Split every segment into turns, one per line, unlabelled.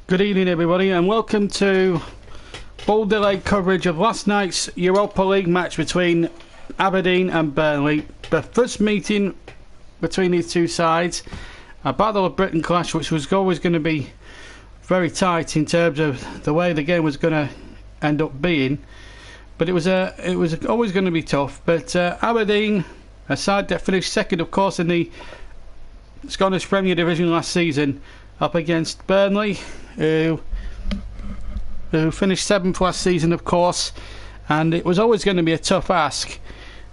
Good evening, everybody, and welcome to full delayed coverage of last night's Europa League match between Aberdeen and Burnley. The first meeting between these two sides, a Battle of Britain clash, which was always going to be very tight in terms of the way the game was going to end up being. But it was always going to be tough. But Aberdeen, a side that finished second, of course, in the Scottish Premier Division last season, up against Burnley, who finished seventh last season, of course, and it was always going to be a tough ask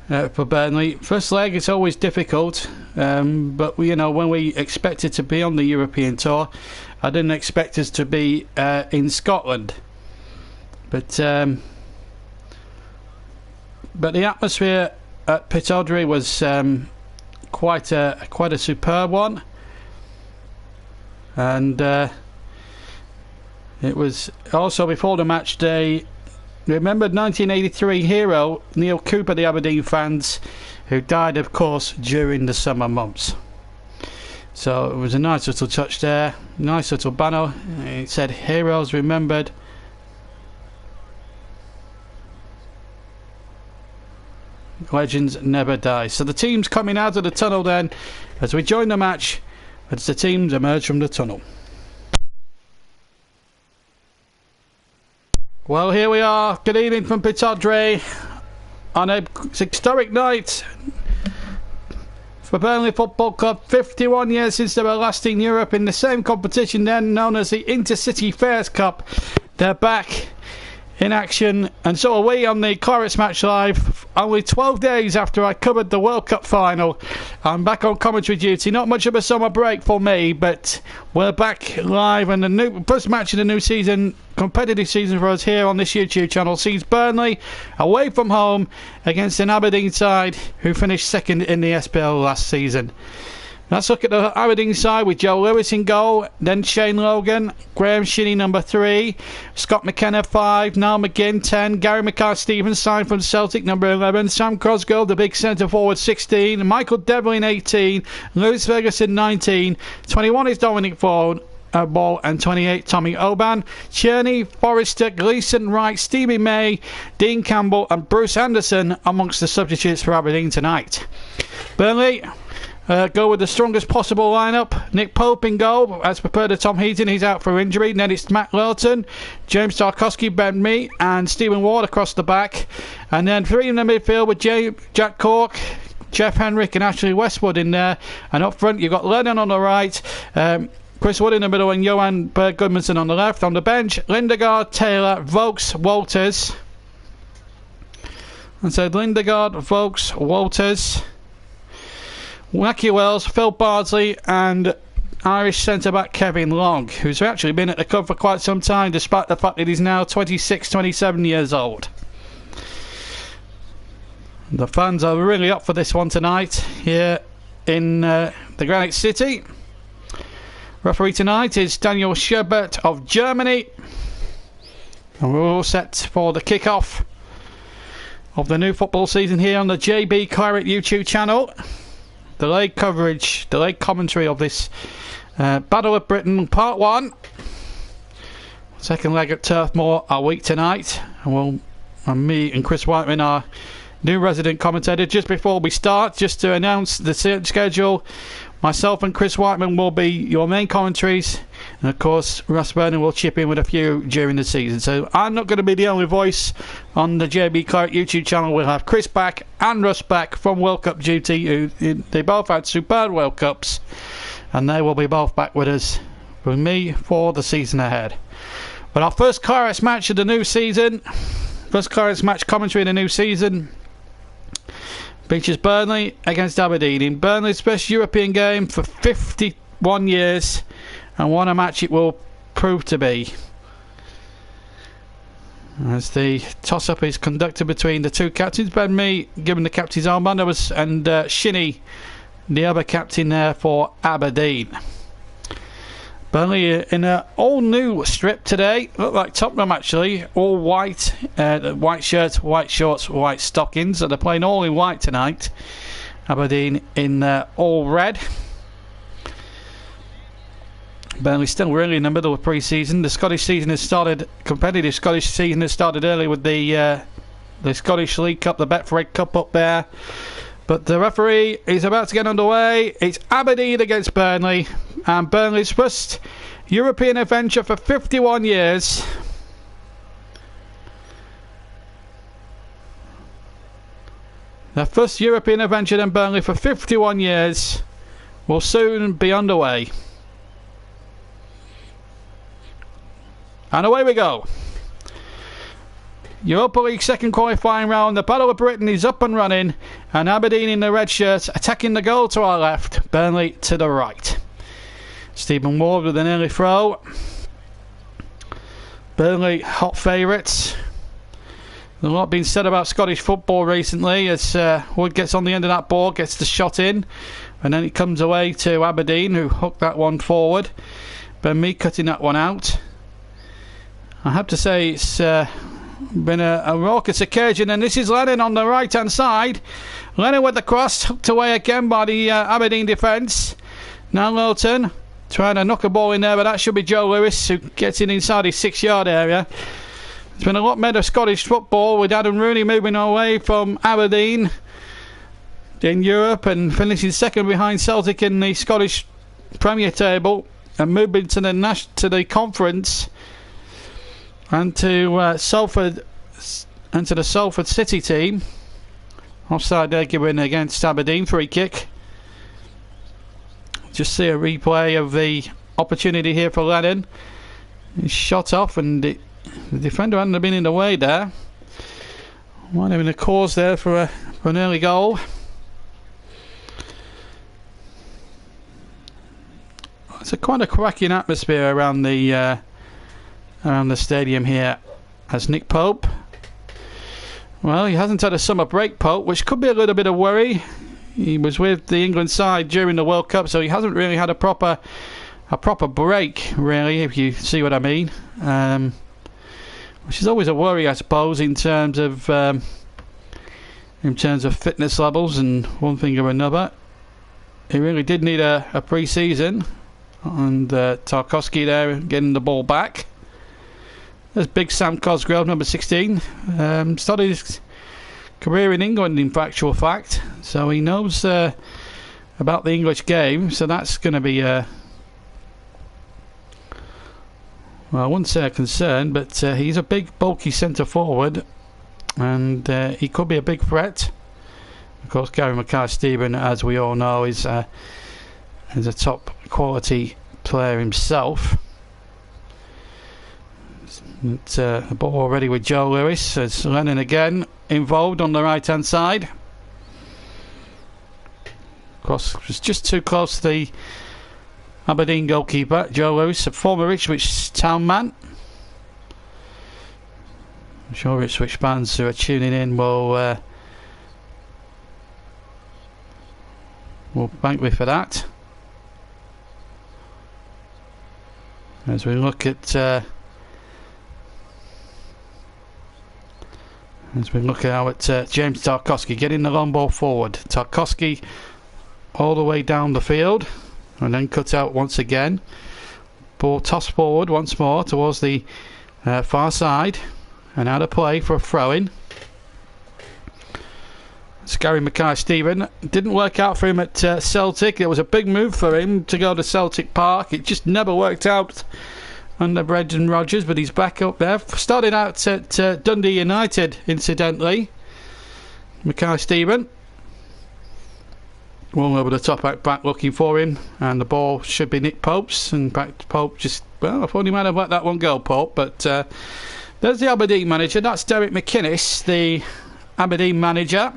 for Burnley. First leg, it's always difficult, but when we expected to be on the European tour, I didn't expect us to be in Scotland. But the atmosphere at Pittodrie was quite a superb one. And it was also before the match day. Remembered 1983 hero Neil Cooper, the Aberdeen fans, who died, of course, during the summer months. So it was a nice little touch there, nice little banner. It said "Heroes Remembered." Legends never die. So the team's coming out of the tunnel then as we join the match, as the teams emerge from the tunnel. Well, here we are. Good evening from Pittodrie on a historic night for Burnley Football Club. 51 years since they were last in Europe in the same competition then known as the Intercity Fairs Cup. They're back in action, and so are we on the Clarets Match Live. Only 12 days after I covered the World Cup final, I'm back on commentary duty. Not much of a summer break for me, but we're back live, and the first match of the new season, competitive season for us here on this YouTube channel, sees Burnley away from home against an Aberdeen side who finished second in the SPL last season. Let's look at the Aberdeen side with Joe Lewis in goal, then Shane Logan, Graham Shinney number 3, Scott McKenna 5, Niall McGinn 10, Gary McCarr-Stevens signed from Celtic number 11, Sam Crosgold, the big centre forward 16, Michael Devlin 18, Lewis Ferguson 19, 21 is Dominic Ball, and 28 Tommy Oban, Cherney, Forrester, Gleeson, Wright, Stevie May, Dean Campbell and Bruce Anderson amongst the substitutes for Aberdeen tonight. Burnley go with the strongest possible lineup. Nick Pope in goal, as per to Tom Heaton, he's out for injury. Then it's Matt Lilton, James Tarkowski, Ben Mee and Stephen Ward across the back. And then 3 in the midfield with Jack Cork, Jeff Henrick and Ashley Westwood in there. And up front you've got Lennon on the right, Chris Wood in the middle and Johan Berg Goodmanson on the left. On the bench, Lindegaard, Taylor, Vokes, Walters. And so Lindegaard, Vokes, Walters, Wacky Wells, Phil Bardsley and Irish centre-back Kevin Long, who's actually been at the club for quite some time despite the fact that he's now 26, 27 years old. The fans are really up for this one tonight here in the Granite City. Referee tonight is Daniel Scherbert of Germany. And we're all set for the kick-off of the new football season here on the JB Claret YouTube channel. Delayed coverage, delayed commentary of this Battle of Britain Part 1. Second leg at Turf Moor a week tonight. And me and Chris Whiteman, our new resident commentator. Just before we start, just to announce the schedule, myself and Chris Whiteman will be your main commentaries. And of course, Russ Vernon will chip in with a few during the season. So I'm not going to be the only voice on the JB Claret YouTube channel. We'll have Chris back and Russ back from World Cup duty. They both had superb World Cups. And they will be both back with us, with me, for the season ahead. But our first Clarets match of the new season, first Clarets match commentary of the new season, features Burnley against Aberdeen in Burnley's best European game for 51 years, and what a match it will prove to be, as the toss-up is conducted between the two captains. Ben Mee given the captain's armband, and Shinney, the other captain there for Aberdeen. Burnley in an all-new strip today. Look like Tottenham actually, all white, white shirts, white shorts, white stockings. So they're playing all in white tonight. Aberdeen in all red. Burnley still really in the middle of pre-season. The Scottish season has started. Competitive Scottish season has started early with the Scottish League Cup, the Betfred Cup up there. But the referee is about to get underway. It's Aberdeen against Burnley, and Burnley's first European adventure for 51 years. Their first European adventure in Burnley for 51 years will soon be underway. And away we go. Europa League second qualifying round. The Battle of Britain is up and running, and Aberdeen in the red shirts attacking the goal to our left, Burnley to the right. Stephen Ward with an early throw. Burnley hot favourites. There's a lot being said about Scottish football recently as Wood gets on the end of that ball, gets the shot in, and then it comes away to Aberdeen, who hooked that one forward. Ben Mee cutting that one out. I have to say it's been a raucous occasion, and this is Lennon on the right hand side. Lennon with the cross, hooked away again by the Aberdeen defence. Now Lilton trying to knock a ball in there, but that should be Joe Lewis, who gets in inside his 6-yard area. There's been a lot made of Scottish football, with Adam Rooney moving away from Aberdeen in Europe and finishing second behind Celtic in the Scottish Premier table, and moving to the conference and to Salford and to the Salford City team. Offside there given against Aberdeen, free kick. Just see a replay of the opportunity here for Lennon. He's shot off, and the defender hadn't been in the way there. Might have been a cause there for an early goal. It's quite a cracking atmosphere around the stadium here. As Nick Pope, well, he hasn't had a summer break, Pope, which could be a little bit of worry. He was with the England side during the World Cup, so he hasn't really had a proper break, really, if you see what I mean. Which is always a worry, I suppose, in terms of fitness levels and one thing or another. He really did need a pre-season, and Tarkowski there getting the ball back. There's big Sam Cosgrove, number 16. Started his career in England, in actual fact, so he knows about the English game. So that's going to be well, I wouldn't say a concern, but he's a big, bulky centre forward, and he could be a big threat. Of course, Gary Mackay-Steven, as we all know, is a top quality player himself. The ball already with Joe Lewis, as Lennon again involved on the right hand side. Cross was just too close to the Aberdeen goalkeeper, Joe Lewis, a former Ipswich Town man. I'm sure Ipswich fans who are tuning in will thank me for that. As we look at how James Tarkowski getting the long ball forward. Tarkowski all the way down the field, and then cut out once again. Ball tossed forward once more towards the far side, and out of play for a throw-in. Gary Mackay-Steven didn't work out for him at Celtic. It was a big move for him to go to Celtic Park. It just never worked out under Brendan Rodgers, but he's back up there. Started out at Dundee United, incidentally. Mackay-Steven. All over the top back looking for him, and the ball should be Nick Pope's. In fact, Pope just, well, I thought he might have let that one go, Pope, but there's the Aberdeen manager. That's Derek McInnes, the Aberdeen manager.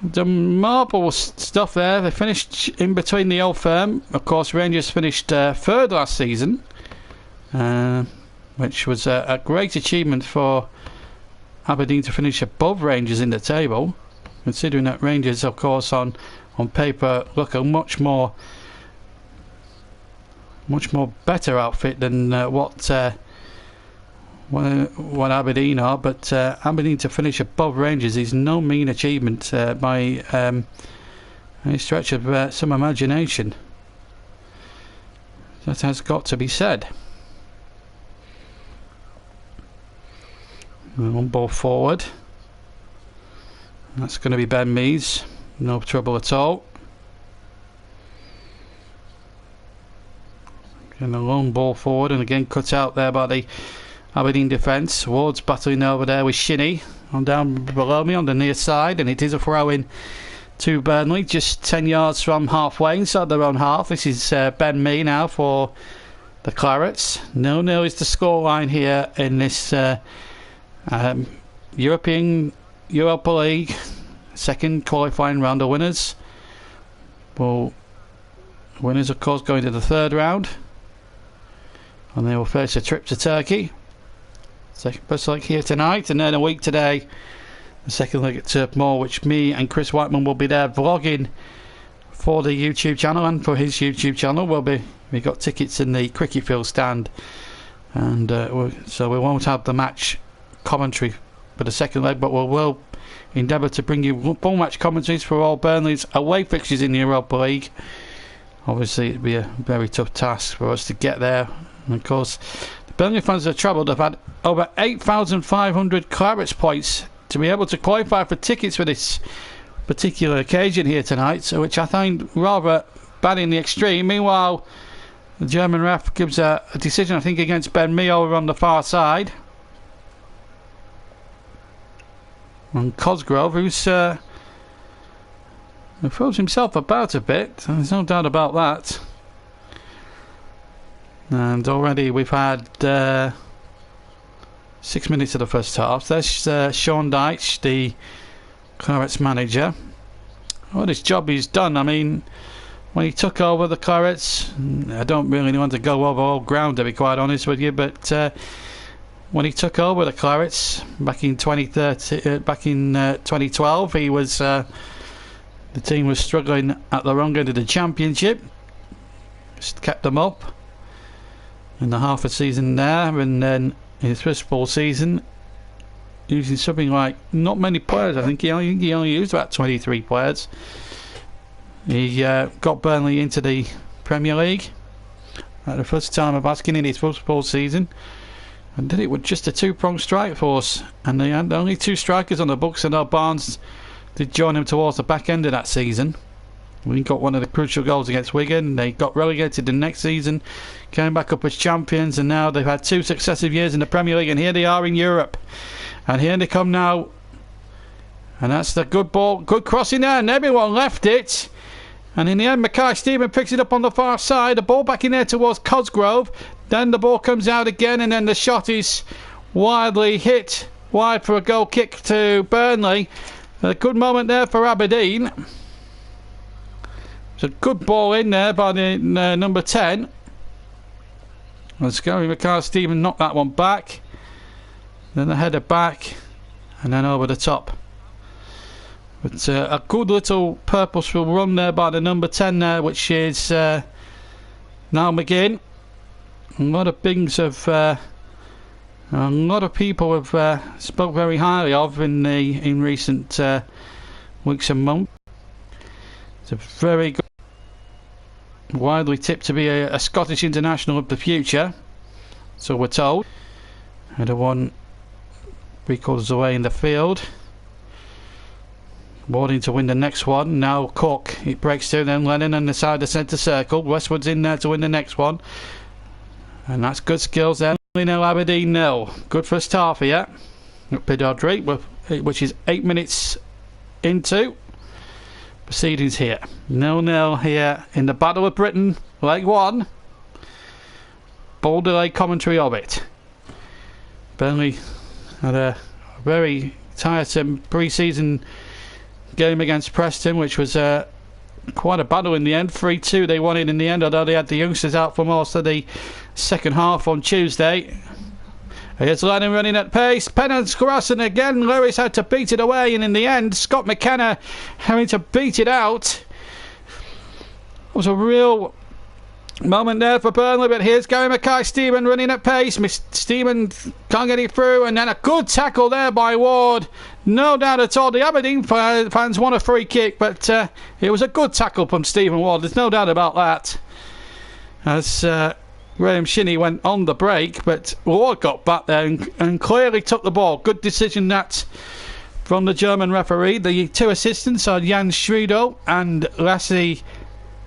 The marvelous stuff there. They finished in between the old firm. Of course, Rangers finished third last season, which was a great achievement for Aberdeen to finish above Rangers in the table, considering that Rangers, of course, on paper look a much more better outfit than what Aberdeen are. But Aberdeen to finish above Rangers is no mean achievement by any stretch of some imagination. That has got to be said. One ball forward. That's going to be Ben Mees. No trouble at all. And a long ball forward, and again cut out there by the Aberdeen defence. Ward's battling over there with Shinnie on down below me on the near side, and it is a throw in to Burnley, just 10 yards from halfway inside their own half. This is Ben Mee now for the Clarets. 0-0 is the scoreline here in this Europa League second qualifying round of winners. Well, winners of course going to the third round, and they will face a trip to Turkey. First leg here tonight, and then a week today the second leg at Turf Moor, which me and Chris Whiteman will be there vlogging for the YouTube channel and for his YouTube channel. We got tickets in the cricket field stand, and so we won't have the match commentary for the second leg, but we will endeavour to bring you full match commentaries for all Burnley's away fixtures in the Europa League. Obviously it'd be a very tough task for us to get there, and of course the Burnley fans are troubled. They've had over 8,500 Clarets points to be able to qualify for tickets for this particular occasion here tonight, so which I find rather bad in the extreme. Meanwhile, the German ref gives a decision, I think, against Ben Mee over on the far side. And Cosgrove, who throws himself about a bit, there's no doubt about that. And already we've had 6 minutes of the first half. There's Sean Dyche, the Clarets manager. What his job he's done. I mean, when he took over the Clarets, I don't really want to go over all ground to be quite honest with you, but when he took over the Clarets back in 2012, he was the team was struggling at the wrong end of the championship. Just kept them up in the half a season there, and then in his first full season using something like not many players. I think he only used about 23 players. He got Burnley into the Premier League at the first time of asking in his first full season, and did it with just a two-pronged strike force, and they had only two strikers on the books, and our Barnes did join him towards the back end of that season. We got one of the crucial goals against Wigan. They got relegated the next season, came back up as champions, and now they've had two successive years in the Premier League, and here they are in Europe. And here they come now, and that's the good ball, good crossing there, and everyone left it. And in the end, Mackay-Steven picks it up on the far side, the ball back in there towards Cosgrove. Then the ball comes out again, and then the shot is wildly hit wide for a goal kick to Burnley. A good moment there for Aberdeen. It's a good ball in there by the number 10. And Scary Mackay-Steven knocked that one back. Then the header back, and then over the top. But a good little purposeful run there by the number 10 there, which is now McGinn. A lot of things have a lot of people have spoke very highly of in recent weeks and months. It's a very good, widely tipped to be a Scottish international of the future, so we're told. Header one 3/4 away in the field. Warding to win the next one. Now Cook, it breaks through, then Lennon on the side of the centre circle. Westwood's in there to win the next one, and that's good skills there. Now Aberdeen 0. Good first half here at Pittodrie, which is 8 minutes into proceedings here. 0-0 here in the Battle of Britain, leg 1. Ball delay commentary of it. Burnley had a very tiresome pre-season game against Preston, which was quite a battle in the end. 3-2 they won it in the end, although they had the youngsters out for most of the second half on Tuesday. Here's Lennon running at pace. Pennant's crossing again. Lewis had to beat it away, and in the end Scott McKenna having to beat it out. It was a real moment there for Burnley, but here's Gary Mackay-Steven running at pace. Steven can't get it through, and then a good tackle there by Ward. No doubt at all, the Aberdeen fans want a free kick, but it was a good tackle from Stephen Ward, there's no doubt about that. as Graham Shinney went on the break, but Ward got back there and clearly took the ball. Good decision that from the German referee. The two assistants are Jan Schrudo and Lasse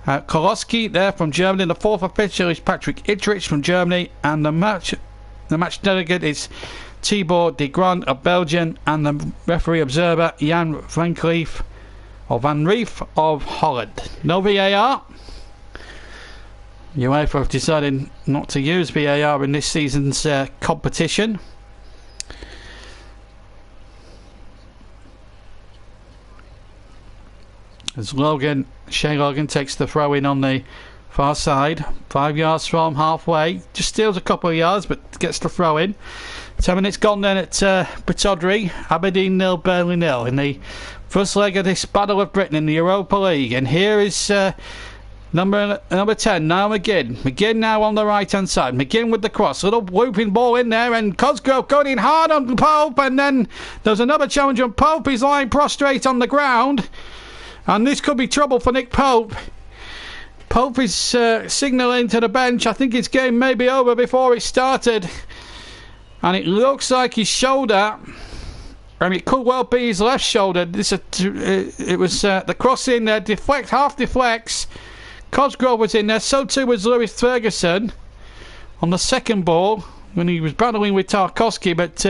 Koloski there from Germany. The fourth official is Patrick Ittrich from Germany, and the match delegate is Tibor de Grand of Belgium, and the referee observer Jan Van Reef of Holland. No VAR. UEFA have decided not to use VAR in this season's competition. As Shea Logan takes the throw in on the far side, 5 yards from halfway, just steals a couple of yards but gets the throw in. 10 minutes gone then at Pittodrie. Aberdeen 0, Burnley 0 in the first leg of this Battle of Britain in the Europa League. And here is number 10, now McGinn. McGinn now on the right hand side. McGinn with the cross, little whooping ball in there, and Cosgrove going in hard on Pope, and then there's another challenge on Pope. He's lying prostrate on the ground, and this could be trouble for Nick Pope. Pope is signalling to the bench. I think his game may be over before it started, and it looks like his shoulder, I mean, it could well be his left shoulder. It was the cross in there, half deflects. Cosgrove was in there, so too was Lewis Ferguson on the second ball when he was battling with Tarkowski, but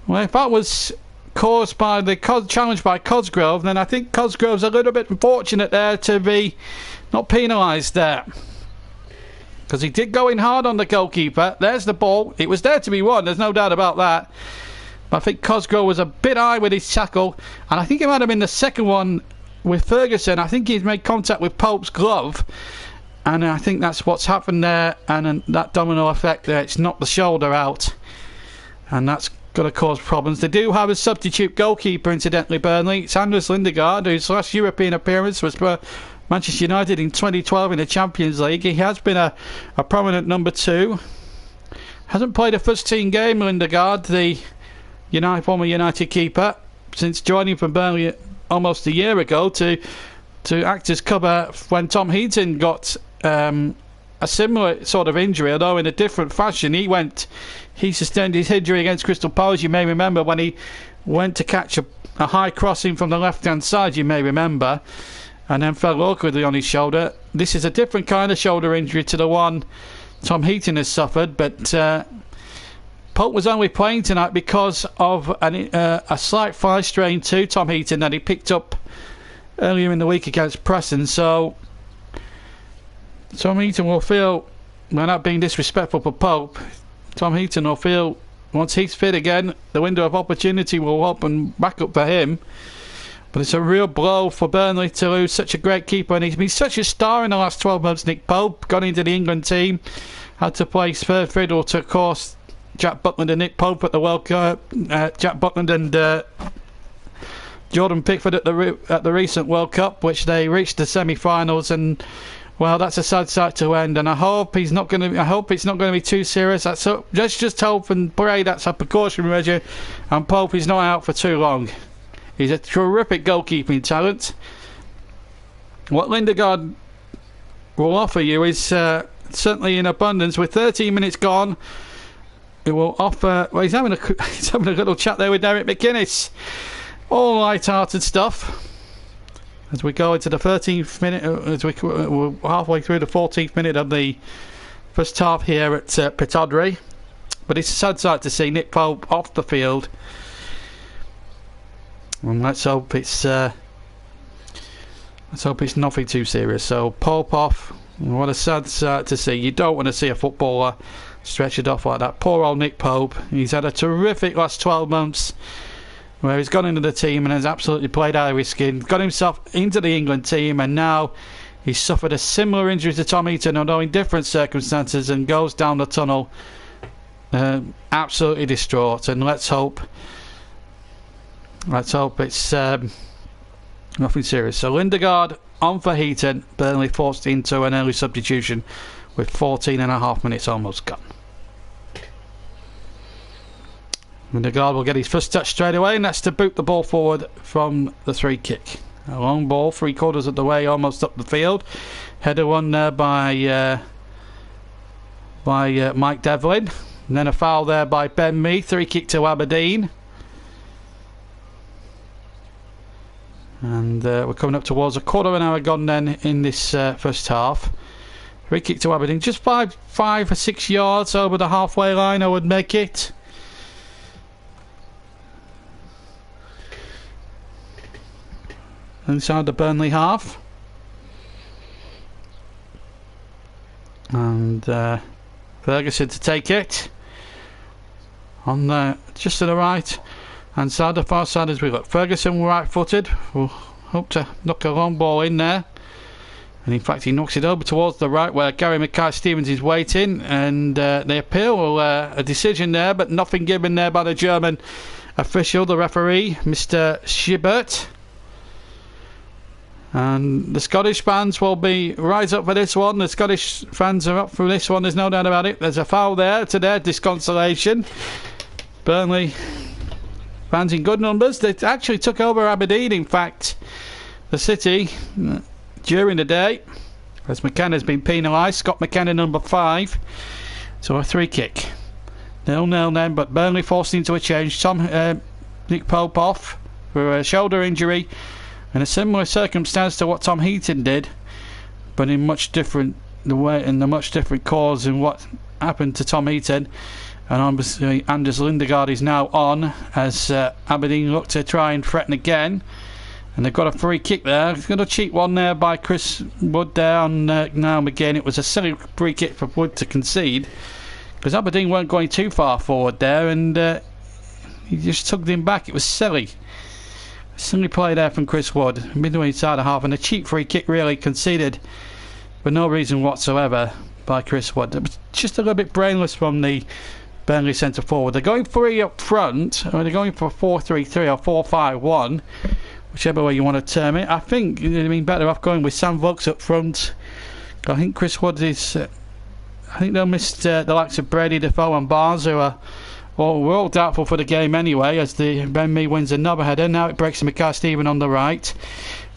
well, if that was caused by the challenge by Cosgrove, then I think Cosgrove's a little bit unfortunate there to be not penalised there, because he did go in hard on the goalkeeper. There's the ball. It was there to be won, there's no doubt about that, but I think Cosgrove was a bit high with his tackle, and I think it might have been the second one with Ferguson. I think he's made contact with Pope's glove, and I think that's what's happened there, and that domino effect there, it's knocked the shoulder out, and that's going to cause problems. They do have a substitute goalkeeper, incidentally, Burnley. It's Anders Lindegaard, whose last European appearance was for Manchester United in 2012 in the Champions League. He has been a prominent number 2. Hasn't played a first team game, Lindegaard, the former United keeper, since joining from Burnley almost a year ago to act as cover when Tom Heaton got a similar sort of injury, although in a different fashion. He sustained his injury against Crystal Palace, you may remember, when he went to catch a high crossing from the left hand side, you may remember, and then fell awkwardly on his shoulder. This is a different kind of shoulder injury to the one Tom Heaton has suffered, but Pope was only playing tonight because of a slight thigh strain to Tom Heaton that he picked up earlier in the week against Preston. So Tom Heaton will feel, we're not being disrespectful for Pope, Tom Heaton will feel once he's fit again, the window of opportunity will open back up for him. But it's a real blow for Burnley to lose such a great keeper, and he's been such a star in the last 12 months. Nick Pope got into the England team, had to play third fiddle to, of course, Jack Butland and Nick Pope at the World Cup. Jack Butland and Jordan Pickford at the recent World Cup, which they reached the semi-finals, and well, that's a sad sight to end. And I hope it's not going to be too serious. Let's just hope and pray that's a precautionary measure, and Pope is not out for too long. He's a terrific goalkeeping talent. What Lindegaard will offer you is certainly in abundance. With 13 minutes gone, it will offer. Well, he's having a little chat there with Derek McInnes. All light-hearted stuff. As we go into the 13th minute, we're halfway through the 14th minute of the first half here at Pittodrie. But it's a sad sight to see Nick Pope off the field. And let's hope it's nothing too serious. So Pope off. What a sad sight to see. You don't want to see a footballer stretched off like that. Poor old Nick Pope. He's had a terrific last 12 months where he's gone into the team and has absolutely played out of his skin, got himself into the England team, and now he's suffered a similar injury to Tom Heaton, although in different circumstances, and goes down the tunnel absolutely distraught. And let's hope it's nothing serious. So Lindegaard on for Heaton. Burnley forced into an early substitution with 14.5 minutes almost gone. Lindegaard will get his first touch straight away, and that's to boot the ball forward from the free kick. A long ball, 3/4 of the way, almost up the field. Header won there by Mike Devlin. And then a foul there by Ben Mee. 3-kick to Aberdeen. And we're coming up towards a quarter of an hour gone then in this first half. 3-kick to Aberdeen. Just 5 or 6 yards over the halfway line, I would make it. Inside the Burnley half. And Ferguson to take it. On the just to the right hand side, the far side as we look. Ferguson right footed. We'll hope to knock a long ball in there. And in fact he knocks it over towards the right where Gary Mackay-Stevens is waiting. And they appeal a decision there, but nothing given there by the German official, the referee, Mr. Schibert. And the Scottish fans will be rise up for this one. The Scottish fans are up for this one, there's no doubt about it. There's a foul there to their disconsolation. Burnley fans in good numbers. They actually took over Aberdeen, in fact, the city, during the day. As McKenna's been penalised. Scott McKenna, number 5. So a 3-kick. 0-0 then, but Burnley forced into a change. Nick Pope off for a shoulder injury. In a similar circumstance to what Tom Heaton did, but in much different cause in what happened to Tom Heaton. And obviously Anders Lindegaard is now on as Aberdeen look to try and threaten again. And they've got a free kick there. He's got a cheap one there by Chris Wood there on now again. It was a silly free kick for Wood to concede because Aberdeen weren't going too far forward there, and he just tugged him back. It was silly. Silly play there from Chris Wood, midway inside the half, and a cheap free kick really conceded for no reason whatsoever by Chris Wood. It was just a little bit brainless from the Burnley centre forward. They're going 3 up front, or they're going for 4-3-3 or 4-5-1, whichever way you want to term it. I think you'd been better off going with Sam Vokes up front. I think Chris Wood is. I think they'll miss the likes of Brady, Defoe, and Barnes, who are. Well, we're all doubtful for the game anyway, as the Ben Mee wins another header. Now it breaks to Mackay-Stevens on the right.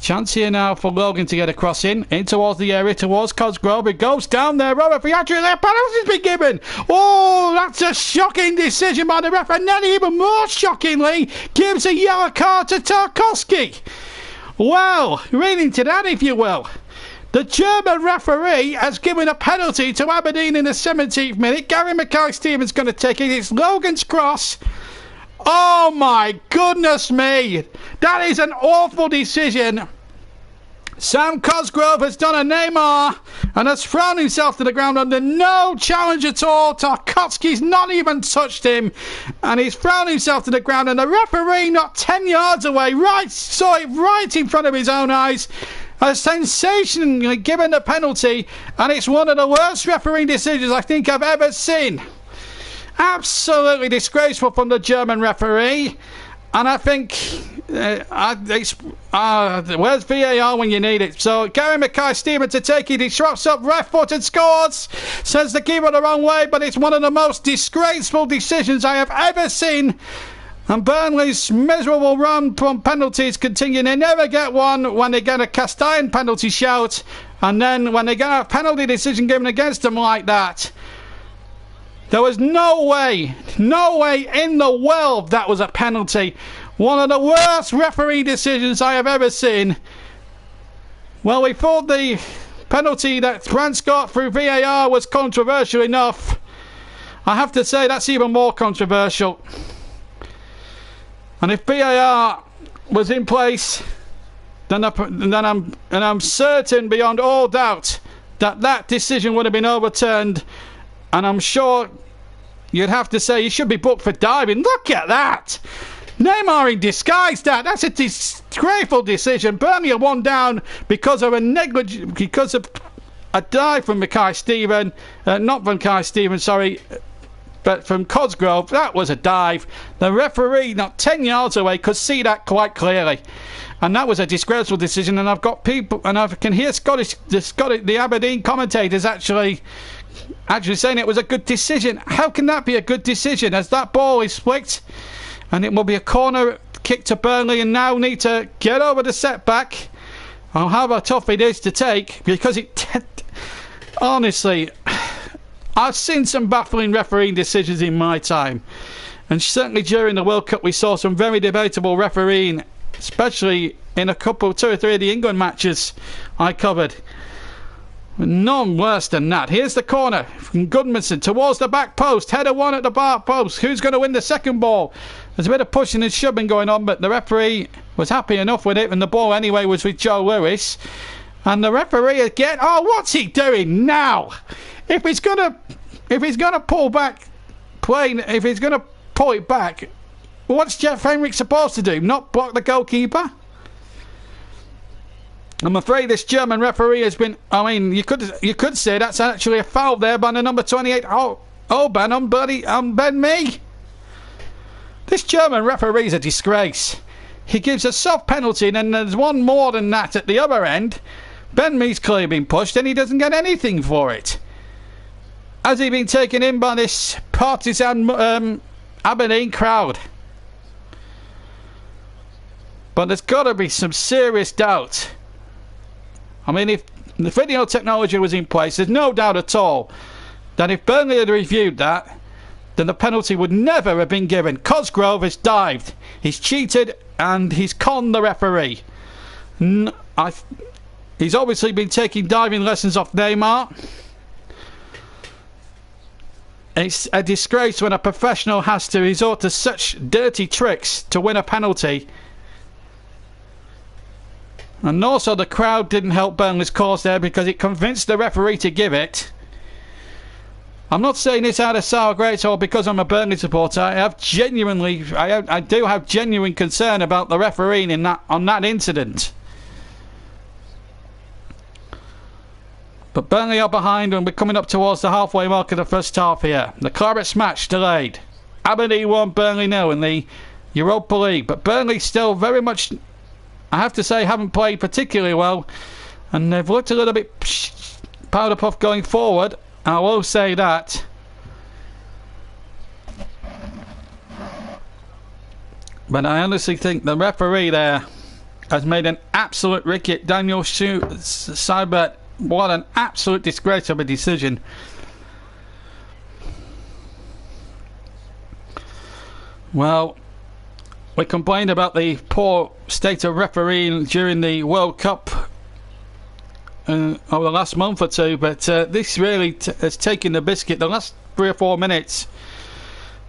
Chance here now for Logan to get a cross in towards the area, towards Cosgrove. It goes down there. Robert Fiatri there. Penalty's been given. Oh, that's a shocking decision by the ref. And then even more shockingly, gives a yellow card to Tarkowski. Well, read into that if you will. The German referee has given a penalty to Aberdeen in the 17th minute. Gary Mackay-Stevens going to take it. It's Logan's cross. Oh my goodness me. That is an awful decision. Sam Cosgrove has done a Neymar and has thrown himself to the ground under no challenge at all. Tarkowski's not even touched him, and he's thrown himself to the ground, and the referee not 10 yards away saw it right in front of his own eyes. A sensationally given the penalty, and it's one of the worst refereeing decisions I think I've ever seen. Absolutely disgraceful from the German referee, and I think where's VAR when you need it? So Gary Mackay-Stevens to take it. He drops up left foot and scores. Sends the keeper the wrong way, but it's one of the most disgraceful decisions I have ever seen. And Burnley's miserable run from penalties continue. They never get one when they get a cast iron penalty shout, and then when they get a penalty decision given against them like that. There was no way in the world that was a penalty. One of the worst referee decisions I have ever seen. Well, we thought the penalty that France got through VAR was controversial enough. I have to say that's even more controversial. And if VAR was in place, then I'm certain beyond all doubt that decision would have been overturned. And I'm sure you'd have to say he should be booked for diving. Look at that! Neymar in disguise, that's a disgraceful decision. Burnley are one down because of a dive from Mackay-Stevens. Not from Mackay-Stevens, sorry. But from Cosgrove, that was a dive. The referee, not 10 yards away, could see that quite clearly. And that was a disgraceful decision. And I've got people, and I can hear the Aberdeen commentators actually saying it was a good decision. How can that be a good decision? As that ball is flicked And it will be a corner kick to Burnley, and now need to get over the setback. Oh, how tough it is to take, because honestly, I've seen some baffling refereeing decisions in my time, and certainly during the World Cup we saw some very debatable refereeing, especially in two or three of the England matches I covered. None worse than that. Here's the corner from Goodmanson towards the back post. Header one at the back post. Who's going to win the second ball? There's a bit of pushing and shoving going on, but the referee was happy enough with it, and the ball anyway was with Joe Lewis. And the referee again. Oh, what's he doing now? If he's gonna pull back, if he's gonna pull it back, what's Jeff Henrik supposed to do? Not block the goalkeeper? I'm afraid this German referee has been. I mean, you could say that's actually a foul there by the number 28 Oban on Ben Mee. This German referee's a disgrace. He gives a soft penalty, and then there's one more than that at the other end. Ben Mee's clearly been pushed, and he doesn't get anything for it. Has he been taken in by this partisan Aberdeen crowd? But there's got to be some serious doubt. I mean, if the video technology was in place, there's no doubt at all that if Burnley had reviewed that, then the penalty would never have been given. Cosgrove has dived. He's cheated and he's conned the referee. He's obviously been taking diving lessons off Neymar. It's a disgrace when a professional has to resort to such dirty tricks to win a penalty. And also the crowd didn't help Burnley's cause there, because it convinced the referee to give it. I'm not saying this out of sour grapes or because I'm a Burnley supporter. I do have genuine concern about the refereeing on that incident. But Burnley are behind, and we're coming up towards the halfway mark of the first half here. The Clarets match delayed. Aberdeen 1, Burnley 0 in the Europa League. But Burnley still very much, I have to say, haven't played particularly well, and they've looked a little bit powder puff going forward. I will say that. But I honestly think the referee there has made an absolute ricket. Daniel Seibert, what an absolute disgrace of a decision. Well, we complained about the poor state of refereeing during the World Cup over the last month or two, but this really has taken the biscuit. The last 3 or 4 minutes,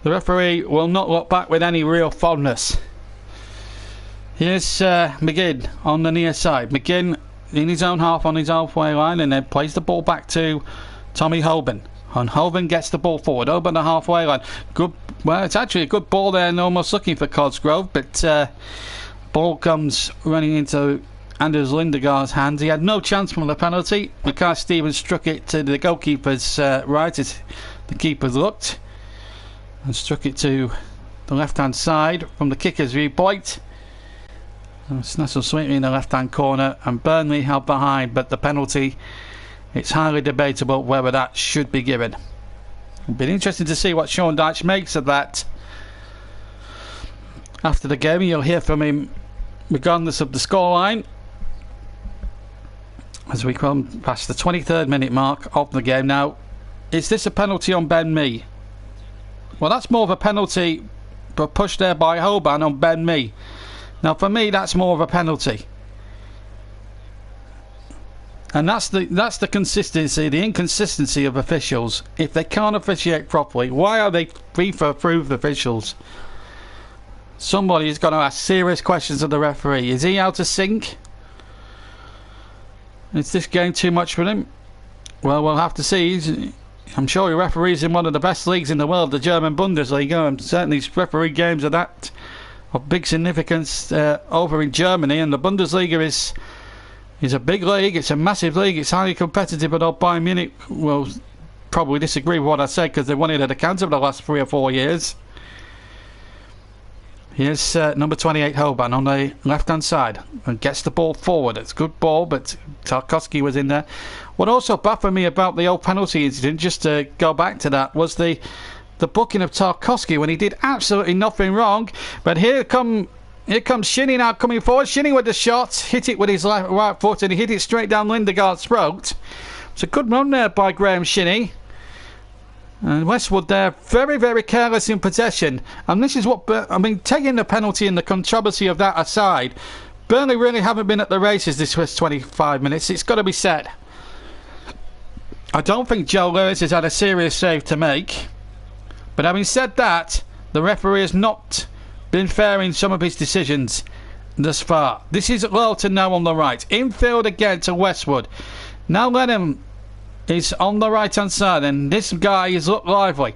the referee will not look back with any real fondness. Here's McGinn on the near side. McGinn in his own half on his halfway line, and then plays the ball back to Tommy Hoban. And Hoban gets the ball forward over the halfway line. Good. Well, it's actually a good ball there, and almost looking for Cosgrove, but ball comes running into Anders Lindegaard's hands. He had no chance from the penalty. Mackay Stevens struck it to the goalkeeper's right as the keeper looked, and struck it to the left-hand side from the kicker's viewpoint. It's nestled sweetly in the left-hand corner, and Burnley held behind, but the penalty, it's highly debatable whether that should be given. It'll be interesting to see what Sean Dyche makes of that. After the game, you'll hear from him regardless of the scoreline, as we come past the 23rd minute mark of the game. Now, is this a penalty on Ben Mee? Well, that's more of a penalty, but pushed there by Hoban on Ben Mee. Now, for me, that's more of a penalty. And that's the consistency, the inconsistency of officials. If they can't officiate properly, why are they FIFA-approved officials? Somebody's got to ask serious questions of the referee. Is he out of sync? Is this game too much for him? Well, we'll have to see. I'm sure he referees in one of the best leagues in the world, the German Bundesliga, and certainly his referee games are that of big significance over in Germany. And the Bundesliga is a big league. It's a massive league. It's highly competitive. But Bayern Munich will probably disagree with what I said, because they've won it at a canter for the last 3 or 4 years. Here's number 28 Hoban on the left-hand side and gets the ball forward. It's a good ball, but Tarkowski was in there. What also baffled me about the old penalty incident, just to go back to that, was the the booking of Tarkowski when he did absolutely nothing wrong. But here comes Shinnie now coming forward. Shinnie with the shot, hit it with his right foot, and he hit it straight down Lindegaard's throat. It's a good run there by Graham Shinnie. And Westwood there, very, very careless in possession. And this is what, taking the penalty and the controversy of that aside, Burnley really haven't been at the races this first 25 minutes. It's got to be said. I don't think Joe Lewis has had a serious save to make. But having said that, the referee has not been fair in some of his decisions thus far. This is Lowton now on the right. Infield again to Westwood. Now Lennon is on the right hand side, and this guy has looked lively,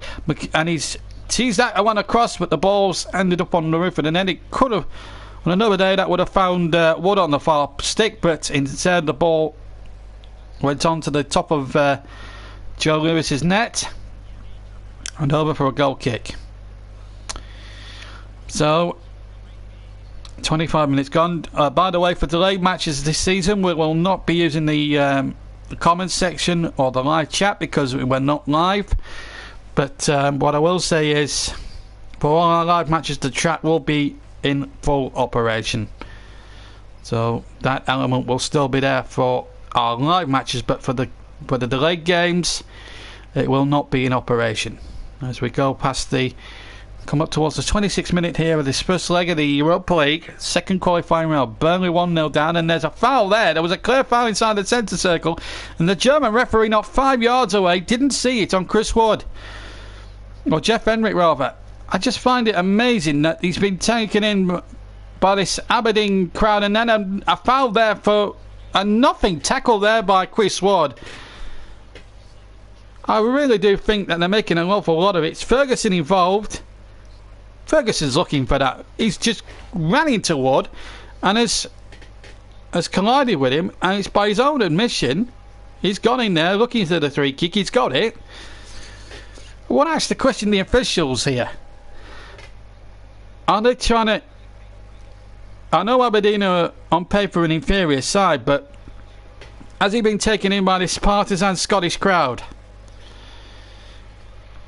and he's teased that one across, but the ball's ended up on the roof, and then it could have, on another day, that would have found Wood on the far stick, but instead the ball went on to the top of Joe Lewis's net and over for a goal kick. So 25 minutes gone. By the way, for delayed matches this season, we will not be using the comments section or the live chat because we're not live. But what I will say is, for all our live matches, the chat will be in full operation. So that element will still be there for our live matches, but for the delayed games, it will not be in operation. As we go past come up towards the 26th minute here of this first leg of the Europa League, second qualifying round. Burnley 1-0 down, and there's a foul there. There was a clear foul inside the centre circle, and the German referee not 5 yards away didn't see it on Chris Wood, or Jeff Henrik rather. I just find it amazing that he's been taken in by this Aberdeen crowd, and then a foul there for a nothing tackle there by Chris Wood. I really do think that they're making an awful lot of it. It's Ferguson involved. Ferguson's looking for that. He's just ran into Wood and has collided with him, and it's by his own admission. He's gone in there looking for the free kick. He's got it. I want to ask the question, the officials here. Are they trying to... I know Aberdeen are on paper an inferior side, but has he been taken in by this partisan Scottish crowd?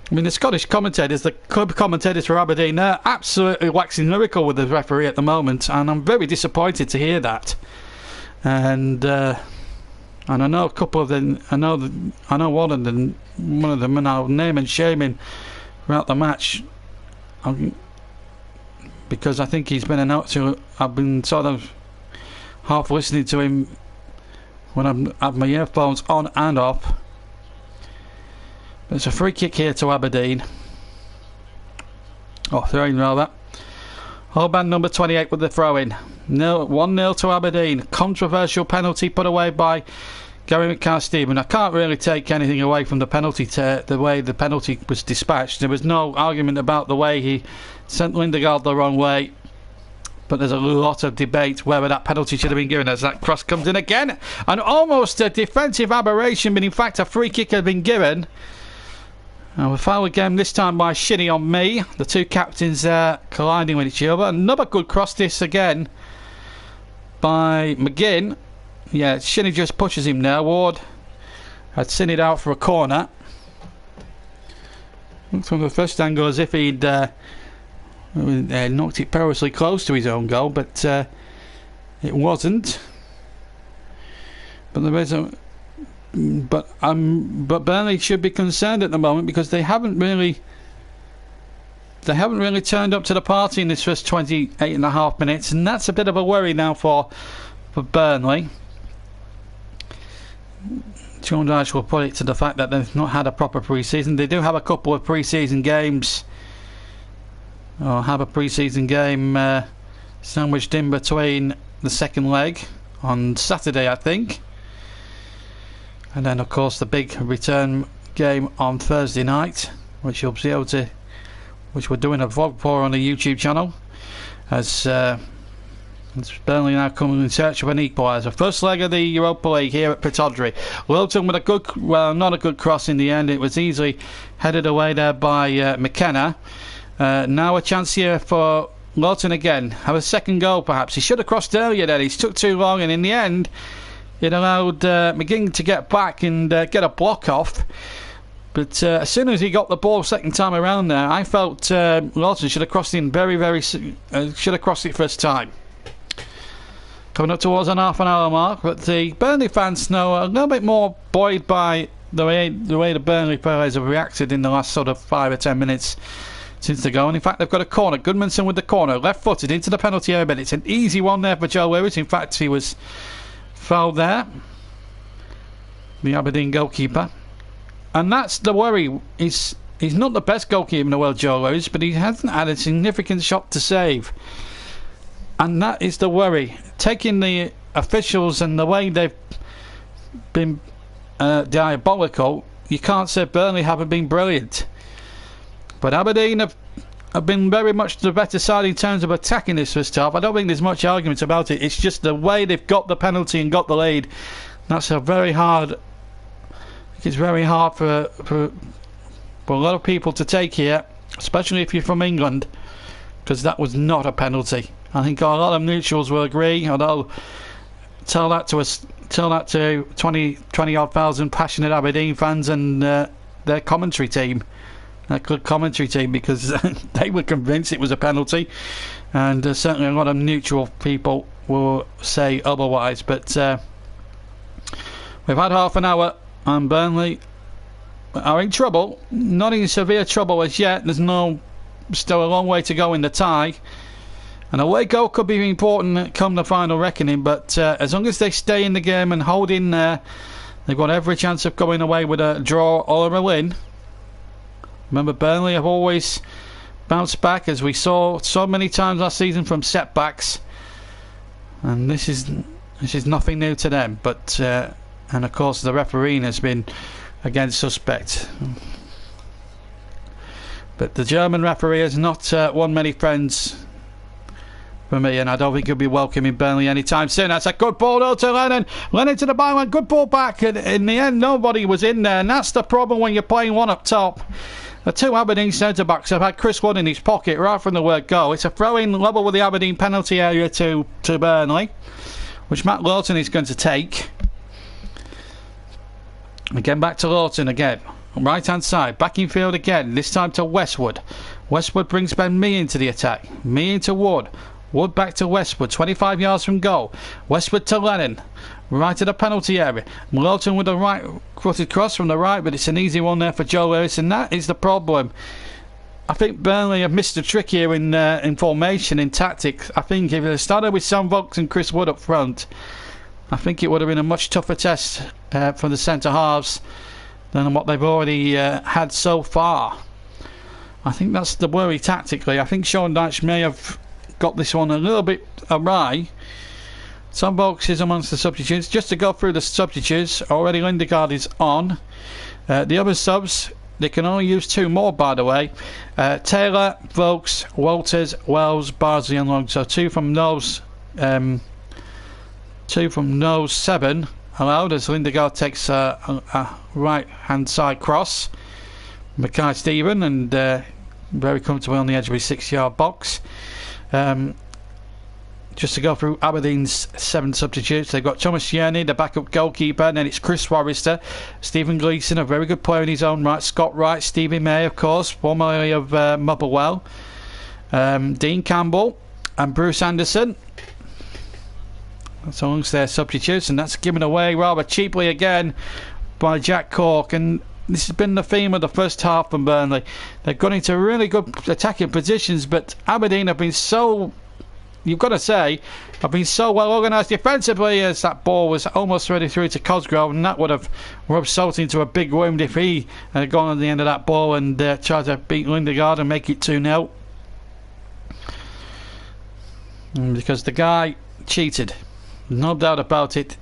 I mean, the Scottish commentators, the club commentators for Aberdeen, they're absolutely waxing lyrical with the referee at the moment, and I'm very disappointed to hear that. And I know a couple of them, I know one of them, and I'll name and shame him throughout the match, because I think he's been announced. I've been sort of half listening to him when I have my earphones on and off. It's a free kick here to Aberdeen. Or throw-in rather. Holban number 28 with the throw-in. 1-0 to Aberdeen. Controversial penalty put away by Gary McCarthy-Stephen. I can't really take anything away from the penalty, the way the penalty was dispatched. There was no argument about the way he sent Lindegaard the wrong way. But there's a lot of debate whether that penalty should have been given, as that cross comes in again. And almost a defensive aberration, but in fact a free kick had been given. Now a foul again, this time by Shinnie on me. The two captains colliding with each other. Another good cross this again by McGinn. Yeah, Shinnie just pushes him there. Ward had sent it out for a corner. Looks from the first angle as if he'd knocked it perilously close to his own goal, but it wasn't. But there is a... But Burnley should be concerned at the moment because they haven't really turned up to the party in this first 28.5 minutes, and that's a bit of a worry now for Burnley. John Dyche will put it to the fact that they've not had a proper pre-season. They do have a couple of pre-season games, or have a pre-season game sandwiched in between the second leg on Saturday, I think. And then, of course, the big return game on Thursday night, which you'll be able to, which we're doing a vlog for on the YouTube channel, as Burnley now coming in search of an equaliser. First leg of the Europa League here at Pittodrie. Wilton with a good, well, not a good cross in the end. It was easily headed away there by McKenna. Now a chance here for Lawton again. Have a second goal, perhaps. He should have crossed earlier then. He took too long, and in the end, it allowed McGinn to get back and get a block off. But as soon as he got the ball second time around there, I felt Lawson should have crossed in should have crossed it first time. Coming up towards an half an hour mark, but the Burnley fans know a little bit more buoyed by the way the Burnley players have reacted in the last sort of 5 or 10 minutes since the goal. And in fact, they've got a corner. Goodmanson with the corner, left-footed into the penalty area, but it's an easy one there for Joe Lewis. In fact, he was fouled there, the Aberdeen goalkeeper. And that's the worry. He's not the best goalkeeper in the world, Joe Lewis, but he hasn't had a significant shot to save. And that is the worry. Taking the officials and the way they've been diabolical, you can't say Burnley haven't been brilliant. But Aberdeen have been very much the better side in terms of attacking this first half. I don't think there's much argument about it. It's just the way they've got the penalty and got the lead. That's a very hard. It's very hard for a lot of people to take here, especially if you're from England, because that was not a penalty. I think a lot of neutrals will agree. Although tell that to 20 odd thousand passionate Aberdeen fans and their commentary team. That good commentary team, because they were convinced it was a penalty, and certainly a lot of neutral people will say otherwise. But we've had half an hour, and Burnley are in trouble. Not in severe trouble as yet. There's still a long way to go in the tie. An away goal could be important come the final reckoning, but as long as they stay in the game and hold in there, they've got every chance of going away with a draw or a win. Remember, Burnley have always bounced back, as we saw so many times last season, from setbacks, and this is nothing new to them. But and of course the refereeing has been again suspect. But the German referee has not won many friends for me, and I don't think he'll be welcoming Burnley anytime soon. That's a good ball though to Lennon. Lennon to the byline, good ball back, and in the end nobody was in there, and that's the problem when you're playing one up top. The two Aberdeen centre-backs have had Chris Wood in his pocket right from the word go. It's a throw-in level with the Aberdeen penalty area to Burnley, which Matt Lawton is going to take. Again, back to Lawton again. Right hand side, back in field again, this time to Westwood. Westwood brings Ben Mee into the attack. Mee into Wood. Wood back to Westwood, 25 yards from goal. Westwood to Lennon, right to the penalty area. Lawton with a right footed cross from the right, but it's an easy one there for Joe Lewis, and that is the problem. I think Burnley have missed a trick here in formation, in tactics. I think if they started with Sam Vokes and Chris Wood up front, I think it would have been a much tougher test for the centre halves than what they've already had so far. I think that's the worry tactically. I think Sean Dyche may have got this one a little bit awry. Sam Vokes is amongst the substitutes. Just to go through the substitutes, already Lindegaard is on. The other subs, they can only use 2 more, by the way. Taylor, Vokes, Walters, Wells, Bardsley and Long. So 2 from those 7 allowed, as Lindegaard takes a right hand side cross. Mackay Stephen, and very comfortable on the edge of his 6-yard box. Just to go through Aberdeen's 7 substitutes, they've got Thomas Tierney, the backup goalkeeper, and then it's Chris Forrester, Stephen Gleeson, a very good player in his own right, Scott Wright, Stevie May, of course, formerly of Motherwell, Dean Campbell, and Bruce Anderson. That's amongst their substitutes, and that's given away rather cheaply again by Jack Cork. And this has been the theme of the first half from Burnley. They've got into really good attacking positions, but Aberdeen have been so, you've got to say, have been so well organised defensively, as that ball was almost ready through to Cosgrove, and that would have rubbed salt into a big wound if he had gone on the end of that ball and tried to beat Lindegaard and make it 2-0. Because the guy cheated. No doubt about it.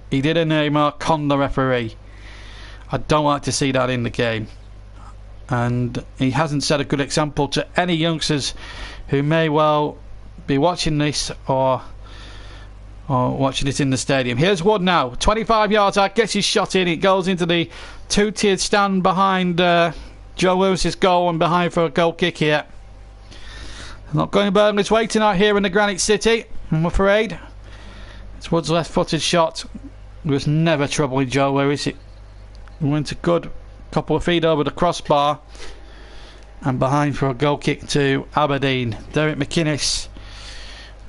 He did a Neymar con the referee. I don't like to see that in the game, and he hasn't set a good example to any youngsters who may well be watching this or watching it in the stadium. Here's Wood now, 25 yards out, gets his shot in, it goes into the 2-tiered stand behind Joe Lewis's goal and behind for a goal kick here. Not going Burnley's way tonight here in the Granite City, I'm afraid. It's Wood's left footed shot. There was never trouble with Joe Lewis. It went a good Couple of feet over the crossbar. And behind for a goal kick to Aberdeen. Derek McInnes.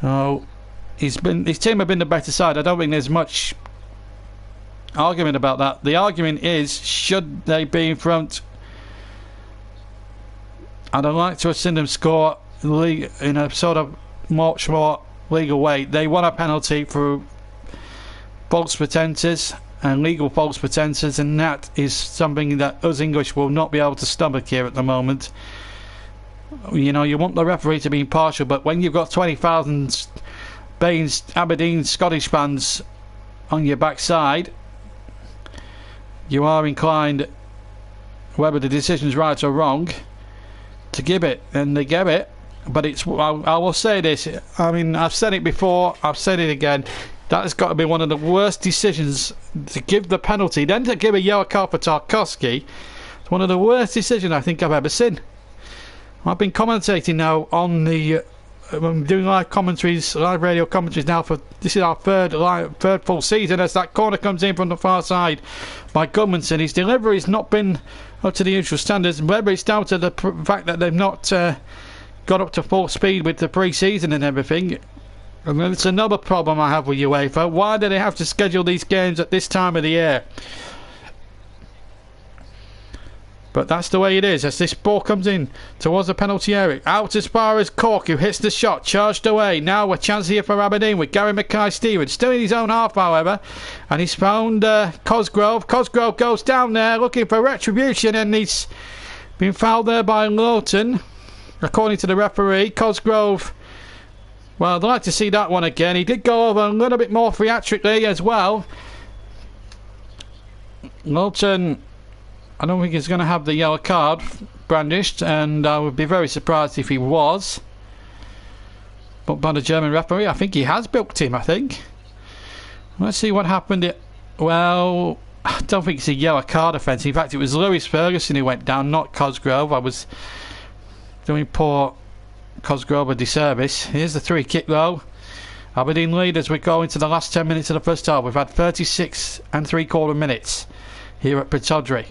Oh, his team have been the better side. I don't think there's much argument about that. The argument is, should they be in front? I'd like to have seen them score in a sort of much more legal way. They won a penalty for false pretences and legal false pretences, and that is something that us English will not be able to stomach here at the moment. You know, you want the referee to be impartial, but when you've got 20,000 Aberdeen Scottish fans on your backside, you are inclined, whether the decision's right or wrong, to give it, and they give it. But it's, I will say this, I mean, I've said it before, I've said it again, that has got to be one of the worst decisions, to give the penalty, then to give a yellow card for Tarkowski. It's one of the worst decisions I think I've ever seen. I've been commentating now on the, I'm doing live commentaries, live radio commentaries now for, this is our third full season, as that corner comes in from the far side by Gudmundsson. His delivery's not been up to the usual standards, whether it's down to the fact that they've not got up to full speed with the pre-season and everything. And then it's another problem I have with UEFA. Why do they have to schedule these games at this time of the year? But that's the way it is, as this ball comes in towards the penalty area. Out as far as Cork, who hits the shot, charged away. Now a chance here for Aberdeen with Gary Mackay-Stevens. Still in his own half, however. And he's found Cosgrove. Cosgrove goes down there looking for retribution, and he's been fouled there by Lowton. According to the referee, Cosgrove, well, I'd like to see that one again. He did go over a little bit more theatrically as well. Lowton, I don't think he's going to have the yellow card brandished, and I would be very surprised if he was. But by the German referee, I think he has booked him, I think. Let's see what happened. Well, I don't think it's a yellow card offence. In fact, it was Lewis Ferguson who went down, not Cosgrove. I was doing poor Cosgrove a disservice. Here's the free kick though. Aberdeen lead as we go into the last 10 minutes of the first half. We've had 36 3/4 minutes here at Pittodrie.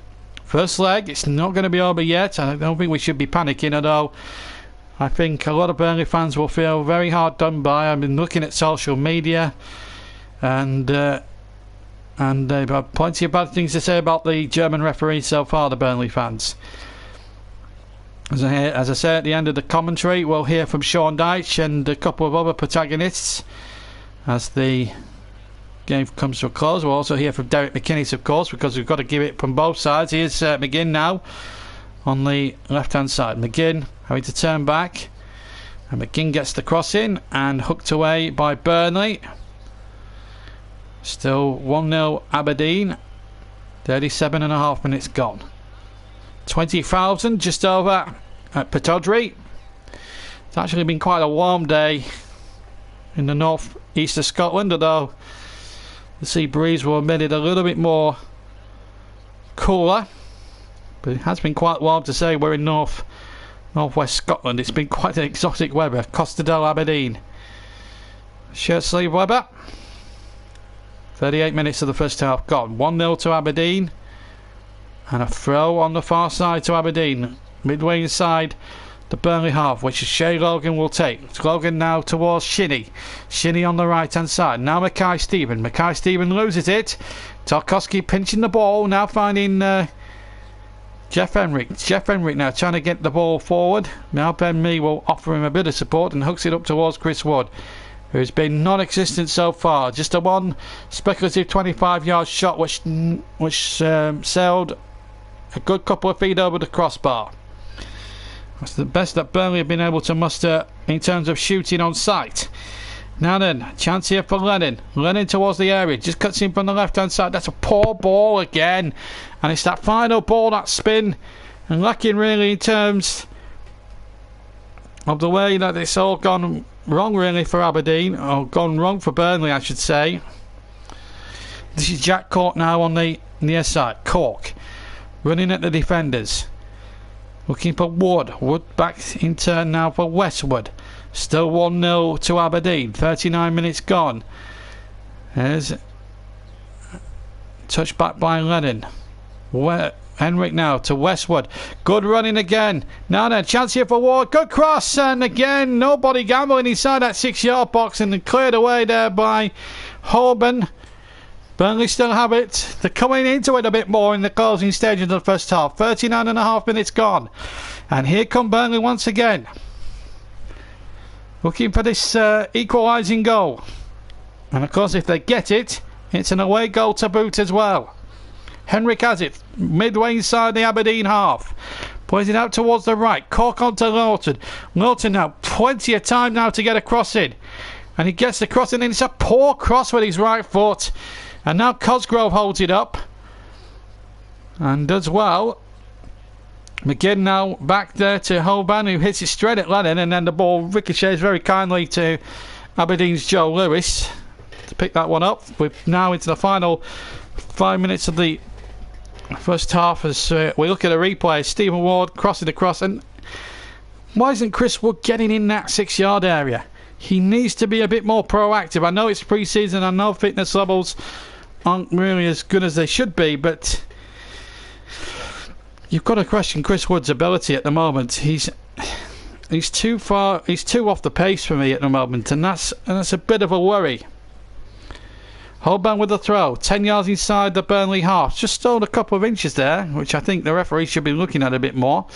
First leg, it's not going to be over yet. I don't think we should be panicking, although I think a lot of Burnley fans will feel very hard done by. I've been looking at social media, and they've had plenty of bad things to say about the German referee so far, the Burnley fans. As I say at the end of the commentary, we'll hear from Sean Dyche and a couple of other protagonists as the game comes to a close. We'll also hear from Derek McInnes, of course, because we've got to give it from both sides. Here's McGinn now on the left hand side. McGinn having to turn back, and McGinn gets the cross in and hooked away by Burnley. Still 1-0 Aberdeen. 37.5 minutes gone. 20,000 just over at Pittodrie. It's actually been quite a warm day in the north east of Scotland, although the sea breeze will have made it a little bit more cooler. But it has been quite warm to say we're in northwest Scotland. It's been quite an exotic weather. Costadale, Aberdeen. Shirt sleeve weather. 38 minutes of the first half gone. 1-0 to Aberdeen. And a throw on the far side to Aberdeen. Midway inside the Burnley half, which Shay Logan will take. It's Logan now towards Shinnie. Shinnie on the right hand side. Now Mackay-Stevens. Mackay-Stevens loses it. Tarkowski pinching the ball. Now finding Jeff Henrik. Jeff Henrik now trying to get the ball forward. Now Ben Mee will offer him a bit of support and hooks it up towards Chris Wood, who's been non-existent so far. Just a one speculative 25-yard shot which sailed a good couple of feet over the crossbar. That's the best that Burnley have been able to muster in terms of shooting on sight. Now then, chance here for Lennon. Lennon towards the area, just cuts in from the left hand side. That's a poor ball again, and it's that final ball, that spin, and lacking really in terms of the way that it's all gone wrong really for Aberdeen, or gone wrong for Burnley I should say. This is Jack Cork now on the near side. Cork running at the defenders, looking for Wood. Wood back in turn now for Westwood. Still 1-0 to Aberdeen. 39 minutes gone. There's touch back by Lennon. Henrik now to Westwood. Good running again. Now then, chance here for Ward. Good cross, and again, nobody gambling inside that 6-yard box, and then cleared away there by Holborn. Burnley still have it. They're coming into it a bit more in the closing stages of the first half. 39.5 minutes gone. And here come Burnley once again. Looking for this equalising goal. And of course, if they get it, it's an away goal to boot as well. Henrik has it, midway inside the Aberdeen half. Plays it out towards the right. Cork onto Lawton. Lawton now, plenty of time now to get a cross in. And he gets the cross in, and it's a poor cross with his right foot. And now Cosgrove holds it up. And does well. McGinn now back there to Holborn, who hits it straight at Lennon. And then the ball ricochets very kindly to Aberdeen's Joe Lewis to pick that one up. We're now into the final 5 minutes of the first half as we look at a replay. Stephen Ward crossing across, and why isn't Chris Wood getting in that 6-yard area? He needs to be a bit more proactive. I know it's pre-season, I know fitness levels aren't really as good as they should be, but you've got to question Chris Wood's ability at the moment. He's too off the pace for me at the moment, and that's a bit of a worry. Holborn with the throw, 10 yards inside the Burnley half. Just stole a couple of inches there, which I think the referee should be looking at a bit more.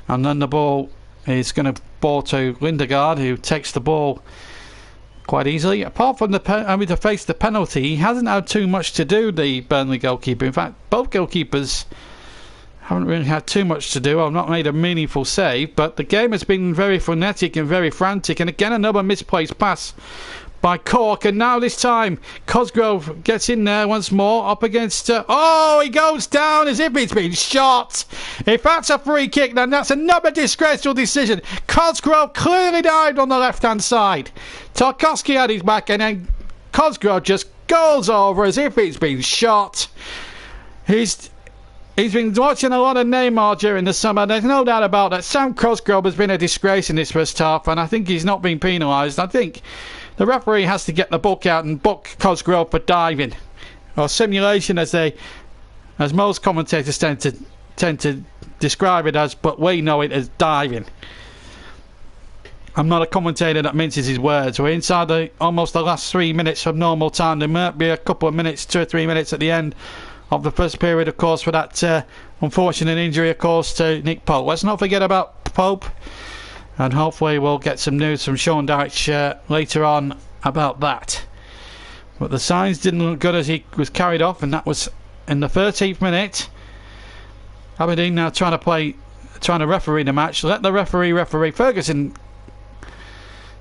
And then the ball is going to ball to Lindegaard, who takes the ball quite easily. Apart from having to face the penalty, he hasn't had too much to do, the Burnley goalkeeper. In fact, both goalkeepers haven't really had too much to do. I've not made a meaningful save, but the game has been very frenetic and very frantic. And again, another misplaced pass by Cork, and now this time Cosgrove gets in there once more up against oh, he goes down as if he's been shot. If that's a free kick, then that's another disgraceful decision. Cosgrove clearly dived on the left hand side. Tarkowski had his back, and then Cosgrove just goes over as if he's been shot. He's been watching a lot of Neymar during the summer. There's no doubt about that. Sam Cosgrove has been a disgrace in this first half, and I think he's not been penalised. I think the referee has to get the book out and book Cosgrove for diving, or simulation, as most commentators tend to describe it as, but we know it as diving. I'm not a commentator that minces his words. We're inside almost the last 3 minutes of normal time. There might be a couple of minutes, 2 or 3 minutes at the end of the first period, of course, for that unfortunate injury, of course, to Nick Pope. Let's not forget about Pope. And hopefully we'll get some news from Sean Dyche later on about that. But the signs didn't look good as he was carried off, and that was in the 13th minute. Aberdeen now trying to referee the match. Let the referee. Ferguson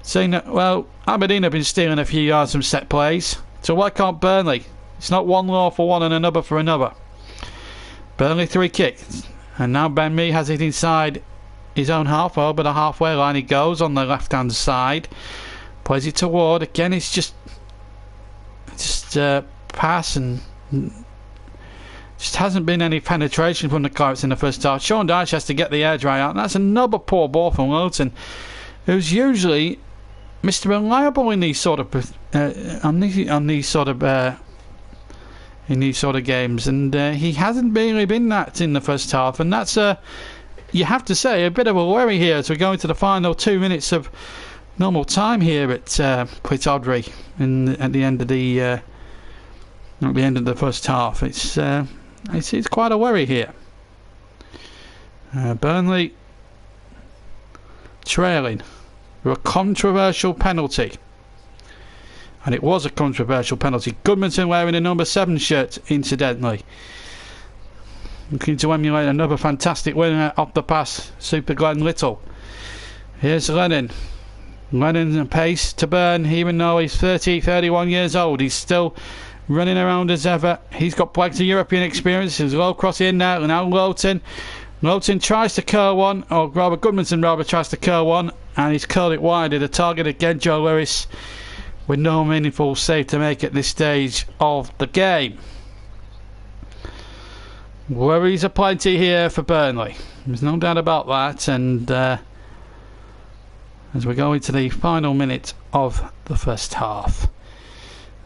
saying that, well, Aberdeen have been stealing a few yards from set plays, so why can't Burnley? It's not one law for one and another for another. Burnley 3 kicks, and now Ben Mee has it inside his own half, over the halfway line he goes on the left hand side, plays it toward. Again, it's just pass, and just hasn't been any penetration from the Clarets in the first half. Sean Dyche has to get the air dry out, and that's another poor ball from Lowton, who's usually Mr. Reliable in these sort of in these sort of games, and he hasn't really been that in the first half, and that's you have to say a bit of a worry here as we go into the final 2 minutes of normal time here at Pittodrie at the end of the first half. It's quite a worry here. Burnley trailing for a controversial penalty, and it was a controversial penalty. Goodmanson wearing a number 7 shirt, incidentally, looking to emulate another fantastic winner off the pass, Super Glenn Little. Here's Lennon pace to burn, even though he's 31 years old. He's still running around as ever. He's got plenty of European experience. There's a low cross in now, and now Lowton tries to curl one, or Robert Goodmanson tries to curl one, and he's curled it wide at the target again, Joe Lewis, with no meaningful save to make at this stage of the game. Worries are plenty here for Burnley. There's no doubt about that. And as we go into the final minute of the first half,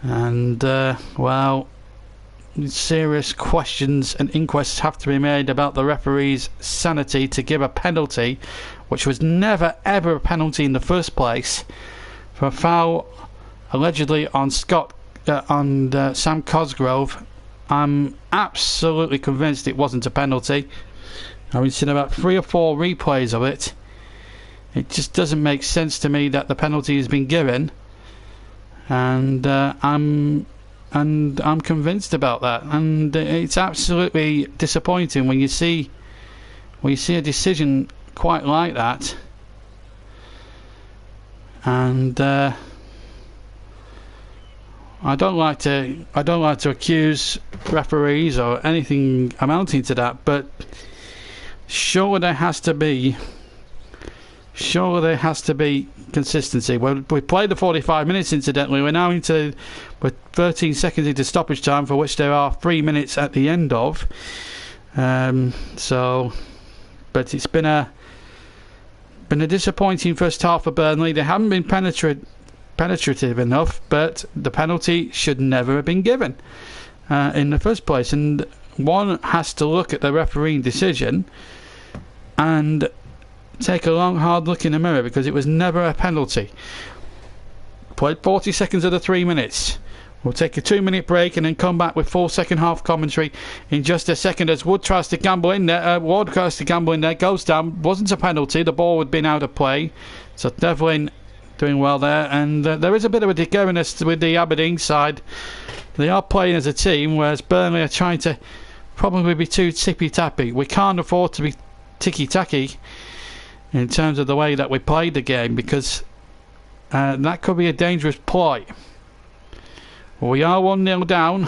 and well, serious questions and inquests have to be made about the referee's sanity to give a penalty, which was never ever a penalty in the first place, for a foul allegedly on Sam Cosgrove. I'm absolutely convinced it wasn't a penalty. I've seen about 3 or 4 replays of it. It just doesn't make sense to me that the penalty has been given, and I'm convinced about that. And it's absolutely disappointing when you see a decision quite like that. And I don't like to accuse referees or anything amounting to that, but surely there has to be consistency. We played the 45 minutes, incidentally. We're now we're 13 seconds into stoppage time, for which there are 3 minutes at the end of. But it's been a disappointing first half for Burnley. They haven't been penetrative enough, but the penalty should never have been given in the first place. And one has to look at the refereeing decision and take a long hard look in the mirror, because it was never a penalty. Played 40 seconds of the 3 minutes. We'll take a 2-minute break and then come back with full second half commentary in just a second, as Ward tries to gamble in there. Goes down. Wasn't a penalty. The ball had been out of play. So Devlin doing well there, and there is a bit of a togetherness with the Aberdeen side. They are playing as a team, whereas Burnley are trying to probably be too tippy-tappy. We can't afford to be ticky-tacky in terms of the way that we played the game, because that could be a dangerous ploy. We are 1-0 down,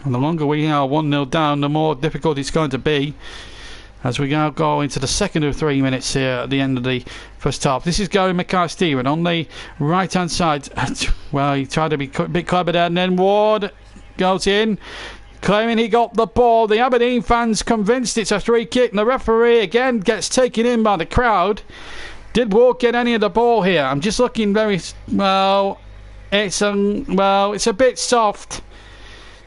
and the longer we are 1-0 down, the more difficult it's going to be, as we now go into the second of 3 minutes here at the end of the first half. This is Gary Mackay-Steven on the right hand side. Well, he tried to be a bit clever there, and then Ward goes in, claiming he got the ball. The Aberdeen fans convinced it's a free kick, and the referee again gets taken in by the crowd. Did Ward get any of the ball here? I'm just looking very well. It's a bit soft.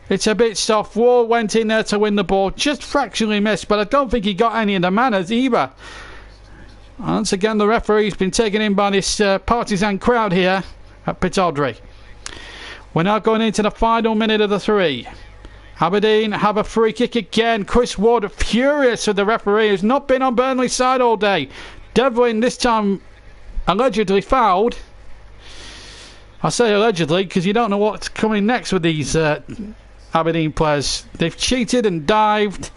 It's a bit soft. Ward went in there to win the ball, just fractionally missed, but I don't think he got any of the manners either. Once again, the referee's been taken in by this partisan crowd here at Pittodrie. We're now going into the final minute of the 3. Aberdeen have a free kick again. Chris Ward furious with the referee, who's not been on Burnley's side all day. Devlin this time allegedly fouled. I say allegedly because you don't know what's coming next with these Aberdeen players. They've cheated and dived,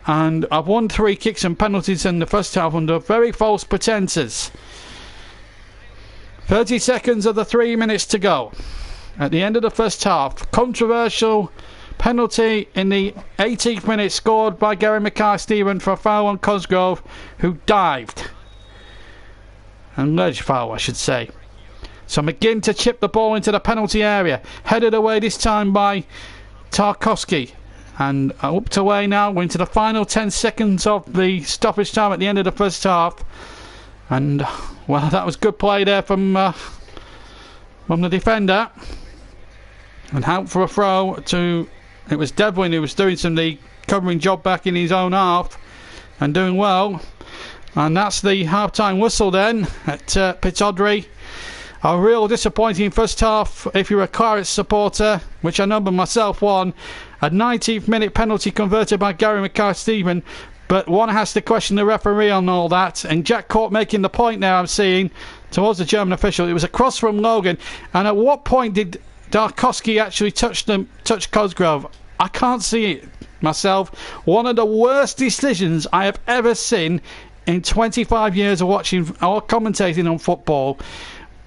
and I've won 3 kicks and penalties in the first half under very false pretences. 30 seconds of the 3 minutes to go at the end of the first half. Controversial penalty in the 18th minute, scored by Gary Mackay-Steven for a foul on Cosgrove, who dived. And ledge foul, I should say. So McGinn to chip the ball into the penalty area. Headed away this time by Tarkowski. And up to away now. We're into the final 10 seconds of the stoppage time at the end of the first half. And, well, that was good play there from the defender. And out for a throw to... It was Devlin who was doing some of the covering job back in his own half. And doing well. And that's the half-time whistle then at Pittodrie. A real disappointing first half if you're a Clarets supporter, which I number myself one. A 19th minute penalty converted by Gary Mackay-Steven, but one has to question the referee on all that. And Jack Court making the point now, I'm seeing, towards the German official. It was a cross from Logan. And at what point did Tarkowski actually touch Cosgrove? I can't see it myself. One of the worst decisions I have ever seen in 25 years of watching or commentating on football.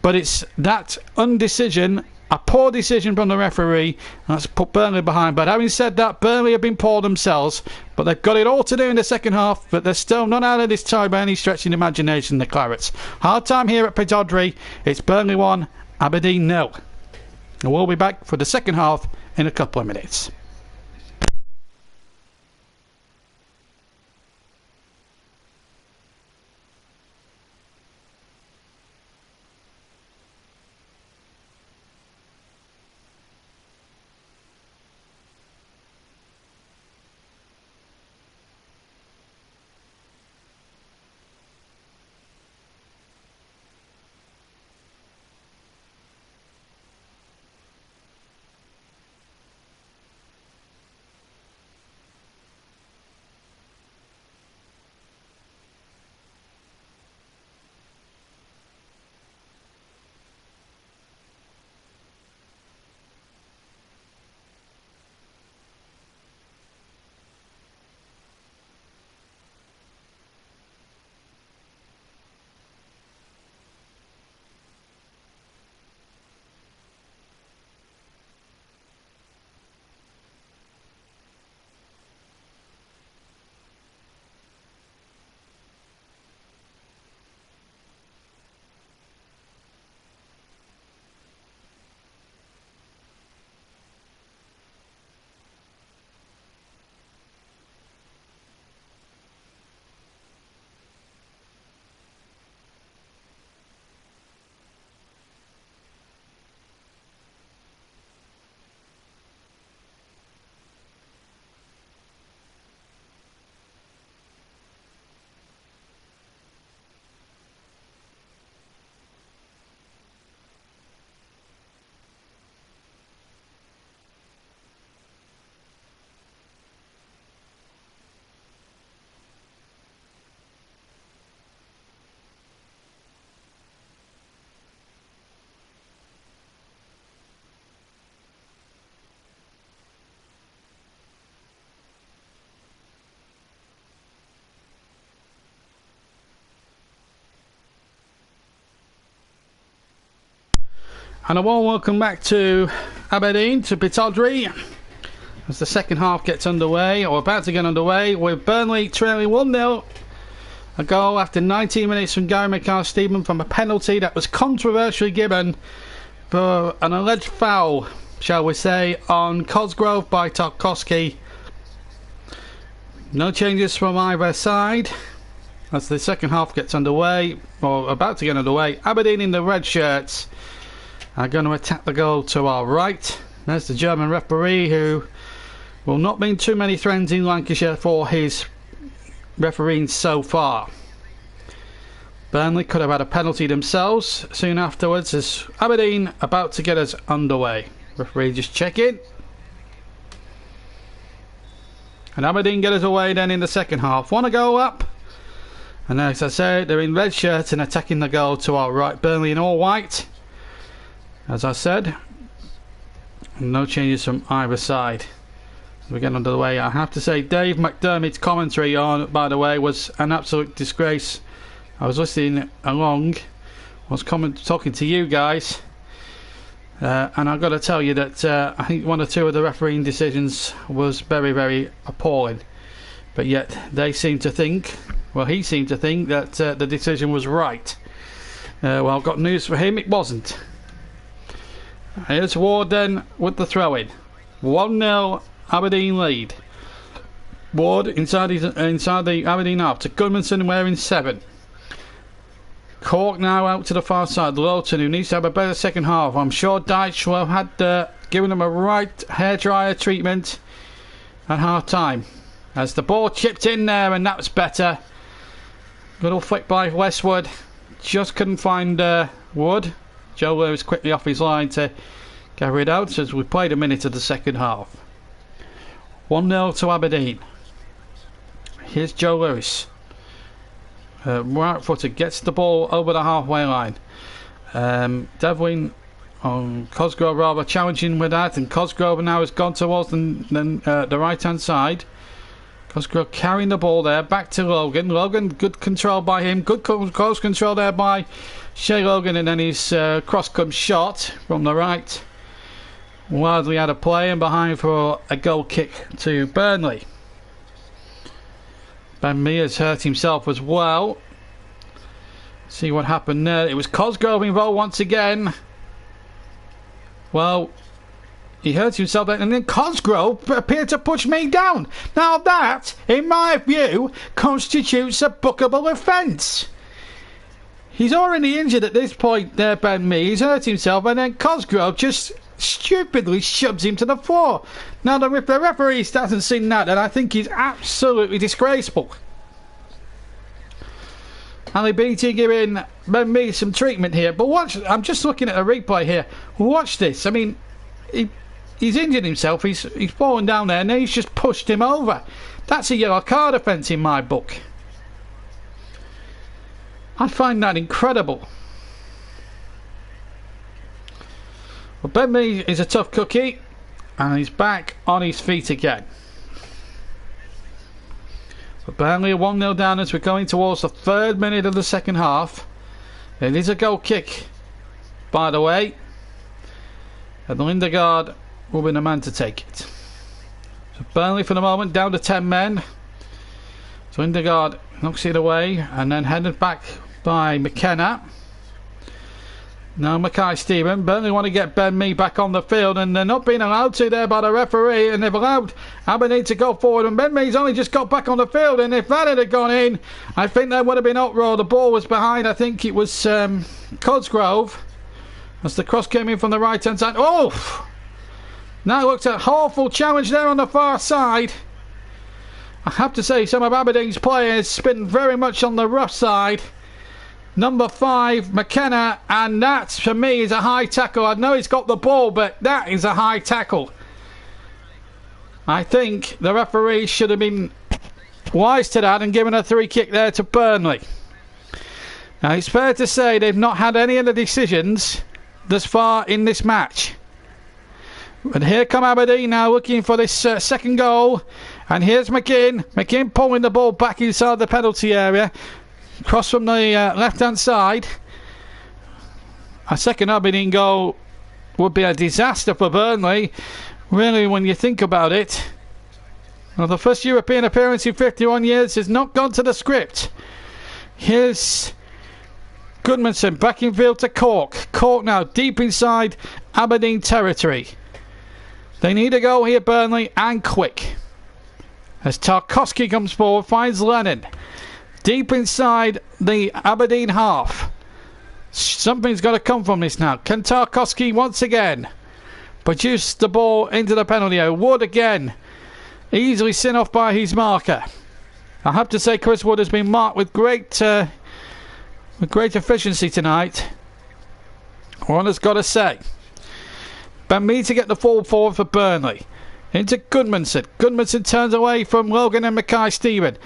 But it's that undecision, a poor decision from the referee, and that's put Burnley behind. But having said that, Burnley have been poor themselves, but they've got it all to do in the second half, but they're still not out of this tie by any stretch of the imagination, the Clarets. Hard time here at Pittodrie. It's Burnley 1, Aberdeen 0. And we'll be back for the second half in a couple of minutes. And a warm welcome back to Aberdeen, to Pittodrie, as the second half gets underway, or about to get underway, with Burnley trailing 1-0. A goal after 19 minutes from Gary McCarthy-Stephen from a penalty that was controversially given for an alleged foul, shall we say, on Cosgrove by Tarkowski. No changes from either side as the second half gets underway, or about to get underway. Aberdeen in the red shirts are going to attack the goal to our right. There's the German referee, who will not mean too many friends in Lancashire for his refereeing so far. Burnley could have had a penalty themselves soon afterwards, as Aberdeen about to get us underway. Referee just checking. And Aberdeen get us away then in the second half. Want to go up. And as I said, they're in red shirts and attacking the goal to our right. Burnley in all white. As I said, no changes from either side. As we get under the way, I have to say, Dave McDermott's commentary on, by the way, was an absolute disgrace. I was listening along, was talking to you guys, and I've got to tell you that I think one or two of the refereeing decisions was very, very appalling. But yet they seem to think, well, he seemed to think that the decision was right. Well, I've got news for him, it wasn't. Here's Ward then with the throw-in. 1-0 Aberdeen lead. Ward inside the Aberdeen half to Goodmanson wearing 7. Cork now out to the far side. Lowton, who needs to have a better second half. I'm sure Dyche will have had given him a right hairdryer treatment at half time. As the ball chipped in there, and that was better. Good old flick by Westwood. Just couldn't find Wood. Joe Lewis quickly off his line to carry it out as we played a minute of the second half. 1-0 to Aberdeen. Here's Joe Lewis. Right footer gets the ball over the halfway line. Devlin on Cosgrove rather challenging with that, and Cosgrove now has gone towards the right hand side. Cosgrove carrying the ball there, back to Logan. Logan, good control by him, good close control there by Shea Logan, and then his cross comes shot from the right. Wildly out of play and behind for a goal kick to Burnley. Ben Mears hurt himself as well. See what happened there. It was Cosgrove involved once again. Well, he hurt himself and then Cosgrove appeared to push me down. Now that, in my view, constitutes a bookable offence. He's already injured at this point there, Ben Mee. He's hurt himself, and then Cosgrove just stupidly shoves him to the floor. Now, if the referee hasn't seen that, then I think he's absolutely disgraceful. Ali Beattie giving Ben Mee some treatment here. But watch, I'm just looking at a replay here. Watch this. I mean, he's injured himself. He's fallen down there, and then he's just pushed him over. That's a yellow card offence in my book. I find that incredible. Well, Ben Mee is a tough cookie, and he's back on his feet again. But Burnley are 1-0 down as we're going towards the 3rd minute of the second half. It is a goal kick, by the way, and Lindegaard will be the man to take it. So Burnley for the moment down to 10 men. So Lindegaard knocks it away and then headed back by McKenna. Now Mackay-Stephen. Burnley want to get Ben Mee back on the field, and they're not being allowed to there by the referee, and they've allowed Aberdeen to go forward, and Ben Mee's only just got back on the field, and if that had gone in, I think there would have been uproar. The ball was behind, I think it was Cosgrove, as the cross came in from the right hand side. Oh! Now it looks a awful challenge there on the far side. I have to say, some of Aberdeen's players spin very much on the rough side. Number 5, McKenna, and that, for me, is a high tackle. I know he's got the ball, but that is a high tackle. I think the referee should have been wise to that and given a 3 kick there to Burnley. Now, it's fair to say they've not had any of the decisions thus far in this match. But here come Aberdeen now looking for this second goal. And here's McKinn. McKinn pulling the ball back inside the penalty area. Cross from the left-hand side. A second Aberdeen goal would be a disaster for Burnley, really, when you think about it. Well, the first European appearance in 51 years has not gone to the script. Here's Goodmanson back in field to Cork. Cork now deep inside Aberdeen territory. They need a goal here, Burnley, and quick. As Tarkowski comes forward, finds Lennon. Deep inside the Aberdeen half. Something's got to come from this now. Can Tarkowski once again produce the ball into the penalty area? Wood again. Easily sent off by his marker. I have to say Chris Wood has been marked with great efficiency tonight. One has got to say. Benme to get the ball forward for Burnley. Into Goodmanson. Goodmanson turns away from Logan and Mackay-Steven.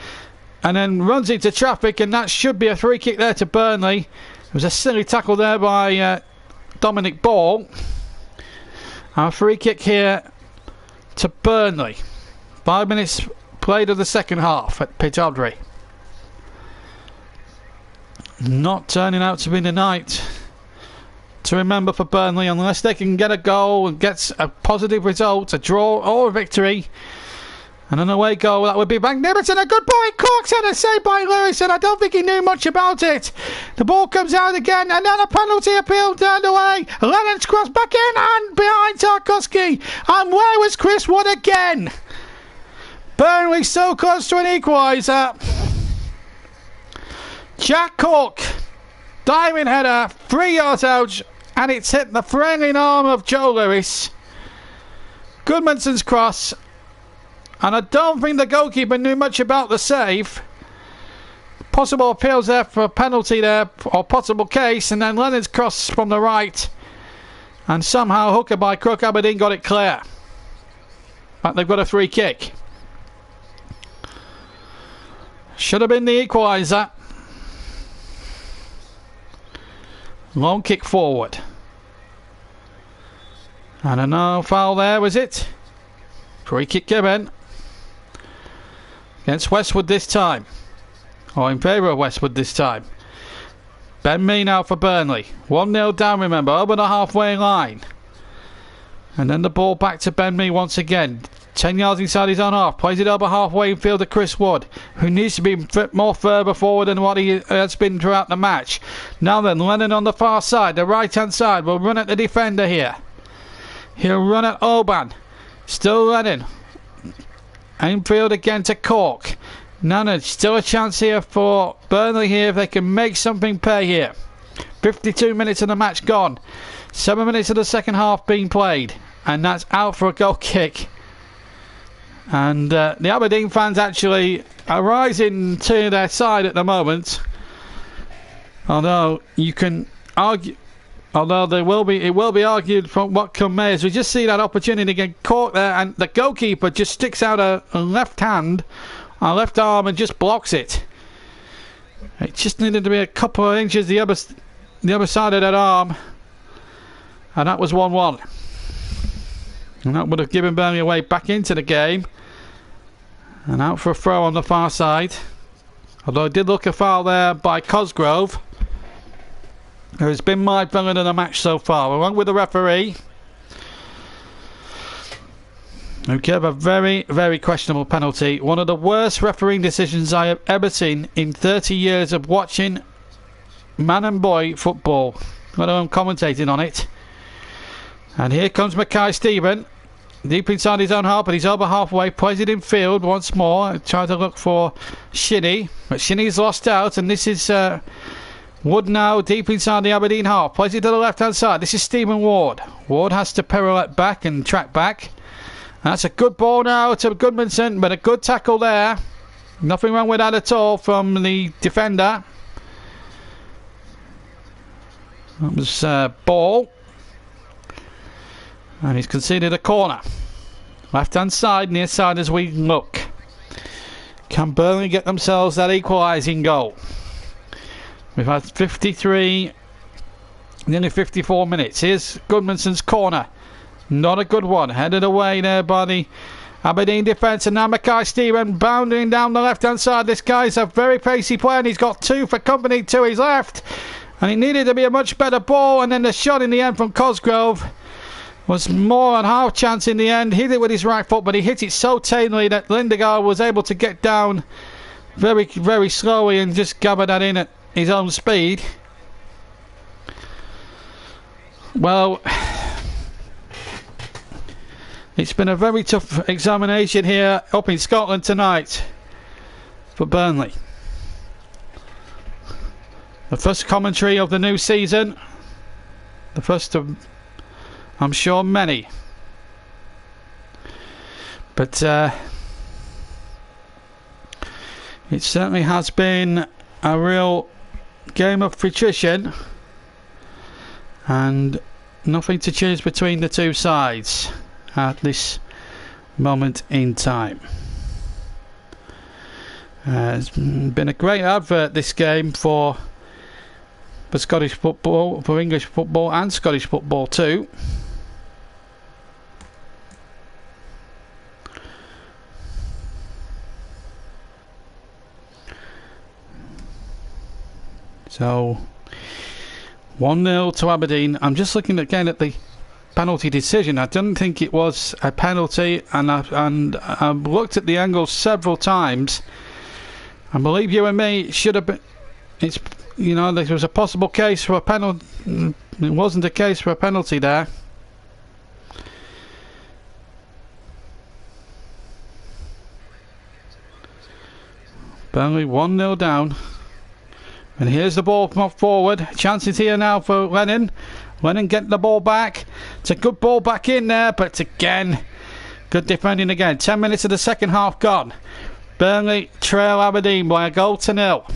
And then runs into traffic, and that should be a free kick there to Burnley. It was a silly tackle there by Dominic Ball. A free kick here to Burnley. 5 minutes played of the second half at Pittodrie. Not turning out to be the night to remember for Burnley unless they can get a goal and get a positive result, a draw or a victory. And an away goal, that would be magnificent. A good point. Cork's had a save by Lewis, and I don't think he knew much about it. The ball comes out again, and then a penalty appeal turned away. Lennon's cross back in and behind Tarkowski. And where was Chris Wood again? Burnley so close to an equaliser. Jack Cork, diving header, 3 yards out, and it's hit the frailing arm of Joe Lewis. Goodmanson's cross. And I don't think the goalkeeper knew much about the save. Possible appeals there for a penalty there, or possible case, and then Lennon's cross from the right. And somehow hooker by Crook Aberdeen got it clear. But they've got a free kick. Should have been the equaliser. Long kick forward. And a no foul there, was it? Free kick given. Against Westwood this time. Or in favour of Westwood this time. Benme now for Burnley. 1-0 down, remember, over the halfway line. And then the ball back to Benme once again. 10 yards inside his own half. Plays it over halfway in field to Chris Wood, who needs to be more further forward than what he has been throughout the match. Now then, Lennon on the far side, the right hand side, will run at the defender here. He'll run at Oban. Still Lennon. Infield again to Cork. Now still a chance here for Burnley here if they can make something pay here. 52 minutes of the match gone. 7 minutes of the second half being played. And that's out for a goal kick. And the Aberdeen fans actually are rising to their side at the moment. Although you can argue... Although it will be argued from what come may, as we just see that opportunity get caught there, and the goalkeeper just sticks out a left hand, a left arm, and just blocks it. It just needed to be a couple of inches the other side of that arm, and that was 1-1. And that would have given Burnley away back into the game, and out for a throw on the far side. Although it did look a foul there by Cosgrove, who has been my villain of the match so far, along with the referee, who gave a very, very questionable penalty. One of the worst refereeing decisions I have ever seen in 30 years of watching man and boy football, let alone commentating on it. And here comes Mackay-Steven, deep inside his own half, but he's over halfway, plays it in field once more, tries to look for Shinnie, but Shinnie's lost out, and this is... Wood now deep inside the Aberdeen half. Plays it to the left hand side. This is Stephen Ward. Ward has to pirouette back and track back. That's a good ball now to Goodmanson, but a good tackle there. Nothing wrong with that at all from the defender. That was Ball. And he's conceded a corner. Left hand side, near side as we look. Can Burnley get themselves that equalising goal? We've had 53, nearly 54 minutes. Here's Goodmanson's corner. Not a good one. Headed away there by the Aberdeen defence. And now Mackay-Steven bounding down the left-hand side. This guy's a very pacey player, and he's got 2 for company to his left. And it needed to be a much better ball. And then the shot in the end from Cosgrove. was more than half chance in the end. He hit it with his right foot, but he hit it so tamely that Lindegaard was able to get down very, very slowly and just gather that in at his own speed. Well, it's been a very tough examination here up in Scotland tonight for Burnley. The first commentary of the new season. The first of, I'm sure, many. But it certainly has been a real game of patrician, and nothing to choose between the two sides at this moment in time. It's been a great advert, this game, for Scottish football, for English football and Scottish football too. So 1-0 to Aberdeen. I'm just looking again at the penalty decision. I didn't think it was a penalty, and I've looked at the angle several times. I believe you and me, it should have been. It's, you know, there was a possible case for a penalty. It wasn't a case for a penalty there. Burnley 1-0 down. And here's the ball forward. Chances here now for Lennon. Lennon getting the ball back. It's a good ball back in there, but again, good defending again. 10 minutes of the second half gone. Burnley trail Aberdeen by a goal to 0.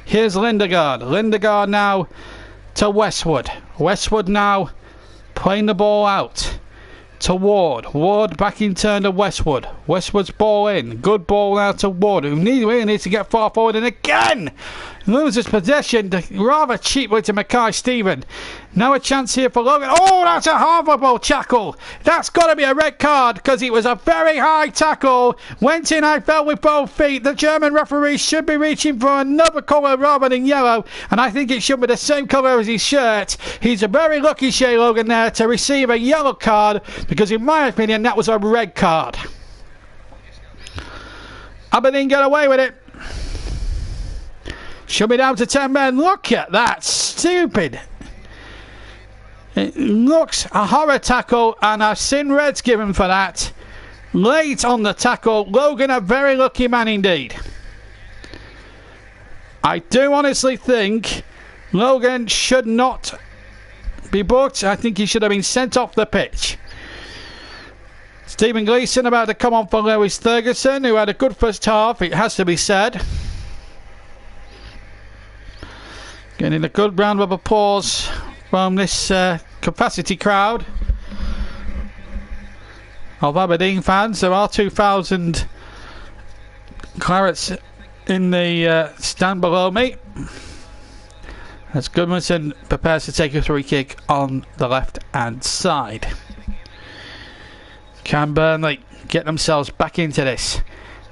Here's Lindegaard. Lindegaard now to Westwood. Westwood now playing the ball out to Ward. Ward back in turn to Westwood. Westwood's ball in. Good ball now to Ward, who really needs to get far forward, and again loses possession rather cheaply to Mackay-Steven. Now a chance here for Logan. Oh, that's a horrible tackle. That's got to be a red card, because it was a very high tackle. Went in, I fell with both feet. The German referee should be reaching for another colour rather than yellow, and I think it should be the same colour as his shirt. He's a very lucky Shay Logan there to receive a yellow card, because in my opinion that was a red card. Aberdeen get away with it. Should be down to 10 men. Look at that. Stupid. It looks a horror tackle, and I've seen reds given for that. Late on the tackle. Logan, a very lucky man indeed. I do honestly think Logan should not be booked. I think he should have been sent off the pitch. Stephen Gleeson about to come on for Lewis Ferguson, who had a good first half, it has to be said. Getting a good round of applause from this capacity crowd of Aberdeen fans. There are 2,000 Clarets in the stand below me, as Goodmanson prepares to take a free kick on the left hand side. Can Burnley get themselves back into this?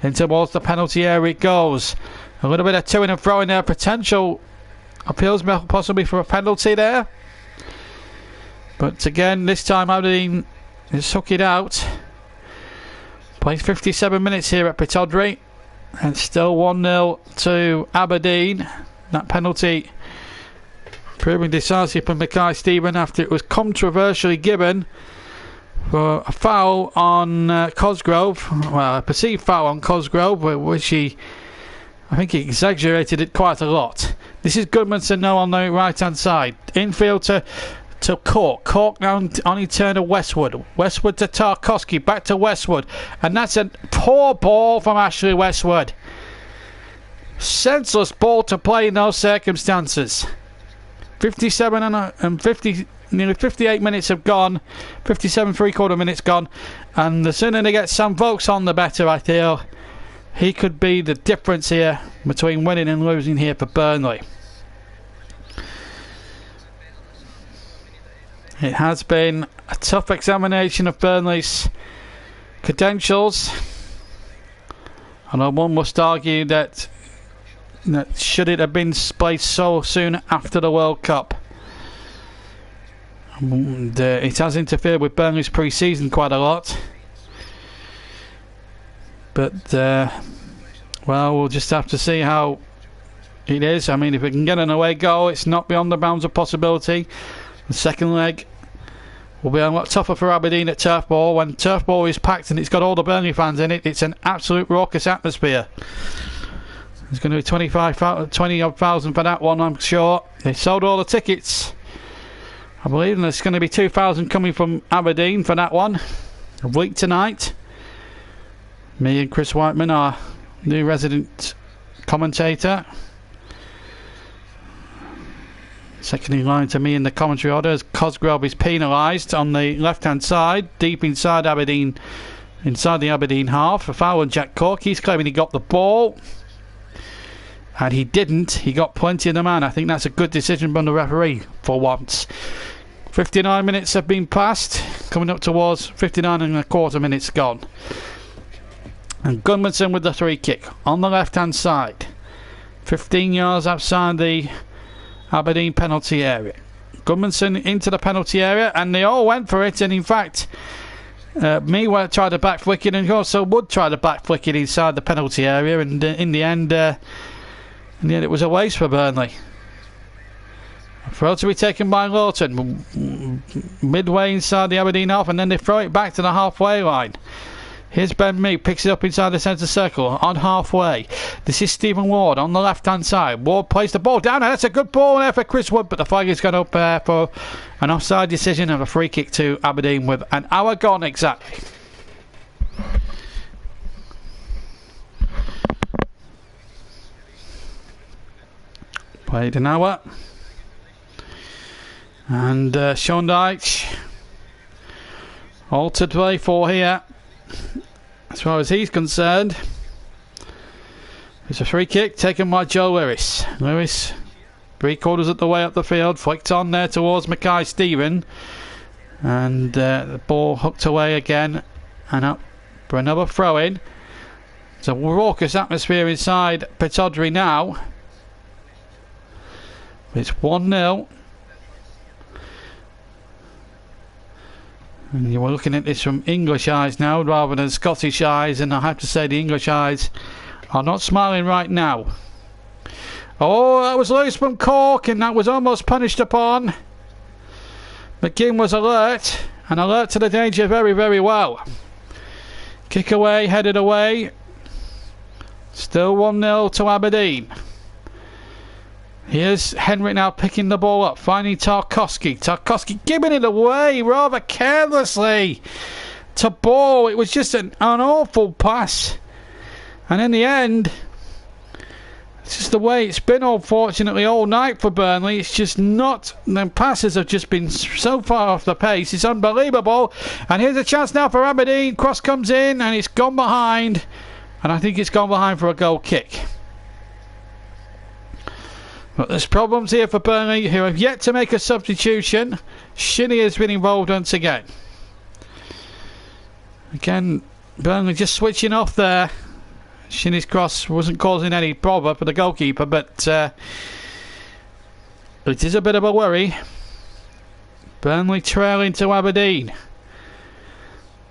In towards the penalty area it goes. A little bit of to-in and fro in there. Potential appeals possibly for a penalty there. But again, this time Aberdeen is hook it out. Played 57 minutes here at Pittodrie, and still 1-0 to Aberdeen. That penalty proving decisive for Mackay-Steven after it was controversially given for a foul on Cosgrove. Well, a perceived foul on Cosgrove, which he, I think he exaggerated it quite a lot. This is Goodmanson now on the right hand side. Infield to Cork. Cork now on his turn to Westwood. Westwood to Tarkowski. Back to Westwood. And that's a poor ball from Ashley Westwood. Senseless ball to play in those circumstances. 57 and 50, nearly 58 minutes have gone. 57 3/4 minutes gone. And the sooner they get Sam Vokes on, the better, I feel. He could be the difference here between winning and losing here for Burnley. It has been a tough examination of Burnley's credentials. And one must argue that should it have been played so soon after the World Cup, And, it has interfered with Burnley's pre-season quite a lot. But, well, we'll just have to see how it is. I mean, if we can get an away goal, it's not beyond the bounds of possibility. The second leg will be a lot tougher for Aberdeen at Turf Moor. When Turf Moor is packed and it's got all the Burnley fans in it, it's an absolute raucous atmosphere. There's going to be 20,000 for that one, I'm sure. They sold all the tickets, I believe, and there's going to be 2,000 coming from Aberdeen for that one. A week tonight. Me and Chris Whiteman, our new resident commentator. Second in line to me in the commentary order as Cosgrove is penalised on the left-hand side, deep inside Aberdeen, inside the Aberdeen half. A foul on Jack Cork. He's claiming he got the ball, and he didn't. He got plenty of the man. I think that's a good decision from the referee for once. 59 minutes have been passed, coming up towards 59 and a quarter minutes gone. And Gunnarsson with the free kick on the left-hand side, 15 yards outside the Aberdeen penalty area. Gunnarsson into the penalty area, and they all went for it. And in fact, Mewa tried to back flick it, and also Wood tried to back flick it inside the penalty area. And in the end, it was a waste for Burnley. A throw to be taken by Lawton, midway inside the Aberdeen half, and then they throw it back to the halfway line. Here's Ben Mee, picks it up inside the centre circle on halfway. This is Stephen Ward on the left hand side. Ward plays the ball down, and that's a good ball there for Chris Wood, but the flag is gone up for an offside decision and a free kick to Aberdeen with an hour gone exactly. Played an hour. And Sean Dyche altered play for here. As far as he's concerned, it's a free kick taken by Joe Lewis. Lewis, 3/4 of the way up the field, flicked on there towards Mackay Stephen, and the ball hooked away again and up for another throw in. It's a raucous atmosphere inside Pittodrie now. It's 1-0. And you were looking at this from English eyes now rather than Scottish eyes, and I have to say the English eyes are not smiling right now. Oh, that was loose from Cork, and that was almost punished upon. McGinn was alert, and alert to the danger very, very well. Kick away, headed away. Still 1-0 to Aberdeen. Here's Henrik now picking the ball up, finding Tarkowski. Tarkowski giving it away rather carelessly to Ball. It was just an awful pass. And in the end, it's just the way it's been, unfortunately, all night for Burnley. It's just not, the passes have just been so far off the pace. It's unbelievable. And here's a chance now for Aberdeen. Cross comes in and it's gone behind. And I think it's gone behind for a goal kick. But there's problems here for Burnley, who have yet to make a substitution. Shinnie has been involved once again. Again, Burnley just switching off there. Shinnie's cross wasn't causing any bother for the goalkeeper, but it is a bit of a worry. Burnley trailing to Aberdeen,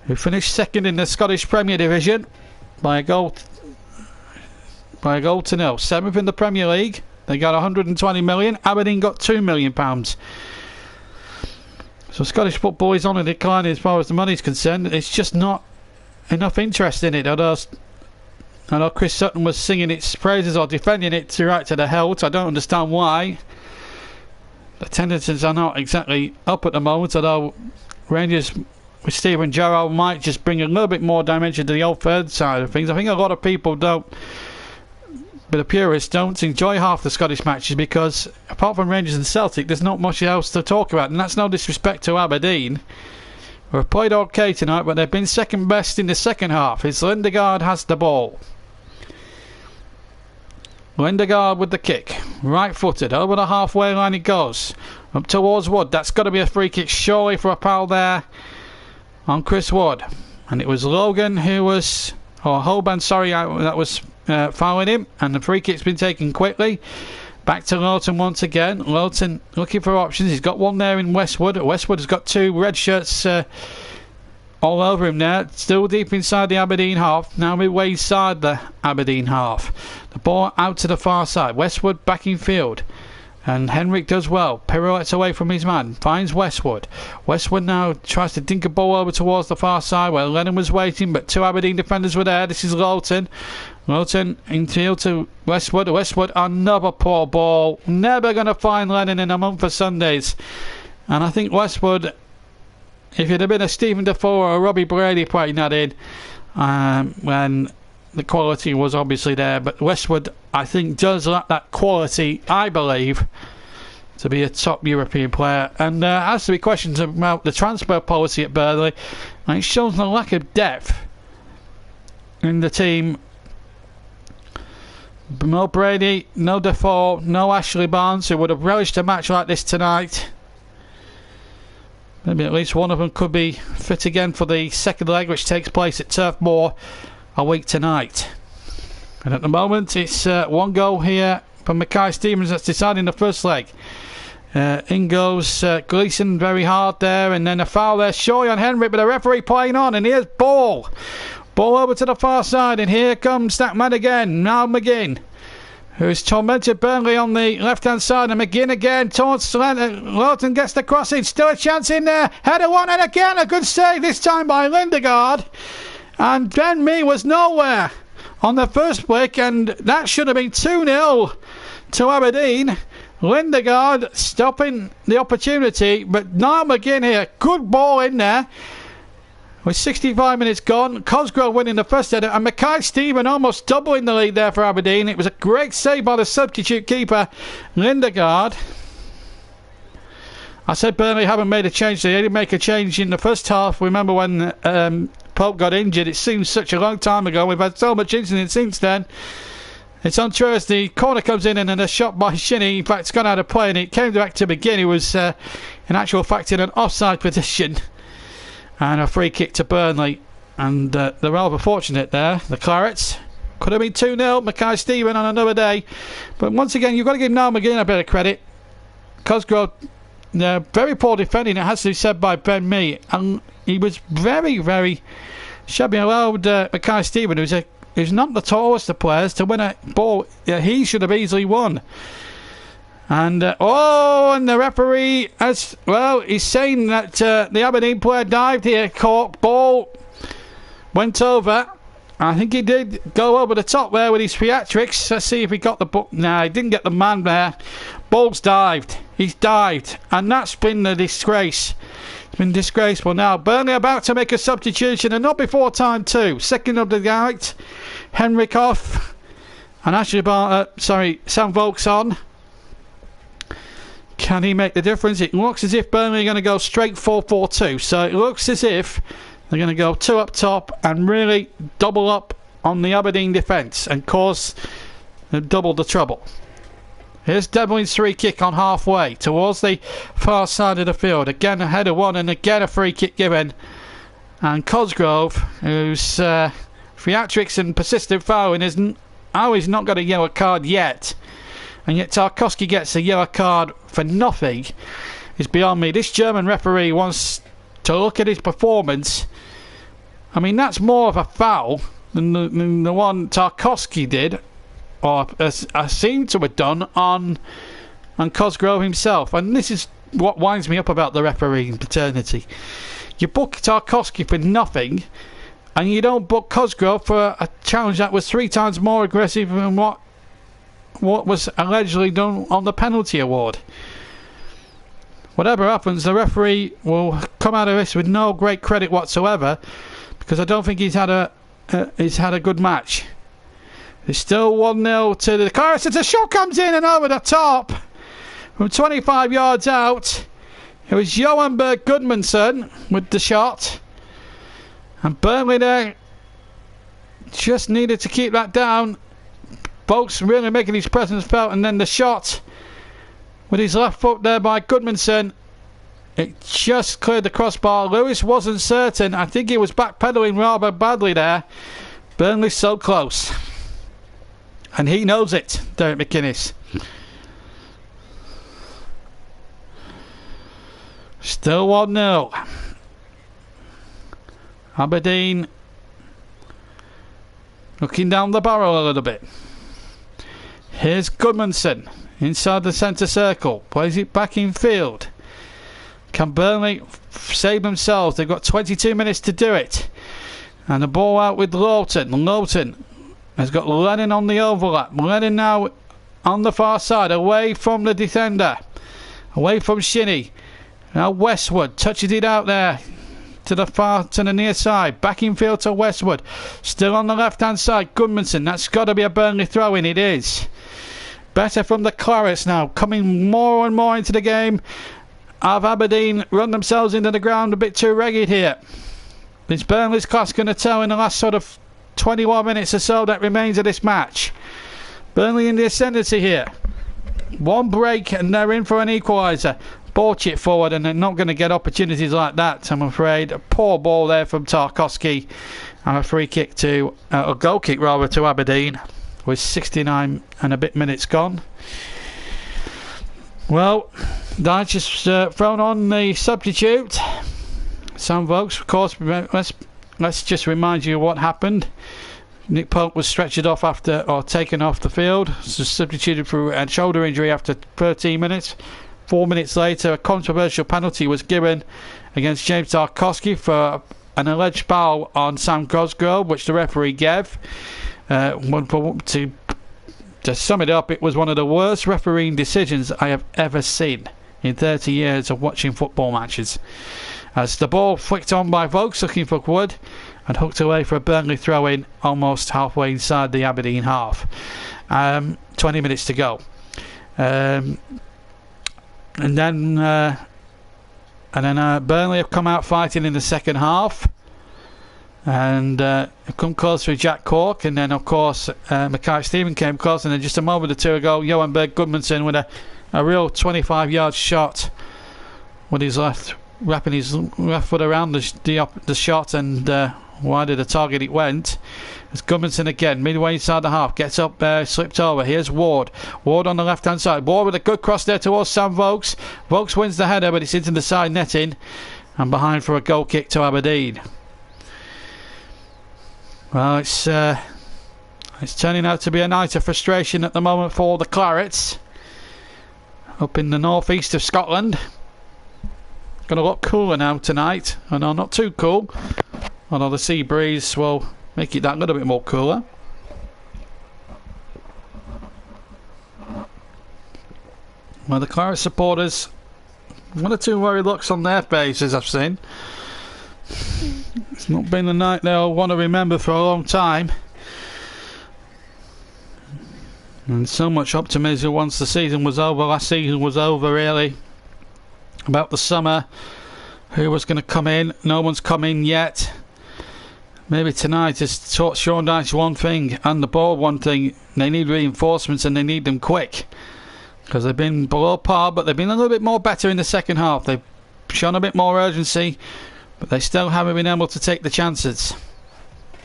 who finished second in the Scottish Premier Division by a goal to nil. 7th in the Premier League. They got 120 million. Aberdeen got £2 million. So Scottish football is on a decline as far as the money's concerned. It's just not enough interest in it. Although Chris Sutton was singing its praises or defending it right to the hilt, I don't understand why. The tendencies are not exactly up at the moment, although Rangers with Stephen Gerrard might just bring a little bit more dimension to the Old Firm side of things. I think a lot of people don't, but the purists don't enjoy half the Scottish matches because apart from Rangers and Celtic there's not much else to talk about, and that's no disrespect to Aberdeen, who have played okay tonight, but they've been second best in the second half. It's Lindegaard has the ball. Lindegaard with the kick, right footed, over the halfway line it goes, up towards Wood. That's got to be a free kick surely for a foul there on Chris Wood, and it was Logan who was, or Holban, sorry, that was fouling him, and the free kick's been taken quickly Back to Lowton once again. Lowton looking for options. He's got one there in Westwood. Westwood has got two red shirts all over him there. Still deep inside the Aberdeen half. Now midway inside the Aberdeen half. The ball out to the far side. Westwood back in field. And Henrik does well. Pirouettes away from his man. Finds Westwood. Westwood now tries to dink a ball over towards the far side where Lennon was waiting, but two Aberdeen defenders were there. This is Lowton. Lowton in field to Westwood. Westwood, another poor ball. Never going to find Lennon in a month of Sundays. And I think Westwood, if it had been a Stephen Defoe or a Robbie Brady putting that in, when the quality was obviously there, but Westwood, I think, does lack that quality, I believe, to be a top European player. And there has to be questions about the transfer policy at Burnley, and it shows the lack of depth in the team. No Brady, no Defoe, no Ashley Barnes, who would have relished a match like this tonight. Maybe at least one of them could be fit again for the second leg, which takes place at Turf Moor a week tonight. And at the moment it's one goal here from Mackay Stevens that's deciding the first leg. In goes Gleeson very hard there, and then a foul there showing on Henrik, but the referee playing on, and here's ball over to the far side, and here comes that man again, now McGinn, who's tormented Burnley on the left hand side, and McGinn again taunts Lowton, gets the crossing, still a chance in there, header one, and again a good save this time by Lindegaard. And Ben Mee was nowhere on the first flick, and that should have been 2-0 to Aberdeen. Lindegaard stopping the opportunity, but now McGinn here. Good ball in there. With 65 minutes gone, Cosgrove winning the first header, and Mackay Stephen almost doubling the lead there for Aberdeen. It was a great save by the substitute keeper, Lindegaard. I said Burnley haven't made a change. They didn't make a change in the first half. Remember when Pope got injured? It seems such a long time ago. We've had so much incident since then. It's untrue as the corner comes in, and then a shot by Shinnie. In fact, it's gone out of play, and it came back to McGinn, who was in actual fact in an offside position. And a free kick to Burnley. And they're rather fortunate there. The Clarets. Could have been 2-0. Mackay Stephen on another day. But once again, you've got to give Niall McGinn a bit of credit. Cosgrove, very poor defending, it has to be said, by Ben Mee. And he was very, very shabby. Allowed Mackay Stephen, who's not the tallest of players, to win a ball he should have easily won. And and the referee, as well, he's saying that the Aberdeen player dived here, caught, ball went over. I think he did go over the top there with his theatrics. Let's see if he got the book. Nah, he didn't get the man there. Ball's dived. He's dived, and that's been the disgrace. It's been disgraceful. Now Burnley about to make a substitution, and not before time too. Second of the night, Henrik off, and Ashley Sam Vokes on. Can he make the difference? It looks as if Burnley are going to go straight 4-4-2. So it looks as if they're going to go two up top and really double up on the Aberdeen defence and cause double the trouble. Here's Devlin's free kick on halfway towards the far side of the field. Again a header one, and again a free kick given. And Cosgrove, whose theatrics and persistent fouling isn't always not got a yellow card yet. And yet Tarkowski gets a yellow card for nothing is beyond me. This German referee wants to look at his performance. I mean, that's more of a foul than the one Tarkowski did, or seemed to have done on Cosgrove himself. And this is what winds me up about the refereeing paternity. You book Tarkowski for nothing, and you don't book Cosgrove for a challenge that was 3 times more aggressive than what was allegedly done on the penalty award. Whatever happens, the referee will come out of this with no great credit whatsoever, because I don't think he's had a good match. It's still 1-0 to the Clarets. A shot comes in and over the top from 25 yards out. It was Johan Berg Gudmundsson with the shot, and Burnley there just needed to keep that down. Folks really making his presence felt, and then the shot with his left foot there by Gudmundsson. It just cleared the crossbar. Lewis wasn't certain. I think he was backpedaling rather badly there. Burnley's so close, and he knows it, Derek McInnes. Still 1-0. Aberdeen looking down the barrel a little bit. Here's Goodmanson inside the centre circle. Plays it back in field. Can Burnley save themselves? They've got 22 minutes to do it. And the ball out with Lowton. Lowton has got Lennon on the overlap. Lennon now on the far side, away from the defender. Away from Shinnie. Now Westwood touches it out there to the near side. Back in field to Westwood. Still on the left hand side. Goodmanson. That's got to be a Burnley throw in. It is. Better from the Clarets now. Coming more and more into the game. Have Aberdeen run themselves into the ground a bit too ragged here? Is Burnley's class going to tell in the last sort of 21 minutes or so that remains of this match? Burnley in the ascendancy here. One break and they're in for an equaliser. Ball chip forward and they're not going to get opportunities like that, I'm afraid. A poor ball there from Tarkowski. And a free kick to, a goal kick rather, to Aberdeen with 69 and a bit minutes gone. Well, I just thrown on the substitute. Sam Vokes, of course. Let's just remind you what happened. Nick Pope was stretchered off after, or taken off the field, substituted for a shoulder injury after 13 minutes. 4 minutes later, a controversial penalty was given against James Tarkowski for an alleged foul on Sam Cosgrove, which the referee gave. To sum it up, it was one of the worst refereeing decisions I have ever seen in 30 years of watching football matches. As the ball flicked on by Vokes looking for Wood and hooked away for a Burnley throw-in almost halfway inside the Aberdeen half. 20 minutes to go. And then Burnley have come out fighting in the second half. And come close with Jack Cork, and then of course Mackay Stephen came close, and then just a moment or two ago Johan Berg Goodmanson with a real 25-yard shot with his left, wrapping his left foot around the shot, and wide of the target it went. It's Goodmanson again, midway inside the half, gets up there, slipped over. Here's Ward on the left hand side. Ward with a good cross there towards Sam Vokes. Vokes wins the header, but it's into the side netting and behind for a goal kick to Aberdeen. Well, it's turning out to be a night of frustration at the moment for the Clarets up in the northeast of Scotland. Going to look cooler now tonight. I know, not too cool, although the sea breeze will make it that little bit more cooler. Well, the Claret supporters, one or two worried looks on their faces I've seen. It's not been a night they'll want to remember for a long time. And so much optimism once the season was over. Last season was over, really. About the summer. Who was going to come in? No one's come in yet. Maybe tonight has taught Sean Dyche one thing and the board one thing. They need reinforcements and they need them quick. Because they've been below par, but they've been a little bit more better in the second half. They've shown a bit more urgency. But they still haven't been able to take the chances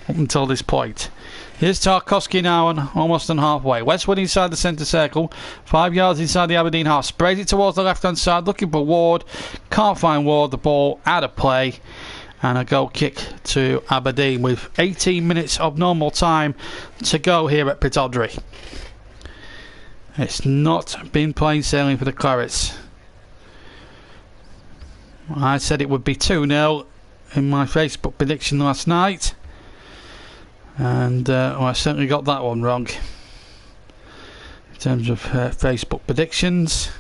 up until this point. Here's Tarkowski now and almost on halfway. Westwood inside the centre circle. 5 yards inside the Aberdeen half. Sprays it towards the left hand side looking for Ward. Can't find Ward. The ball out of play. And a goal kick to Aberdeen with 18 minutes of normal time to go here at Pittodrie. It's not been plain sailing for the Clarets. I said it would be 2-0 in my Facebook prediction last night, and I certainly got that one wrong in terms of Facebook predictions.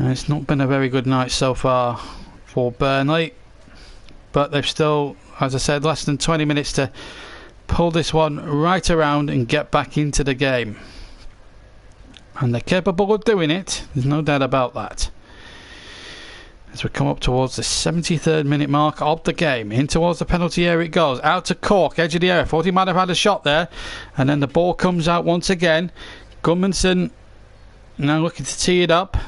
It's not been a very good night so far for Burnley, but they've still, as I said, less than 20 minutes to pull this one right around and get back into the game, and they're capable of doing it, there's no doubt about that. As we come up towards the 73rd minute mark of the game. In towards the penalty area it goes. Out to Cork, edge of the area. Thought he might have had a shot there. And then the ball comes out once again. Goodmanson now looking to tee it up.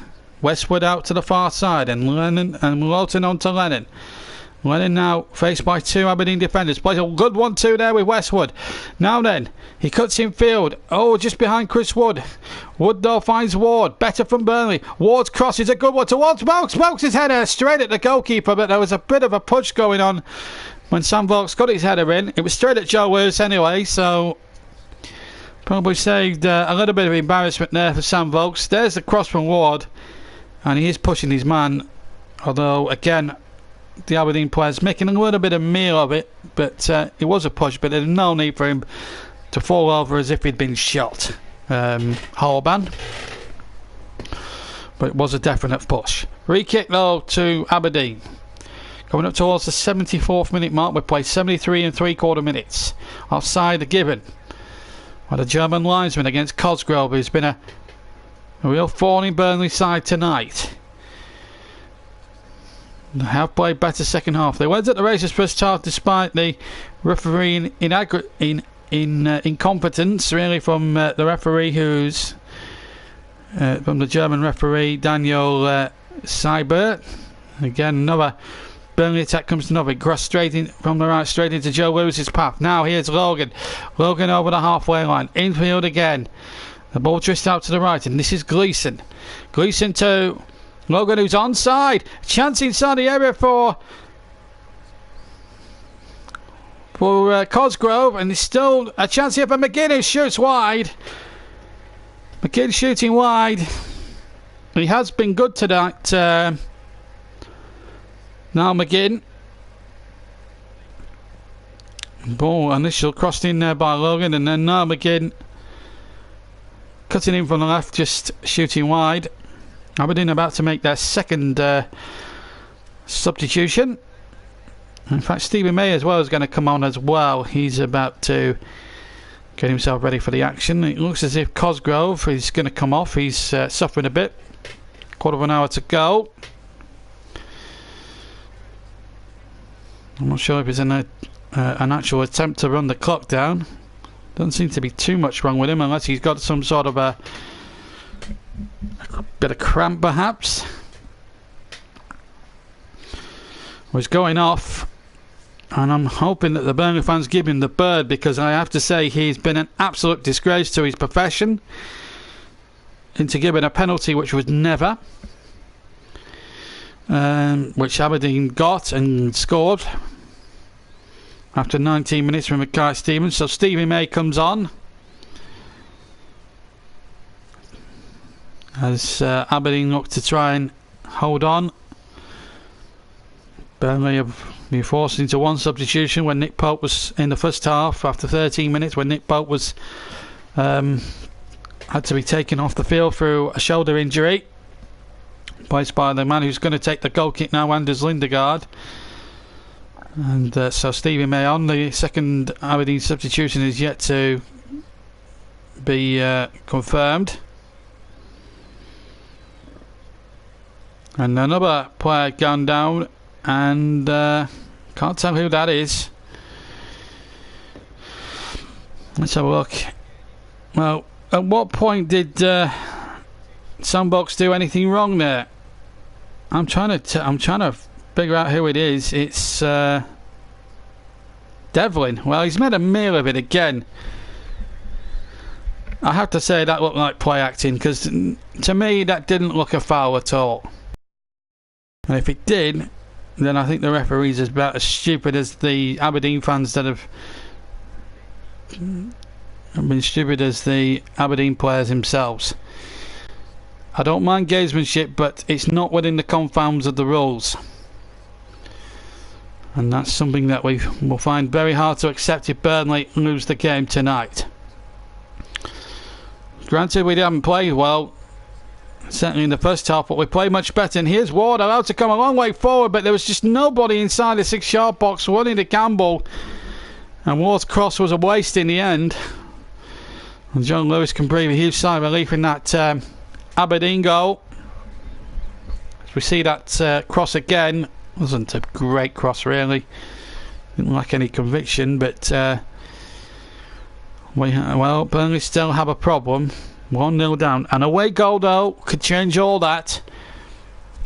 Westwood out to the far side. And Lennon and Lowton on to Lennon. Lennon now faced by two Aberdeen defenders. Plays a good 1-2 there with Westwood. Now then, he cuts in field. Oh, just behind Chris Wood. Wood though finds Ward. Better from Burnley. Ward's cross is a good one towards Vokes. Vokes' header straight at the goalkeeper, but there was a bit of a push going on when Sam Vokes got his header in. It was straight at Joe Lewis anyway, so probably saved a little bit of embarrassment there for Sam Vokes. There's the cross from Ward, and he is pushing his man, although again the Aberdeen players making a little bit of meal of it, but it was a push, but there's no need for him to fall over as if he'd been shot. Holban, but it was a definite push. Free kick though to Aberdeen. Coming up towards the 74th minute mark, we play 73 3/4 minutes. Offside given by the German linesman against Cosgrove, who's been a real thorn in Burnley side tonight. They have played better second half. They went at the races first half despite the refereeing incompetence really from the referee, who's from the German referee Daniel Seibert. Again, another Burnley attack comes to nothing. Cross straight in from the right, straight into Joe Lewis's path. Now here's Logan. Logan over the halfway line. Infield again. The ball drifts out to the right, and this is Gleeson. Gleeson to Logan, who's onside. Chance inside the area for Cosgrove, and there's still a chance here for McGinn, who shoots wide. McGinn shooting wide. He has been good tonight. Now McGinn. Ball initial crossed in there by Logan, and then now McGinn cutting in from the left, just shooting wide. Aberdeen about to make their second substitution. In fact, Stevie May as well is going to come on as well. He's about to get himself ready for the action. It looks as if Cosgrove is going to come off. He's suffering a bit. Quarter of an hour to go. I'm not sure if it's an actual attempt to run the clock down. Doesn't seem to be too much wrong with him, unless he's got some sort of a bit of cramp perhaps. Was going off, and I'm hoping that the Burnley fans give him the bird, because I have to say he's been an absolute disgrace to his profession into giving a penalty which was never, which Aberdeen got and scored after 19 minutes from Mackay Stevens. So Stevie May comes on as Aberdeen look to try and hold on. Burnley have been forced into one substitution when Nick Pope was in the first half after 13 minutes, when Nick Pope was had to be taken off the field through a shoulder injury, placed by the man who's going to take the goal kick now, Anders Lindegaard. And so Stevie May on. The second Aberdeen substitution is yet to be confirmed. And another player gone down, and can't tell who that is. Let's have a look. Well, at what point did Sandbox do anything wrong there? I'm trying to figure out who it is. It's Devlin. Well, he's made a meal of it again. I have to say that looked like play acting, because to me that didn't look a foul at all. And if it did, then I think the referees is about as stupid as the Aberdeen fans that have been stupid as the Aberdeen players themselves. I don't mind gamesmanship, but it's not within the confines of the rules, and that's something that we will find very hard to accept if Burnley lose the game tonight. Granted, we haven't played well, certainly in the first half, but we played much better. And here's Ward, allowed to come a long way forward, but there was just nobody inside the 6-yard box running to Campbell, and Ward's cross was a waste in the end. And John Lewis can breathe a huge sigh of relief in that Aberdeen goal. As we see that cross again, wasn't a great cross really, didn't lack any conviction, but Burnley still have a problem. 1-0 down. An away goal though could change all that.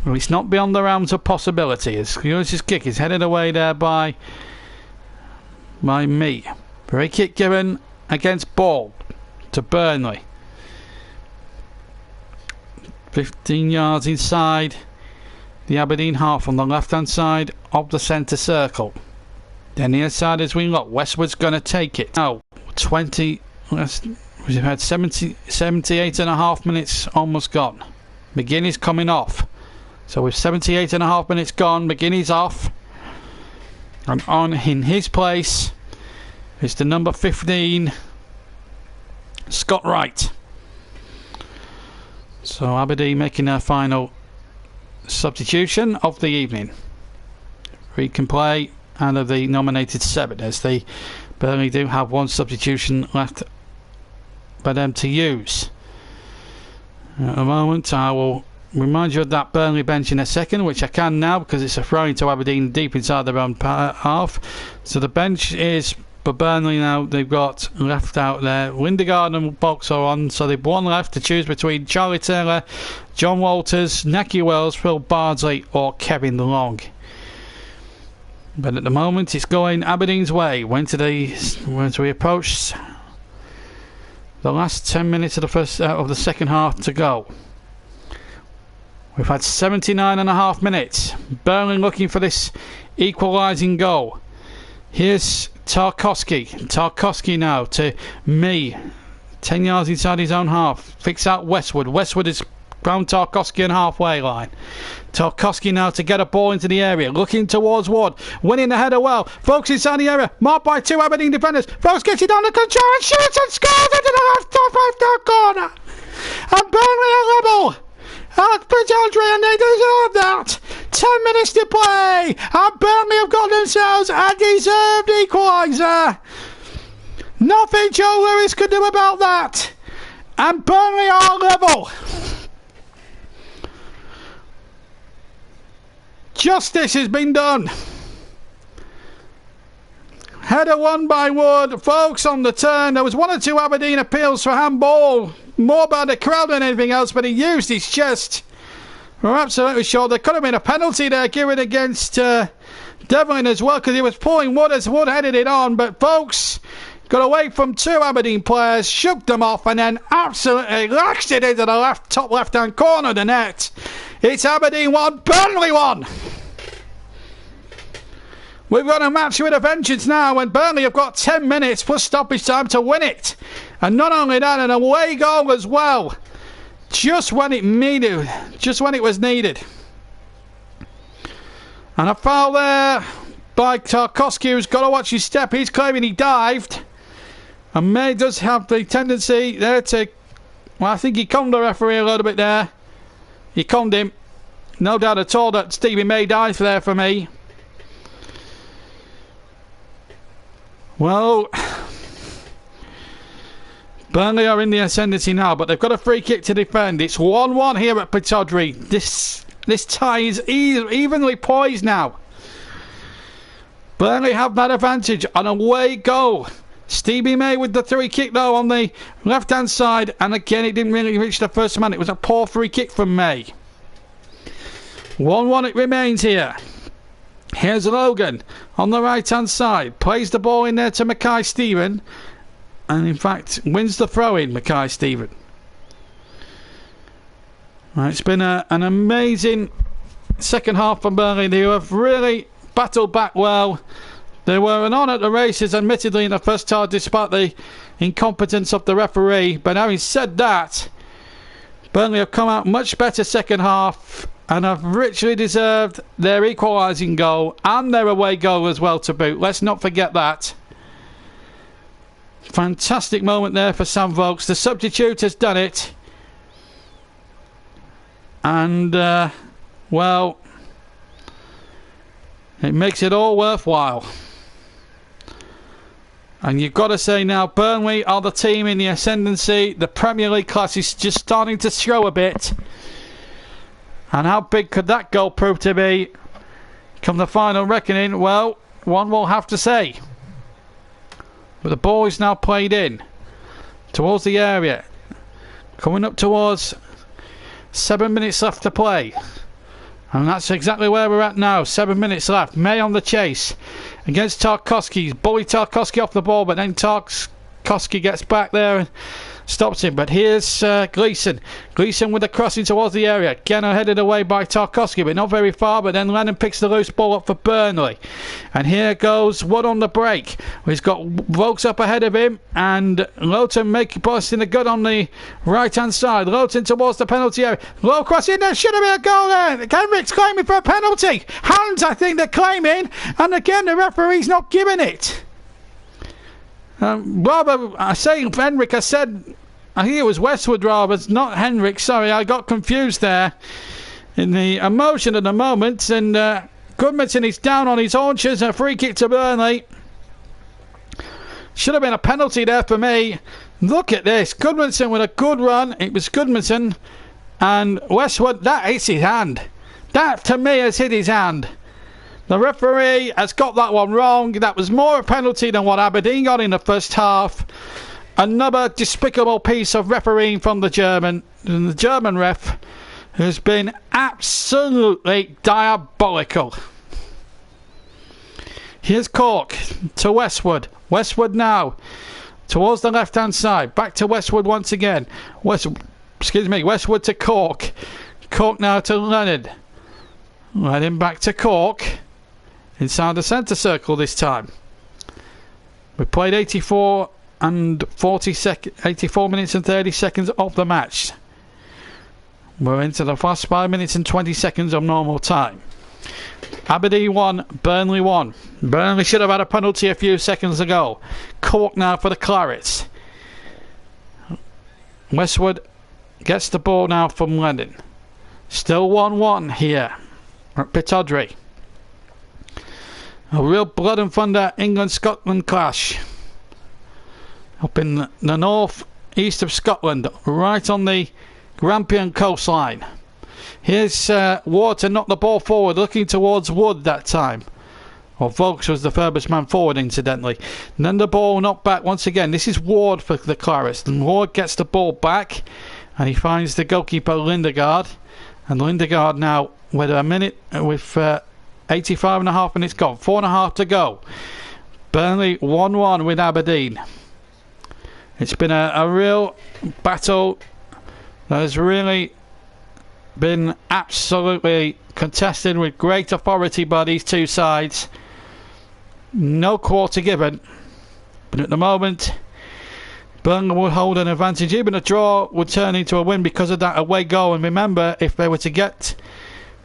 Well, it's not beyond the realms of possibility. As Hughes' kick is headed away there by me. Free kick given against ball to Burnley. 15 yards inside the Aberdeen half on the left hand side of the centre circle. Then the inside as we look, Westwood's going to take it. Now 20, we've had 78 and a half minutes almost gone. McGinney's coming off, so with 78 and a half minutes gone, McGinney's off, and on in his place is the number 15 Scott Wright. So Aberdeen making their final substitution of the evening. We can play out of the nominated 7, as they Burnley do have one substitution left for them to use. At the moment, I will remind you of that Burnley bench in a second, which I can now because it's a throw into Aberdeen deep inside their own half. So the bench is for Burnley now. They've got left out there Lindegaard and Box are on, so they've one left to choose between Charlie Taylor, John Walters, Naki Wells, Phil Bardsley or Kevin Long. But at the moment it's going Aberdeen's way. Once we approach the last 10 minutes of the second half to go. We've had 79 and a half minutes. Burnley looking for this equalising goal. Here's Tarkowski. Tarkowski now to me. 10 yards inside his own half. Fix out Westwood. Westwood is round Tarkowski and halfway line. Tarkowski now to get a ball into the area. Looking towards Ward. Winning the header well. Folks inside the area. Marked by 2 Aberdeen defenders. Folks gets it under control and shoots and scores into the left top right corner. And Burnley are level at Prince Andre, and they deserve that. 10 minutes to play, and Burnley have got themselves a deserved equaliser. Nothing Joe Lewis could do about that, and Burnley are level. Justice has been done. Header won by Wood. Folks on the turn. There was 1 or 2 Aberdeen appeals for handball. More by the crowd than anything else, but he used his chest. We're absolutely sure there could have been a penalty there given against Devlin as well, because he was pulling Wood as Wood headed it on. But folks got away from 2 Aberdeen players, shook them off, and then absolutely lashed it into the top left hand corner of the net. It's Aberdeen 1, Burnley 1. We've got a match with a vengeance now, and Burnley have got 10 minutes plus stoppage time to win it. And not only that, an away goal as well. Just when it was needed. And a foul there by Tarkowski, who's got to watch his step. He's claiming he dived. And May does have the tendency there to... Well, I think he conned the referee a little bit there. He conned him. No doubt at all that Stevie May dived there for me. Well, Burnley are in the ascendancy now, but they've got a free kick to defend. It's 1-1 here at Pittodrie. This tie is evenly poised now. Burnley have that advantage. An away goal. Stevie May with the free kick though on the left hand side, and again it didn't really reach the first man. It was a poor free kick from May. 1-1 it remains here. Here's Logan on the right hand side. Plays the ball in there to Mackay Stephen. And in fact wins the throw in, Mackay Stephen. Right, it's been an amazing second half from Burnley. They have really battled back well. They were on at the races admittedly in the first half despite the incompetence of the referee. But having said that, Burnley have come out much better second half and have richly deserved their equalising goal and their away goal as well to boot. Let's not forget that. Fantastic moment there for Sam Vokes. The substitute has done it. And, well, it makes it all worthwhile. And you've got to say now, Burnley are the team in the ascendancy. The Premier League class is just starting to show a bit. And how big could that goal prove to be come the final reckoning? Well, one will have to say. But the ball is now played in towards the area. Coming up towards 7 minutes left to play. And that's exactly where we're at now. 7 minutes left. May on the chase against Tarkowski. Bully Tarkowski off the ball, but then Tarkowski gets back there and stops him. But here's Gleeson. Gleeson with the crossing towards the area. Geno headed away by Tarkowski, but not very far. But then Lennon picks the loose ball up for Burnley. And here goes Wood on the break. He's got Vokes up ahead of him. And Lowton busting the gut on the right-hand side. Lowton towards the penalty area. Low cross in there. Should have been a goal there. Henrik's claiming for a penalty. Hands, I think they're claiming. And again, the referee's not giving it. Rather, I say Henrik, I think it was Westwood rather, not Henrik, sorry, I got confused there in the emotion of the moment. And Goodmanson is down on his haunches, a free kick to Burnley. Should have been a penalty there for me. Look at this, Goodmanson with a good run. It was Goodmanson and Westwood, that hits his hand. That to me has hit his hand. The referee has got that one wrong. That was more a penalty than what Aberdeen got in the first half. Another despicable piece of refereeing from the German ref, who's been absolutely diabolical. Here's Cork to Westwood. Westwood now towards the left-hand side. Back to Westwood once again. Westwood to Cork. Cork now to Leonard. Lennon back to Cork. Inside the centre circle this time. We played 84 minutes and 30 seconds of the match. We're into the last 5 minutes and 20 seconds of normal time. Aberdeen 1, Burnley 1. Burnley should have had a penalty a few seconds ago. Cork now for the Clarets. Westwood gets the ball now from Lennon. Still 1-1 here at Pittodrie. A real blood and thunder England-Scotland clash. Up in the north east of Scotland, right on the Grampian coastline. Here's Ward to knock the ball forward, looking towards Wood that time. Well, Vokes was the furthest man forward, incidentally. And then the ball knocked back once again. This is Ward for the Clarets. And Ward gets the ball back, and he finds the goalkeeper Lindegaard. And Lindegaard now with 85.5 minutes gone. 4.5 to go. Burnley 1-1 with Aberdeen. It's been a real battle that has really been absolutely contested with great authority by these two sides. No quarter given. But at the moment, Burnley will hold an advantage. Even a draw would turn into a win because of that away goal. And remember, if it was to end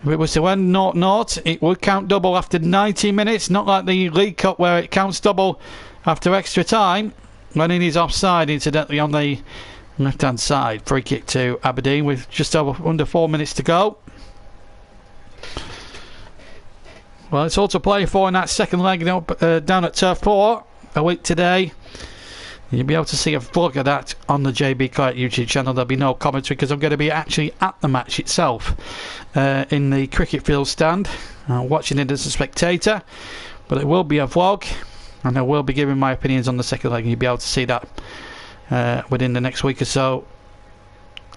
0-0, it would count double after 90 minutes. Not like the League Cup where it counts double after extra time. Running is offside, incidentally, on the left-hand side. Free kick to Aberdeen with just under 4 minutes to go. Well, it's all to play for in that second leg down at Turf 4 a week today. You'll be able to see a vlog of that on the JB Clarett YouTube channel. There'll be no commentary because I'm going to be actually at the match itself in the cricket field stand, watching it as a spectator. But it will be a vlog, and I will be giving my opinions on the second leg. You'll be able to see that within the next week or so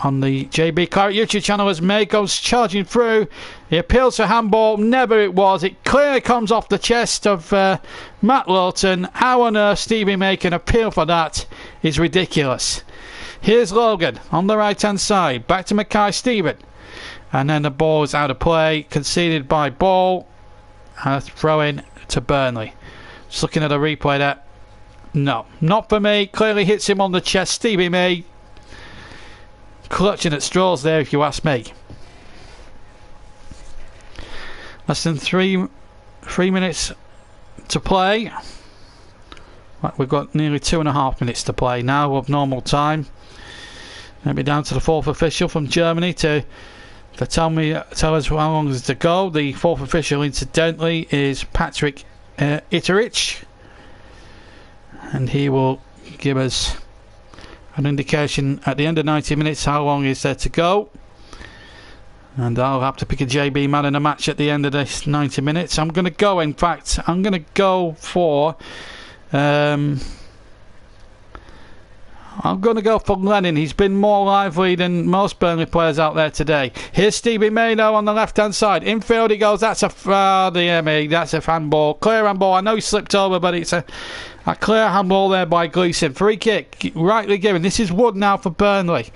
on the JB Clarett YouTube channel as May goes charging through. He appeals for handball. Never it was. It clearly comes off the chest of Matt Lawton. How on earth Stevie May can appeal for that is ridiculous. Here's Logan on the right hand side. Back to Mackay Stephen. And then the ball is out of play. Conceded by Ball. And a throw in to Burnley. Just looking at a replay there. No, not for me. Clearly hits him on the chest. Stevie May clutching at straws there, if you ask me. Less than three minutes to play. Right, we've got nearly 2.5 minutes to play now of normal time. Maybe down to the fourth official from Germany to tell us how long is to go. The fourth official, incidentally, is Patrick Itterich, and he will give us an indication at the end of 90 minutes how long is there to go. And I'll have to pick a JB man in a match at the end of this 90 minutes. I'm going to go for I'm going to go for Lennon. He's been more lively than most Burnley players out there today. Here's Stevie May now on the left-hand side. Infield he goes. That's a that's a handball. Clear handball. I know he slipped over, but it's a clear handball there by Gleeson. Free kick, rightly given. This is Wood now for Burnley.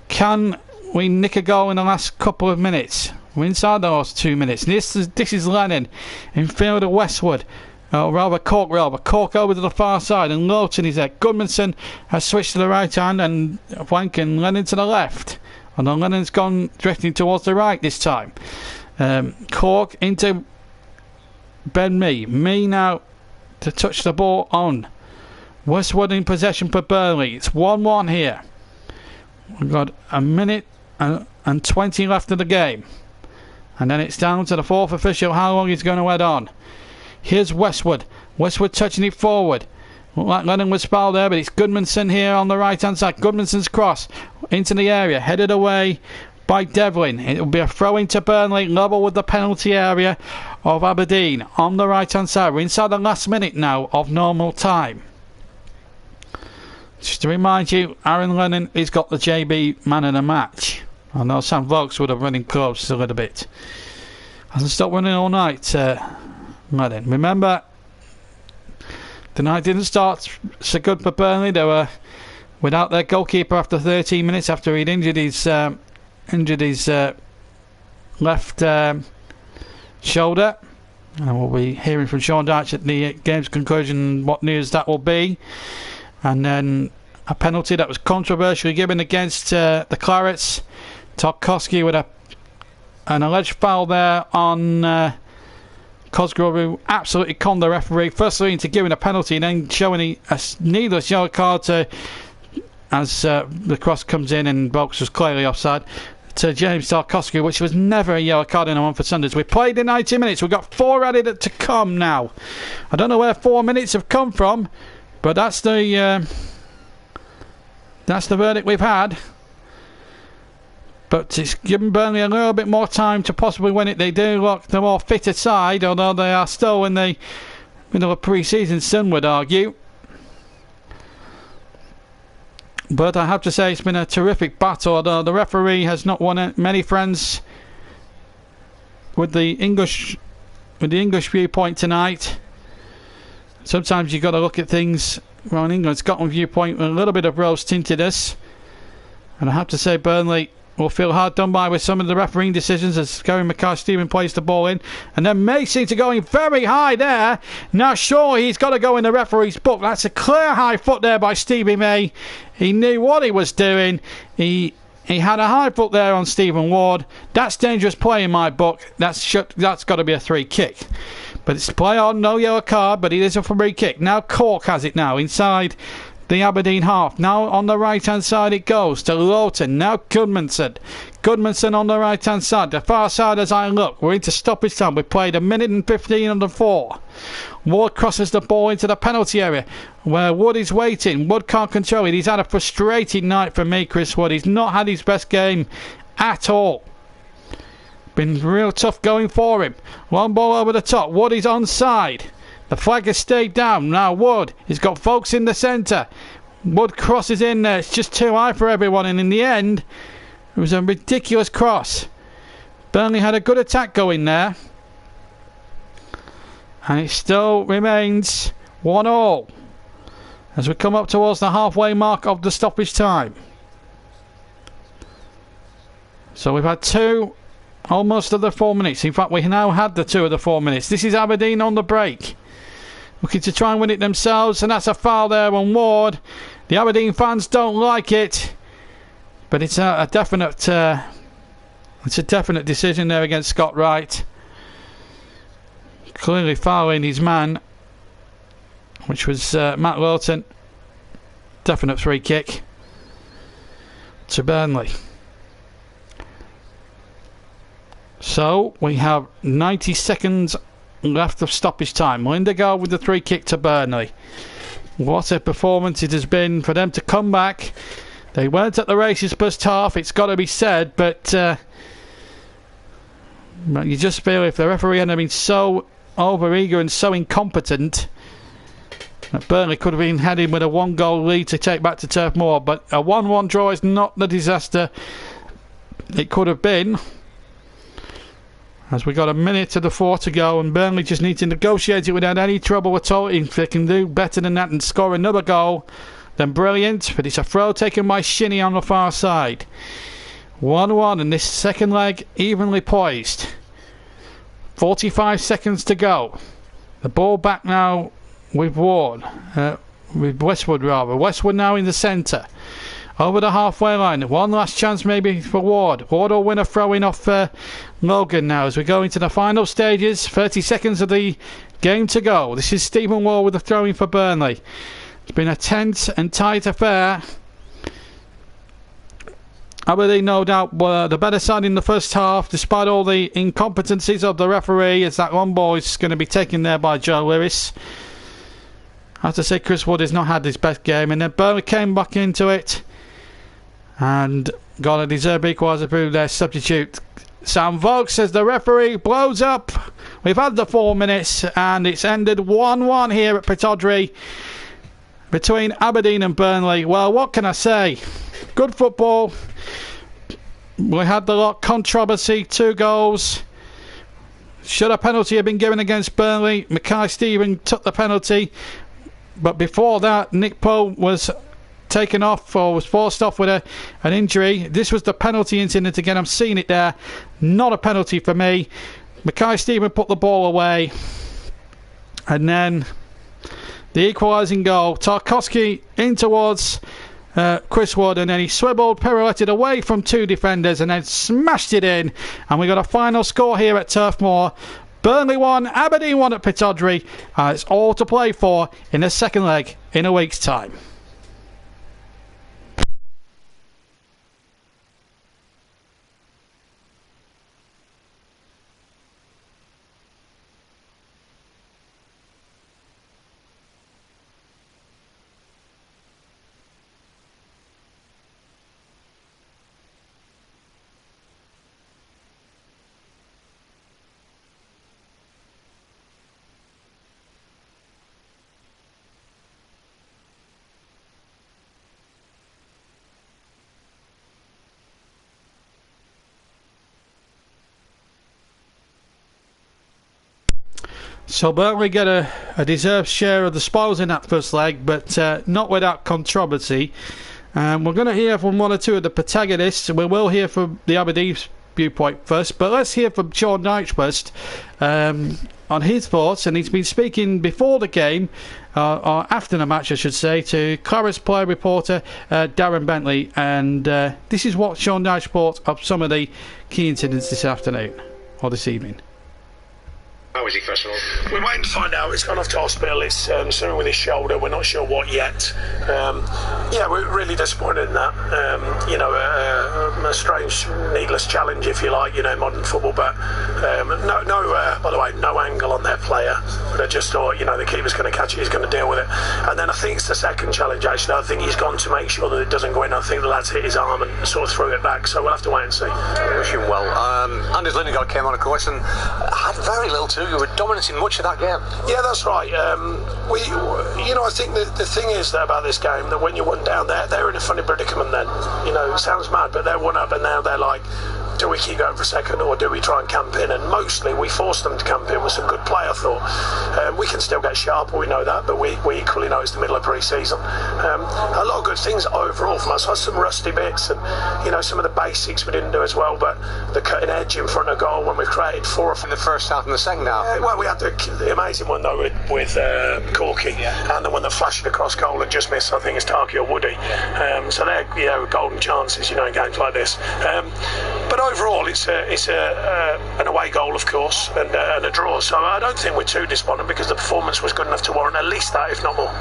Can we nick a goal in the last couple of minutes? We're inside those 2 minutes. This is Lennon. Infielder Westwood. Cork over to the far side, and Lowton is there. Goodmanson has switched to the right hand and flanking Lennon to the left. And then Lennon's gone drifting towards the right this time. Cork into Ben Mee. Mee now to touch the ball on. Westwood in possession for Burnley. It's 1-1 here. We've got a minute and 20 left of the game. And then it's down to the fourth official how long he's going to head on. Here's Westwood. Westwood touching it forward. Looked like Lennon was fouled there, but it's Goodmanson here on the right-hand side. Goodmanson's cross into the area, headed away by Devlin. It will be a throw into Burnley, level with the penalty area of Aberdeen on the right-hand side. We're inside the last minute now of normal time. Just to remind you, Aaron Lennon has got the JB man of the match. I know Sam Vokes would have run him close a little bit. Hasn't stopped running all night. Lennon. Remember, the night didn't start so good for Burnley. They were without their goalkeeper after 13 minutes after he'd injured his left shoulder. And we'll be hearing from Sean Dyche at the game's conclusion what news that will be. And then a penalty that was controversially given against the Clarets. Tarkowski with an alleged foul there on Cosgrove, who absolutely conned the referee, firstly into giving a penalty and then showing a needless yellow card as the cross comes in and Vokes was clearly offside, to James Tarkowski, which was never a yellow card in a one for Sundays. We played in 90 minutes. We've got 4 added to come now. I don't know where 4 minutes have come from, but that's the verdict we've had. But it's given Burnley a little bit more time to possibly win it. They do look the more fitter side, although they are still in the middle of pre-season, some would argue. But I have to say it's been a terrific battle, although the referee has not won many friends with the English viewpoint tonight. Sometimes you've got to look at things from England Scotland viewpoint with a little bit of rose tintedness. And I have to say Burnley will feel hard done by with some of the refereeing decisions as Gary McCarthy-Stephen plays the ball in. And then May seems to go in very high there. Now sure, he's got to go in the referee's book. That's a clear high foot there by Stevie May. He knew what he was doing. He had a high foot there on Stephen Ward. That's dangerous play in my book. That's got to be a free kick. But it's play on, no yellow card, but it is a free kick. Now Cork has it now inside the Aberdeen half. Now on the right hand side it goes to Lowton. Now Goodmanson on the right hand side. The far side as I look. We're into stoppage time. We played 1 minute and 15 under 4. Ward crosses the ball into the penalty area where Wood is waiting. Wood can't control it. He's had a frustrating night for me, Chris Wood. He's not had his best game at all. Been real tough going for him. One ball over the top. Wood is onside. The flag has stayed down. Now Wood, he's got folks in the centre. Wood crosses in there. It's just too high for everyone. And in the end, it was a ridiculous cross. Burnley had a good attack going there. And it still remains 1-1 as we come up towards the halfway mark of the stoppage time. So we've had almost of the 4 minutes. In fact, we now had the 2 of the 4 minutes. This is Aberdeen on the break, looking to try and win it themselves, and that's a foul there on Ward. The Aberdeen fans don't like it, but it's a definite decision there against Scott Wright. Clearly fouling his man, which was Matt Lowton. Definite free kick to Burnley. So we have 90 seconds left of stoppage time. Lindegaard with the free kick to Burnley. What a performance it has been for them to come back. They weren't at the races first half, it's got to be said, but you just feel if the referee hadn't been so over-eager and so incompetent, Burnley could have been heading with a 1-goal lead to take back to Turf Moor, but a 1-1 draw is not the disaster it could have been, as we got a minute to the 4 to go, and Burnley just need to negotiate it without any trouble at all. If they can do better than that and score another goal, then brilliant. But it's a throw taken by Shinnie on the far side. 1-1 in this second leg, evenly poised. 45 seconds to go. The ball back now with Ward, with Westwood rather. Westwood now in the centre, over the halfway line. One last chance maybe for Ward. Ward will win a throw-in off Logan now as we go into the final stages. 30 seconds of the game to go. This is Stephen Wall with the throw-in for Burnley. It's been a tense and tight affair. Aberdeen, no doubt, were the better side in the first half, despite all the incompetencies of the referee, as that long ball is going to be taken there by Joe Lewis. I have to say, Chris Wood has not had his best game, and then Burnley came back into it and got a deserved equaliser through their substitute. Sam Vokes says the referee blows up. We've had the 4 minutes, and it's ended 1-1 here at Pittodrie between Aberdeen and Burnley. Well, what can I say? Good football. We had the lot controversy, 2 goals. Should a penalty have been given against Burnley? Mackay Stephen took the penalty. But before that, Nick Poe was taken off, or was forced off with an injury. This was the penalty incident again. I'm seeing it there. Not a penalty for me. Mackay Stephen put the ball away. And then the equalising goal. Tarkowski in towards Chris Wood, and then he swiveled, pirouetted away from 2 defenders and then smashed it in. And we got a final score here at Turf Moor. Burnley 1, Aberdeen 1 at Pittodrie. It's all to play for in the second leg in a week's time. So Burnley get a deserved share of the spoils in that first leg, but not without controversy. We're going to hear from 1 or 2 of the protagonists. We will hear from the Aberdeen viewpoint first, but let's hear from Sean Dyche first on his thoughts. And he's been speaking before the game, or after the match I should say, to Clarets player reporter Darren Bentley, and this is what Sean Dyche thought of some of the key incidents this afternoon, or this evening.
How is he, first of all? We're waiting to find out. He's gone off to hospital. It's something with his shoulder. We're not sure what yet. Yeah, we're really disappointed in that. A strange, needless challenge, if you like, in modern football. But by the way, no angle on their player. But I just thought, the keeper's going to catch it. He's going to deal with it. And then I think it's the second challenge, actually. I think he's gone to make sure that it doesn't go in. I think the lad's hit his arm and sort of threw it back. So we'll have to wait and see.
Wish him well. Anders Lindegaard came on, of course, and had very little to. You were dominant in much of that game.
Yeah, that's right. I think the thing is about this game that when you're 1 down, they're in a funny predicament. Then, it sounds mad, but they're 1 up, and now they're like, do we keep going for a second, or do we try and camp in? And mostly we forced them to camp in with some good play, I thought. We can still get sharper, we know that, but we equally know it's the middle of pre-season. A lot of good things overall from us. Some rusty bits, and some of the basics we didn't do as well, but the cutting edge in front of goal when we've created 4 or 5
in the first half and the second half.
Well, we had the amazing one though with Corky, and the one that flashed across goal and just missed. I think it's Tarky or Woody. So they're golden chances, in games like this. But overall, it's an away goal, of course, and a draw. So I don't think we're too despondent because the performance was good enough to warrant at least that, if not more.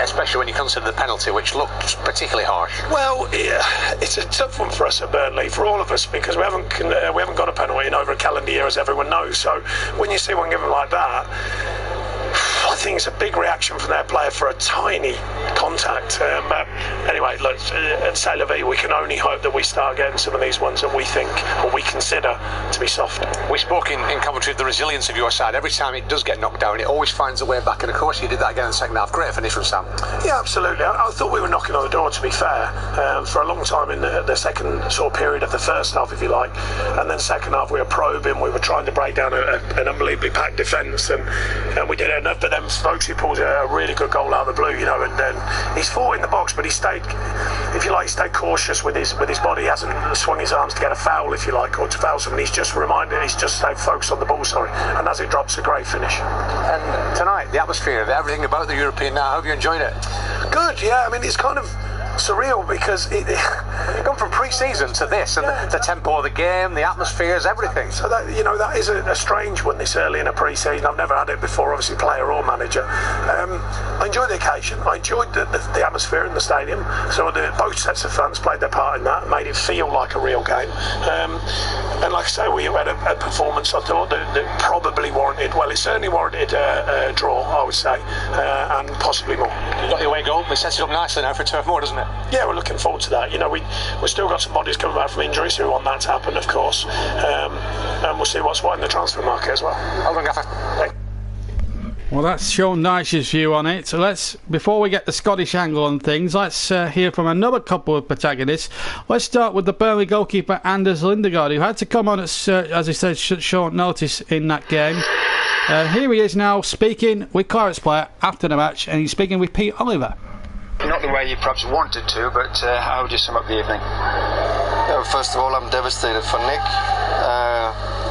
Especially when you consider the penalty, which looked particularly harsh.
Well, yeah, it's a tough one for us at Burnley, for all of us, because we haven't got a penalty in over a calendar year, as everyone knows. So when you see one given like that, I think it's a big reaction from their player for a tiny contact. But anyway, look, at C'est La Vie, we can only hope that we start getting some of these ones that we think or we consider to be soft.
We spoke in commentary of the resilience of your side. Every time it does get knocked down, it always finds a way back, and of course you did that again in the second half. Great finish from Sam.
Yeah, absolutely. I thought we were knocking on the door, to be fair, for a long time in the second sort of period of the first half, if you like, and then second half we were probing, we were trying to break down an unbelievably packed defence, and we did enough. But then Stokesy pulls a really good goal out of the blue, you know, and then he's fought in the box, but he stayed, if you like, he stayed cautious with his body. He hasn't swung his arms to get a foul, if you like, or to foul someone. He's just stayed focused on the ball, and as it drops, a great finish.
And tonight, the atmosphere, everything about the European now, have you enjoyed it?
Good, yeah. I mean, it's kind of surreal because
you've gone from pre-season to this, and the tempo of the game, the atmospheres, everything.
So that, you know, that is a strange one this early in a pre-season. I've never had it before, obviously, player or manager. I enjoyed the occasion. I enjoyed the atmosphere in the stadium. So both sets of fans played their part in that, made it feel like a real game. And like I say, we had a performance I thought that probably warranted, well, it certainly warranted a draw, I would say, and possibly more.
You got your away goal, it sets it up nicely now for Turf Moor, doesn't it?
Yeah, we're looking forward to that. You know, we've still got some bodies coming back from injury, so we want that to happen, of course. And we'll see what's what in the transfer market as well.
Hold on, Gaffer.
Well, that's Sean Dyche's view on it. So before we get the Scottish angle on things, let's hear from another couple of protagonists. Let's start with the Burnley goalkeeper Anders Lindegaard, who had to come on at, as he said, short notice in that game. Here he is now speaking with Clarets player after the match, and he's speaking with Pete Oliver.
Not the way you perhaps wanted to, but how would you sum up the evening?
First of all, I'm devastated for Nick.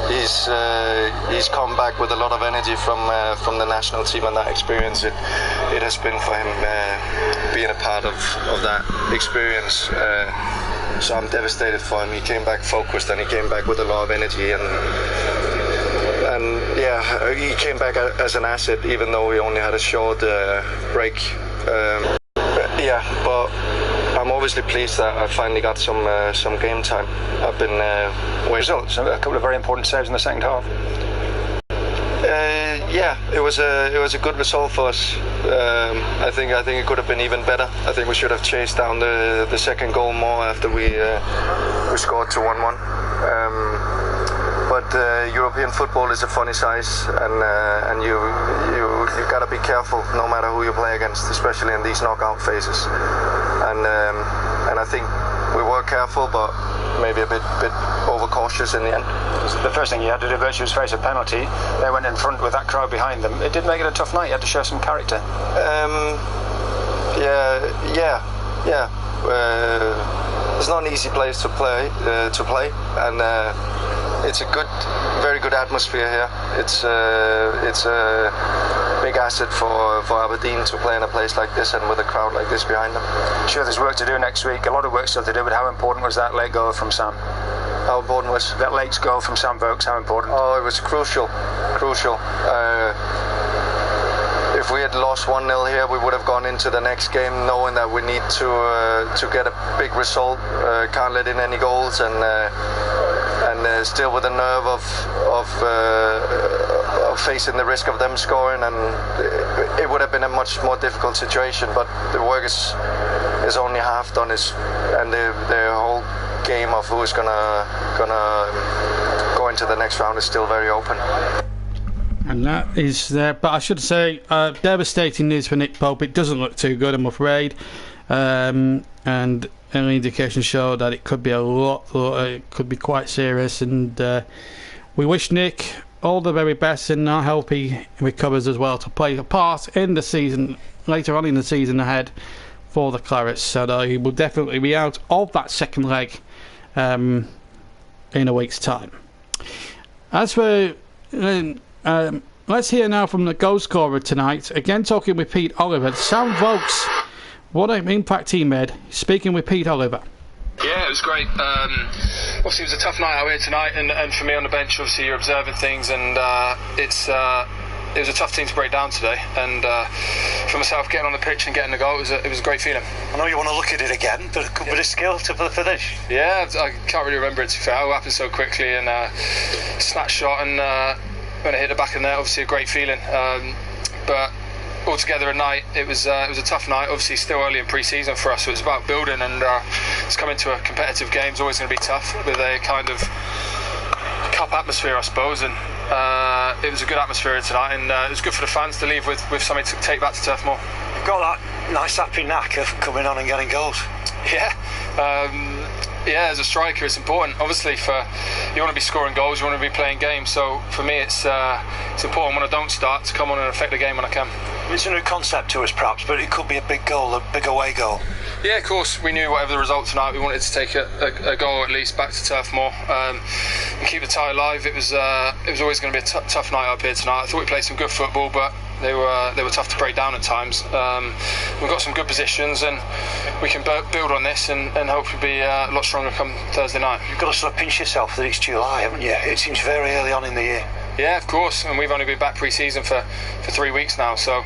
He's come back with a lot of energy from the national team, and that experience it has been for him being a part of that experience. So I'm devastated for him. He came back focused, and he came back with a lot of energy, and yeah, he came back as an asset, even though he only had a short break. Yeah, but I'm obviously pleased that I finally got some game time. I've been
results, a couple of very important saves in the second half.
Yeah, it was a good result for us. I think it could have been even better. I think we should have chased down the second goal more after we scored to 1-1. But European football is a funny size, and you got to be careful no matter who you play against, especially in these knockout phases. And I think we were careful, but maybe a bit overcautious in the end.
The first thing you had to do virtually was face a penalty. They went in front with that crowd behind them. It did make it a tough night. You had to show some character.
Yeah. It's not an easy place to play, and it's a very good atmosphere here. It's a big asset for Aberdeen to play in a place like this and with a crowd like this behind them.
Sure, there's work to do next week. A lot of work still to do. But how important was that late goal from Sam?
How important was
that late goal from Sam Vokes? How important?
Oh, it was crucial. If we had lost 1-0 here, we would have gone into the next game knowing that we need to get a big result. Can't let in any goals, and still with the nerve of facing the risk of them scoring, and it would have been a much more difficult situation. But the work is only half done, and the whole game of who's gonna go into the next round is still very open.
And that is there, but I should say, devastating news for Nick Pope. It doesn't look too good, I'm afraid. And early indications show that it could be it could be quite serious. And we wish Nick all the very best, and I hope he recovers as well to play a part in the season later on in the season ahead for the Clarets. So he will definitely be out of that second leg in a week's time. As for let's hear now from the goal scorer tonight. Again, talking with Pete Oliver. Sam Vokes, what an impact he made. Speaking with Pete Oliver.
Yeah, it was great. Obviously, it was a tough night out here tonight, and for me on the bench, obviously you're observing things, and it was a tough team to break down today. And for myself, getting on the pitch and getting the goal, it was a great feeling.
I know you want to look at it again, but a bit of skill to finish.
Yeah, I can't really remember it, to be fair. It happened so quickly, and snatch shot, and when it hit the back of the net, obviously a great feeling. But all together at night. It was a tough night. Obviously, still early in pre-season for us, so it's about building, and it's coming to a competitive game. It's always going to be tough with a kind of cup atmosphere, I suppose, and it was a good atmosphere tonight, and it was good for the fans to leave with something to take back to Turf Moor.
You've got that nice happy knack of coming on and getting goals.
Yeah, as a striker, it's important. Obviously, you want to be scoring goals, you want to be playing games. So for me, it's important when I don't start to come on and affect the game when I can.
It's a new concept to us, perhaps, but it could be a big goal, a big away goal.
Yeah, of course. We knew whatever the result tonight, we wanted to take a goal at least back to Turf Moor and keep the tie alive. It was always going to be a tough night up here tonight. I thought we played some good football, but they were tough to break down at times. We've got some good positions, and we can build on this and hopefully be a lot stronger come Thursday night.
You've got to sort of pinch yourself that it's July, haven't you? It seems very early on in the year.
Yeah, of course, and we've only been back pre-season for 3 weeks now, so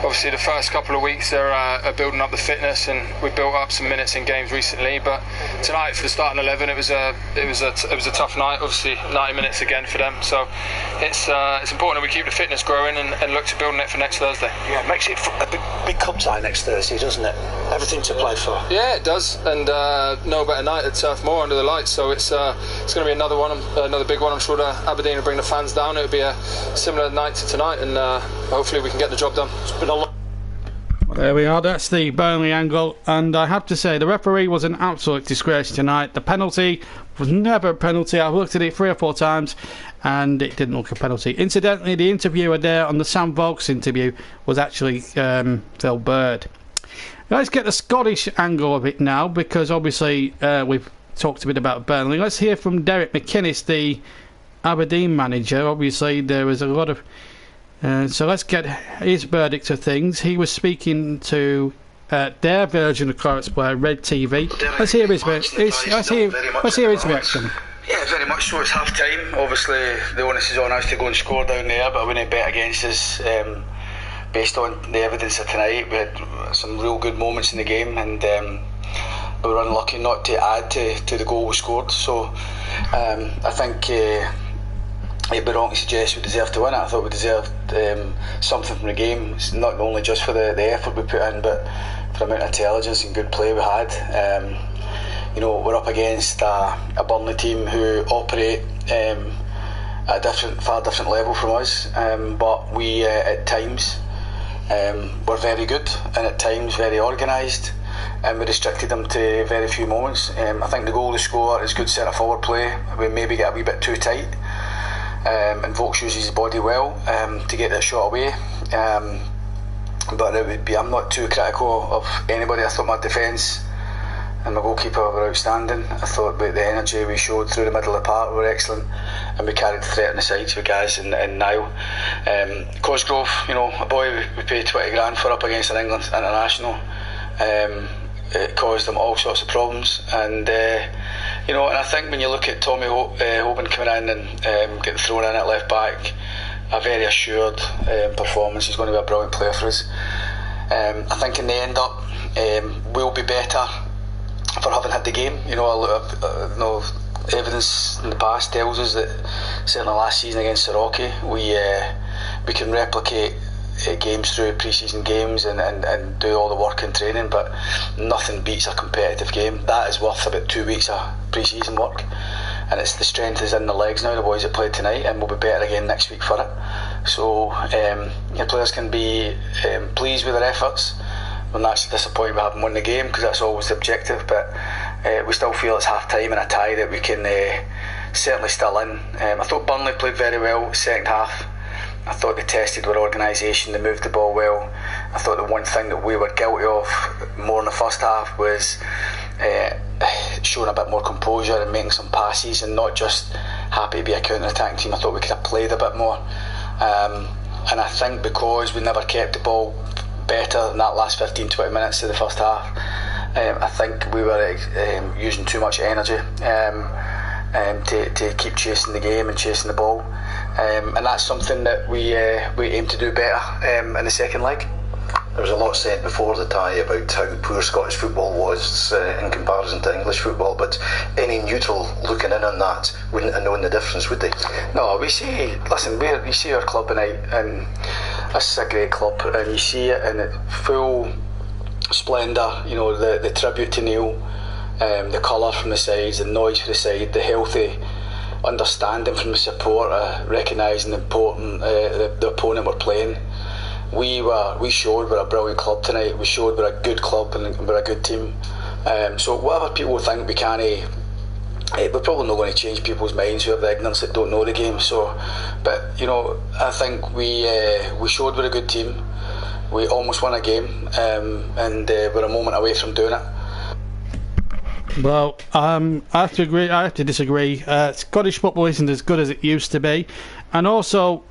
obviously the first couple of weeks are building up the fitness, and we built up some minutes in games recently, but tonight for the starting 11 it was a tough night. Obviously 90 minutes again for them, so it's important that we keep the fitness growing and look to building it for next Thursday.
Yeah, it makes it a big cup tie next Thursday, doesn't it? Everything to play for.
Yeah, it does, and no better night at Turf Moor under the lights, so it's going to be another big one. I'm sure Aberdeen will bring the fans down. It'll be a similar night to tonight, and hopefully we can get the job done. It's been a lot.
There we are, that's the Burnley angle, and I have to say the referee was an absolute disgrace tonight. The penalty was never a penalty. I've looked at it 3 or 4 times and it didn't look a penalty. Incidentally, the interviewer there on the Sam Vokes interview was actually Phil Bird. Let's get the Scottish angle of it now, because obviously we've talked a bit about Burnley. Let's hear from Derek McInnes, the Aberdeen manager. Obviously there was a lot of so let's get his verdict of things. He was speaking to their version of Clarets player, Red TV. Let's hear his reaction.
Yeah, very much so. It's half time. Obviously the onus is on us to go and score down there, but I wouldn't bet against us based on the evidence of tonight. We had some real good moments in the game, and we were unlucky not to add to the goal we scored. So I think it'd be wrong to suggest we deserved to win it. I thought we deserved something from the game. It's not only just for the effort we put in, but for the amount of intelligence and good play we had. We're up against a Burnley team who operate at a far different level from us, but we at times were very good, and at times very organised, and we restricted them to very few moments. I think the goal they score is good centre forward play. We maybe get a wee bit too tight, and Vokes uses his body well to get that shot away. But I'm not too critical of anybody. I thought my defence and my goalkeeper were outstanding. I thought the energy we showed through the middle of the park were excellent, and we carried the threat on the sides with Gaz and Niall. Cosgrove, a boy we paid 20 grand for up against an England international. It caused them all sorts of problems, and and I think when you look at Tommy Hoban coming in and getting thrown in at left back, a very assured performance. He's going to be a brilliant player for us. I think in the end up we'll be better for having had the game. Evidence in the past tells us that certainly last season against Rocky we can replicate games through pre-season games and do all the work in training, but nothing beats a competitive game. That is worth about 2 weeks of pre-season work, and it's the strength is in the legs now, the boys that played tonight, and we'll be better again next week for it. So your players can be pleased with their efforts. We're naturally disappointed we haven't won the game, because that's always the objective, but we still feel it's half time and a tie that we can certainly still in. I thought Burnley played very well second half. I thought they tested their organisation, they moved the ball well. I thought the one thing that we were guilty of more in the first half was showing a bit more composure and making some passes, and not just happy to be a counter-attacking team. I thought we could have played a bit more, and I think because we never kept the ball better in that last 15-20 minutes of the first half, I think we were using too much energy to keep chasing the game and chasing the ball, and that's something that we aim to do better in the second leg.
There was a lot said before the tie about how poor Scottish football was in comparison to English football, but any neutral looking in on that wouldn't have known the difference, would they?
No, we see our club tonight, and this is a great club, and you see it in its full splendour. You know, the tribute to Neil, the colour from the sides, the noise from the side, the healthy understanding from the supporter, recognising the important the opponent we're playing. We showed we're a brilliant club tonight. We showed we're a good club and we're a good team. So whatever people think we can't, we're probably not going to change people's minds who have the ignorance that don't know the game. So, but you know, I think we showed we're a good team. We almost won a game, and we're a moment away from doing it.
Well, I have to agree. I have to disagree. Scottish football isn't as good as it used to be, and also,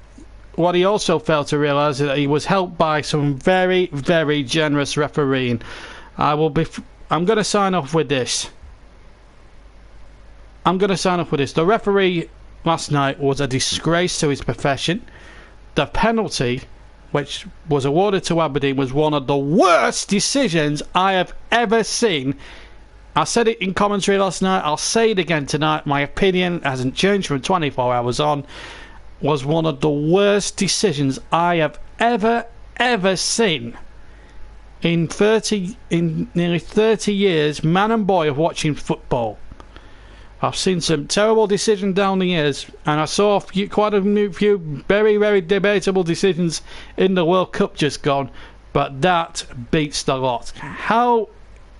what he also failed to realise is that he was helped by some very, very generous refereeing. I'm going to sign off with this. The referee last night was a disgrace to his profession. The penalty, which was awarded to Aberdeen, was one of the worst decisions I have ever seen. I said it in commentary last night. I'll say it again tonight. My opinion hasn't changed from 24 hours on. Was one of the worst decisions I have ever seen in nearly 30 years, man and boy, of watching football. I've seen some terrible decisions down the years, and I saw quite a few very, very debatable decisions in the World Cup just gone, but that beats the lot. How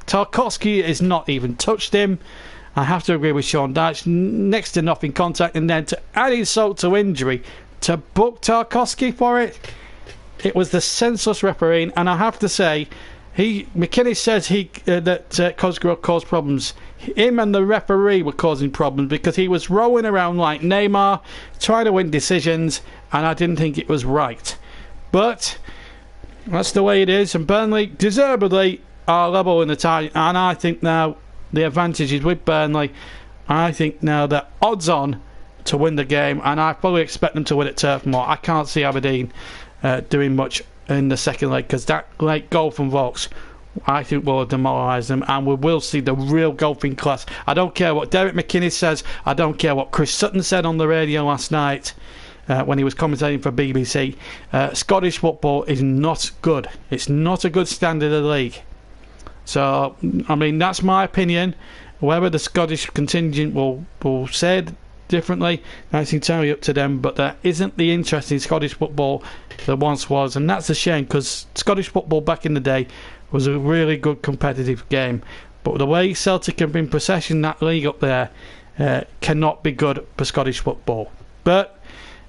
Tarkowski has not even touched him. I have to agree with Sean Dyche, next to nothing contact, and then to add insult to injury, to book Tarkowski for it, it was the senseless refereeing. And I have to say, McKinney says that Cosgrove caused problems. Him and the referee were causing problems because he was rolling around like Neymar, trying to win decisions, and I didn't think it was right. But that's the way it is, and Burnley deservedly are level in the tie, and I think now the advantage is with Burnley. I think now they're odds on to win the game, and I fully expect them to win at Turf Moor. I can't see Aberdeen doing much in the second leg, because that late goal from Vaux, I think, will demoralise them, and we will see the real golfing class. I don't care what Derek McKinney says. I don't care what Chris Sutton said on the radio last night when he was commentating for BBC. Scottish football is not good. It's not a good standard of the league. So, I mean, that's my opinion. Whether the Scottish contingent will say it differently, that's entirely up to them, but there isn't the interest in Scottish football there once was, and that's a shame, because Scottish football back in the day was a really good competitive game. But the way Celtic have been possessing that league up there cannot be good for Scottish football. But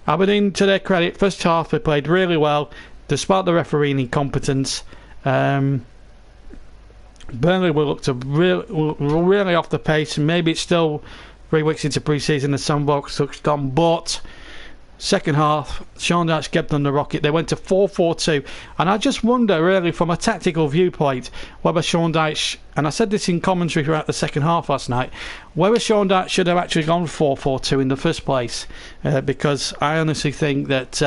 Aberdeen, to their credit, first half they played really well despite the refereeing incompetence. Burnley will look to really off the pace, and maybe it's still 3 weeks into pre-season and some box touched on, but second half Sean Dyche kept them the rocket. They went to 4-4-2, and I just wonder really from a tactical viewpoint whether Sean Dyche, and I said this in commentary throughout the second half last night, whether Sean Dyche should have actually gone 4-4-2 in the first place, because I honestly think that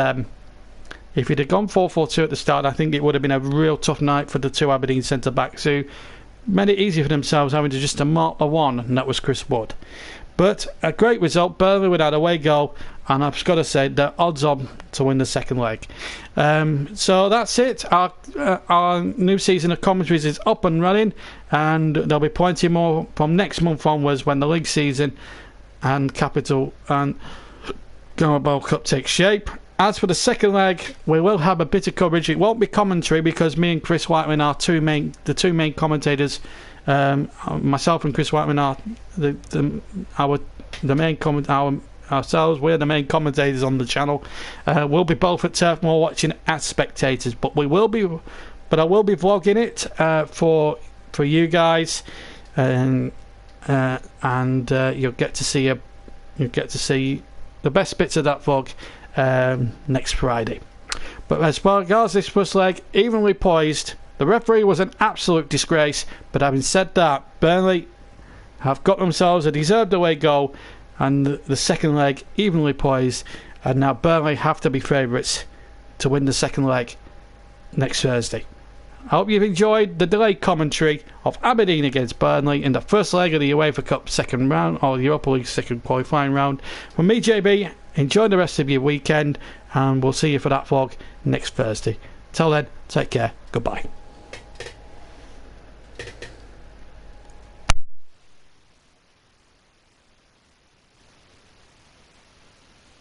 if he'd have gone 4-4-2 at the start, I think it would have been a real tough night for the two Aberdeen centre-backs, who made it easy for themselves, having to just to mark the one, and that was Chris Wood. But a great result. Burnley without away goal, and I've got to say they're odds on to win the second leg. So that's it. Our new season of commentaries is up and running, and there'll be plenty more from next month onwards when the league season and Capital and Carabao Cup takes shape. As for the second leg, we will have a bit of coverage. It won't be commentary because me and Chris Whiteman are the two main commentators. Myself and Chris Whiteman are the main ourselves. We're the main commentators on the channel. We'll be both at Turf Moor watching as spectators, but I will be vlogging it for you guys, and you'll get to see the best bits of that vlog next Friday. But as far as this first leg, evenly poised. The referee was an absolute disgrace, but having said that, Burnley have got themselves a deserved away goal, and the second leg evenly poised, and now Burnley have to be favourites to win the second leg next Thursday. I hope you've enjoyed the delayed commentary of Aberdeen against Burnley in the first leg of the UEFA Cup second round, or the Europa League second qualifying round. From me, JB, Enjoy the rest of your weekend, and we'll see you for that vlog next Thursday. Till then, take care. Goodbye.